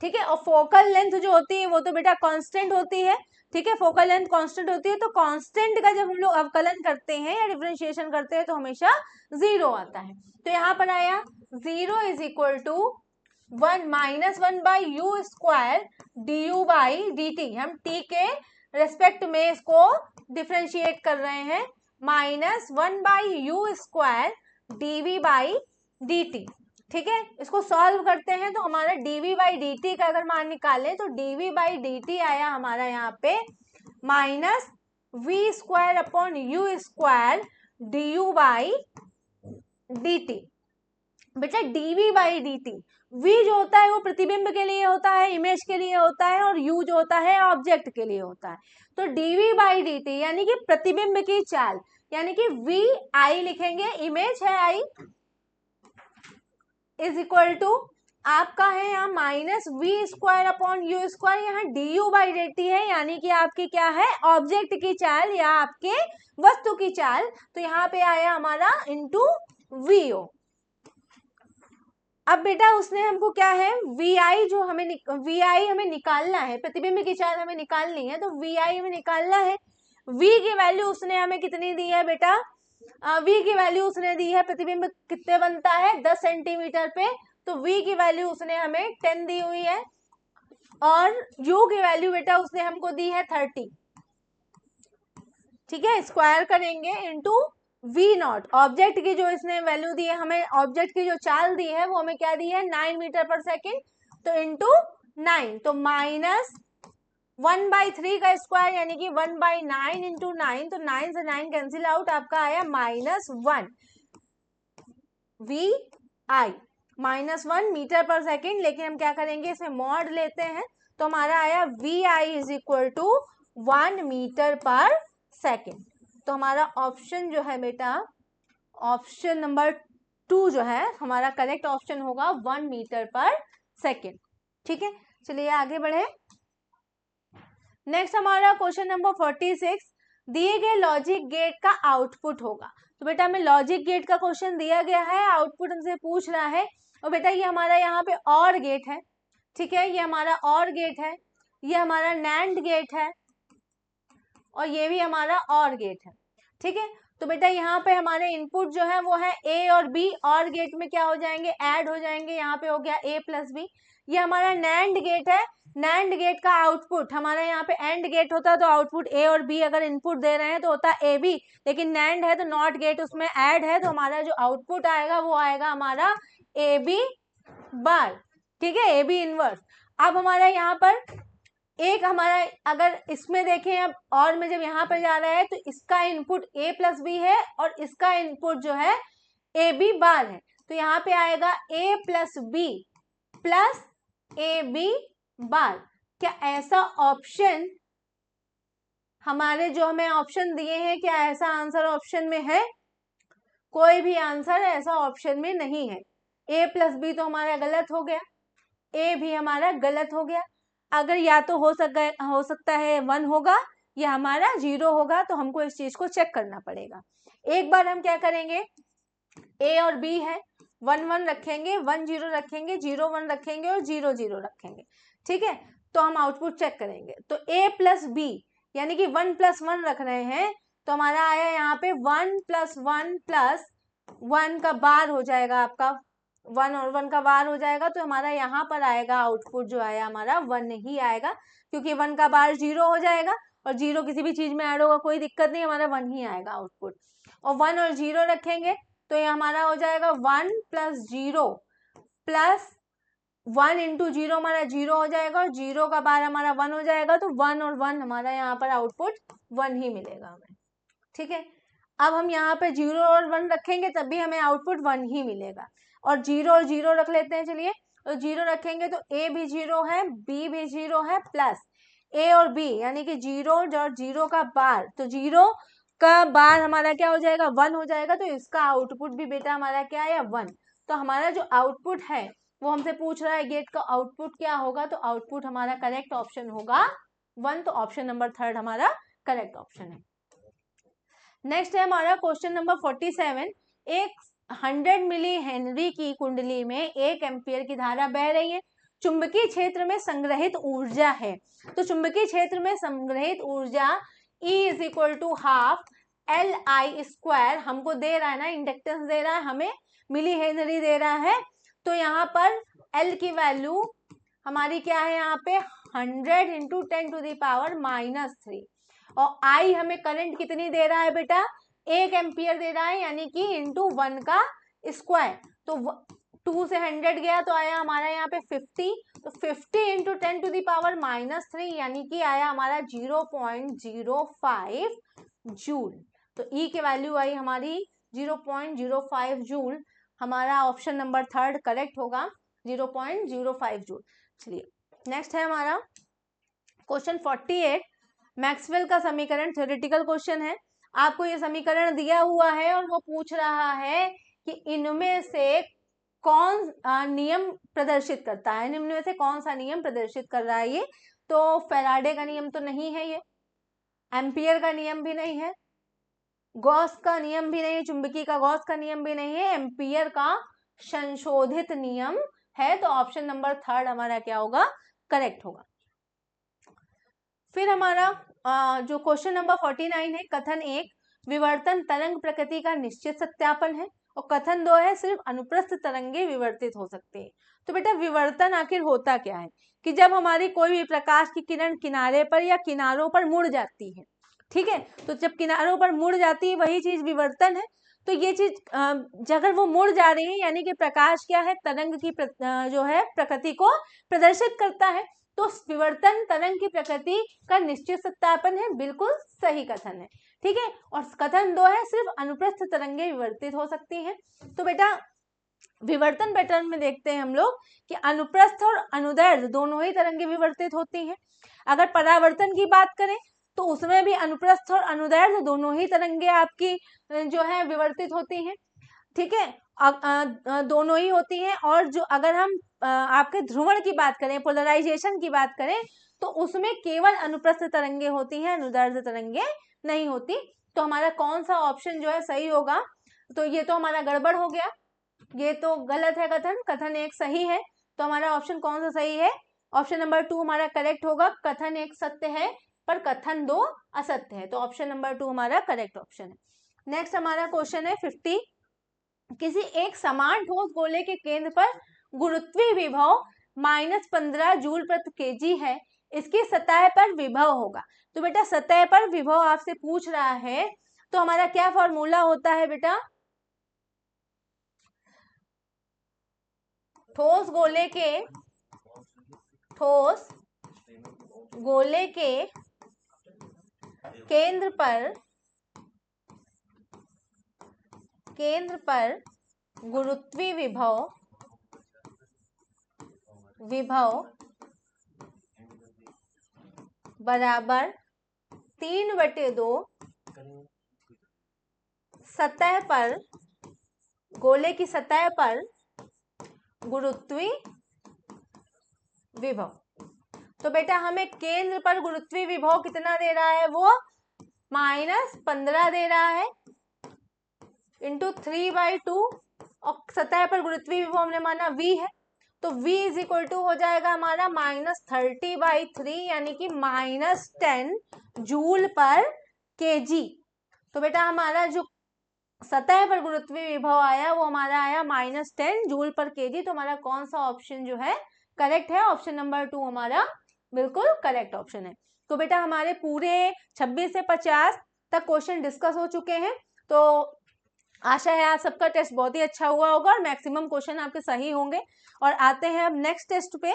ठीक है, और फोकल लेंथ जो होती है वो तो बेटा कांस्टेंट होती है। ठीक है, फोकल लेंथ कांस्टेंट होती है, तो कांस्टेंट का जब हम लोग अवकलन करते हैं या डिफरेंशिएशन करते हैं तो हमेशा 0 आता है। तो यहाँ पर आया 0 is equal to 1 minus 1/u² du/dt। हम t के रेस्पेक्ट में इसको डिफरेंशिएट कर रहे हैं, माइनस 1/u² dv/dt। ठीक है, इसको सॉल्व करते हैं तो हमारा dv/dt का अगर मान निकालें तो dv/dt आया हमारा यहाँ पे minus v² upon u² du/dt। बेटा dv/dt, v जो होता है वो प्रतिबिंब के लिए होता है, इमेज के लिए होता है, और u जो होता है ऑब्जेक्ट के लिए होता है। तो dv/dt यानी कि प्रतिबिंब की चाल, यानी कि v i लिखेंगे, इमेज है i, इज इक्वल टू आपका है यहाँ माइनस v² अपॉन u², यहाँ du/dt है, यानी कि आपकी क्या है, ऑब्जेक्ट की चाल या आपके वस्तु की चाल। तो यहाँ पे आया हमारा इंटू vo। अब बेटा उसने हमको क्या है, vi जो हमें vi हमें निकालना है, प्रतिबिंब की चाल हमें निकालनी है, तो vi हमें निकालना है। v की वैल्यू उसने हमें कितनी दी है बेटा, v की वैल्यू उसने दी है, प्रतिबिंब कितने बनता है 10 सेंटीमीटर पे, तो v की वैल्यू उसने हमें 10 दी हुई है, और u की वैल्यू बेटा उसने हमको दी है 30। ठीक है, स्क्वायर करेंगे इंटू v0, ऑब्जेक्ट की जो इसने वैल्यू दी है हमें, ऑब्जेक्ट की जो चाल दी है वो हमें क्या दी है 9 मीटर पर सेकेंड, तो इंटू 9, तो माइनस 1/3 का स्क्वायर यानी कि 1/9 इंटू 9, तो 9 से 9 कैंसिल आउट, आपका आया -1 vi -1 मीटर पर सेकेंड। लेकिन हम क्या करेंगे, इसमें मॉड लेते हैं, तो हमारा आया vi is equal to 1 metre पर सेकेंड। तो हमारा ऑप्शन जो है बेटा, ऑप्शन नंबर 2 जो है हमारा करेक्ट ऑप्शन होगा 1 मीटर पर सेकेंड। ठीक है, चलिए आगे बढ़े। नेक्स्ट हमारा क्वेश्चन नंबर 46, दिए गए लॉजिक गेट का आउटपुट होगा। तो बेटा हमें लॉजिक गेट का क्वेश्चन दिया गया है, आउटपुट हमसे पूछ रहा है, और बेटा ये हमारा यहाँ पे और गेट है। ठीक है, ये हमारा और गेट है, ये हमारा नैंड गेट है, और ये भी हमारा और गेट है। ठीक है, तो बेटा यहाँ पे हमारे इनपुट जो है वो है a और b, और गेट में क्या हो जाएंगे, ऐड हो जाएंगे, यहाँ पे हो गया a प्लस b। ये हमारा नैंड गेट है, नैंड गेट का आउटपुट हमारा यहाँ पे एंड गेट होता है, तो आउटपुट a और b अगर इनपुट दे रहे हैं तो होता है ab, लेकिन नैंड है तो नॉट गेट, उसमें ऐड है, तो हमारा जो आउटपुट आएगा वो आएगा हमारा ab बार। ठीक है, ab इनवर्स। अब हमारा यहाँ पर एक हमारा, अगर इसमें देखें अब, और में जब यहाँ पर जा रहा है तो इसका इनपुट a प्लस बी है, और इसका इनपुट जो है ए बी बार है, तो यहाँ पे आएगा a plus B plus A B bar. क्या ऐसा ऑप्शन, हमारे जो हमें ऑप्शन दिए हैं, क्या ऐसा आंसर ऑप्शन में है? कोई भी आंसर ऐसा ऑप्शन में नहीं है। a प्लस बी तो हमारा गलत हो गया, a भी हमारा गलत हो गया। अगर या तो हो सकता है 1 होगा या हमारा 0 होगा, तो हमको इस चीज को चेक करना पड़ेगा। एक बार हम क्या करेंगे, a और b है, 1 1 रखेंगे, 1 0 रखेंगे, 0 1 रखेंगे, और 0 0 रखेंगे। ठीक है, तो हम आउटपुट चेक करेंगे, तो a प्लस बी यानी कि 1 + 1 रख रहे हैं, तो हमारा आया यहाँ पे 1 + 1 + 1 का बार हो जाएगा, आपका 1 और 1 का बार हो जाएगा, तो हमारा यहाँ पर आएगा आउटपुट जो आया हमारा 1 ही आएगा, क्योंकि 1 का बार 0 हो जाएगा, और 0 किसी भी चीज में ऐड होगा कोई दिक्कत नहीं, हमारा 1 ही आएगा आउटपुट। और 1 और 0 रखेंगे तो ये हमारा हो जाएगा 1 + 0 + 1 × 0 हमारा 0 हो जाएगा, और 0 का बार हमारा 1 हो जाएगा, तो 1 और 1 हमारा यहाँ पर आउटपुट 1 ही मिलेगा हमें। ठीक है, अब हम यहाँ पे 0 और 1 रखेंगे तब भी हमें आउटपुट 1 ही मिलेगा, और 0 और 0 रख लेते हैं, चलिए, तो 0 रखेंगे तो ए भी 0 है, बी भी 0 है, प्लस ए और बी यानी कि 0 और 0 का बार, तो 0 का बार हमारा क्या हो जाएगा 1 हो जाएगा, तो इसका आउटपुट भी बेटा हमारा क्या है 1। तो हमारा जो आउटपुट है वो हमसे पूछ रहा है गेट का आउटपुट क्या होगा, तो आउटपुट हमारा करेक्ट ऑप्शन होगा 1। तो ऑप्शन नंबर 3 हमारा करेक्ट ऑप्शन है। नेक्स्ट है हमारा क्वेश्चन नंबर 47। एक 100 मिली हेनरी की कुंडली में 1 एम्पियर की धारा बह रही है। चुंबकीय क्षेत्र में संग्रहित ऊर्जा है, तो चुंबकीय क्षेत्र में संग्रहित ऊर्जा E is equal to half LI² हमको दे रहा है ना, इंडक्टेंस दे रहा है हमें, मिली हेनरी दे रहा है। तो यहाँ पर L की वैल्यू हमारी क्या है, यहाँ पे 100 इंटू 10 टू द पावर -3, और I हमें करंट कितनी दे रहा है बेटा 1 एम्पियर दे रहा है, यानी कि इंटू 1 का स्क्वायर। तो 2 से 100 गया तो आया हमारा यहाँ पे 50, तो 50 इंटू 10 टू द पावर -3 यानी कि आया हमारा 0.05 जूल। तो E की वैल्यू आई हमारी 0.05 जूल। हमारा ऑप्शन नंबर 3 करेक्ट होगा 0.05 जूल। चलिए नेक्स्ट है हमारा क्वेश्चन 48। मैक्सवेल का समीकरण थ्योरेटिकल क्वेश्चन है। आपको ये समीकरण दिया हुआ है और वो पूछ रहा है कि इनमें से कौन नियम प्रदर्शित करता है, निम्न में से कौन सा नियम प्रदर्शित कर रहा है ये। तो फैराडे का नियम तो नहीं है, ये एम्पियर का नियम भी नहीं है, गॉस का नियम भी नहीं है, चुंबकीय का गॉस का नियम भी नहीं है, एम्पियर का संशोधित नियम है। तो ऑप्शन नंबर 3 हमारा क्या होगा करेक्ट होगा। फिर हमारा जो क्वेश्चन नंबर 49 है, कथन 1 विवर्तन तरंग प्रकृति का निश्चित सत्यापन है, और कथन 2 है सिर्फ अनुप्रस्थ तरंगे विवर्तित हो सकते हैं। तो बेटा विवर्तन आखिर होता क्या है कि जब हमारी कोई भी प्रकाश की किरण किनारे पर या किनारों पर मुड़ जाती है, ठीक है, तो जब किनारों पर मुड़ जाती है वही चीज विवर्तन है। तो ये चीज अगर वो मुड़ जा रही है यानी कि प्रकाश क्या है तरंग की जो है प्रकृति को प्रदर्शित करता है, तो विवर्तन तरंग की प्रकृति का निश्चित सत्यापन है, बिल्कुल सही कथन है, ठीक है। और कथन 2 है सिर्फ अनुप्रस्थ तरंगे विवर्तित हो सकती हैं। तो बेटा विवर्तन पैटर्न में देखते हैं हम लोग कि अनुप्रस्थ और अनुदैर्ध्य दोनों ही तरंगे विवर्तित होती हैं। अगर परावर्तन की बात करें तो उसमें भी अनुप्रस्थ और अनुदैर्ध्य दोनों ही तरंगे आपकी जो है विवर्तित होती हैं, ठीक है, दोनों ही होती हैं। और जो अगर हम आपके ध्रुवण की बात करें, पोलराइजेशन की बात करें, तो उसमें केवल अनुप्रस्थ तरंगे होती हैं, अनुदैर्ध्य तरंगे नहीं होती। तो हमारा कौन सा ऑप्शन जो है सही होगा, तो ये तो हमारा गड़बड़ हो गया, ये तो गलत है कथन, कथन 1 सही है। तो हमारा ऑप्शन कौन सा सही है, ऑप्शन नंबर 2 हमारा करेक्ट होगा। कथन 1 सत्य है पर कथन 2 असत्य है, तो ऑप्शन नंबर 2 हमारा करेक्ट ऑप्शन है। नेक्स्ट हमारा क्वेश्चन है 50। किसी एक समान ठोस गोले के केंद्र पर गुरुत्वीय विभव -15 जूल प्रति केजी है, इसकी सतह पर विभव होगा। तो बेटा सतह पर विभव आपसे पूछ रहा है, तो हमारा क्या फॉर्मूला होता है बेटा, ठोस गोले के केंद्र पर गुरुत्वीय विभव बराबर 3/2 सतह पर गोले की सतह पर गुरुत्वीय विभव। तो बेटा हमें केंद्र पर गुरुत्वीय विभव कितना दे रहा है, वो -15 दे रहा है इंटू 3/2, और सतह पर गुरुत्वीय विभव हमने माना v है, तो v इज इक्वल टू हो जाएगा हमारा -30/3 यानी कि -10 जूल पर केजी। तो बेटा हमारा जो सतह पर गुरुत्वीय विभव आया वो हमारा आया -10 जूल पर केजी। तो हमारा कौन सा ऑप्शन जो है करेक्ट है, ऑप्शन नंबर 2 हमारा बिल्कुल करेक्ट ऑप्शन है। तो बेटा हमारे पूरे 26 से 50 तक क्वेश्चन डिस्कस हो चुके हैं। तो आशा है आप सबका टेस्ट बहुत ही अच्छा हुआ होगा और मैक्सिमम क्वेश्चन आपके सही होंगे। और आते हैं अब नेक्स्ट टेस्ट पे।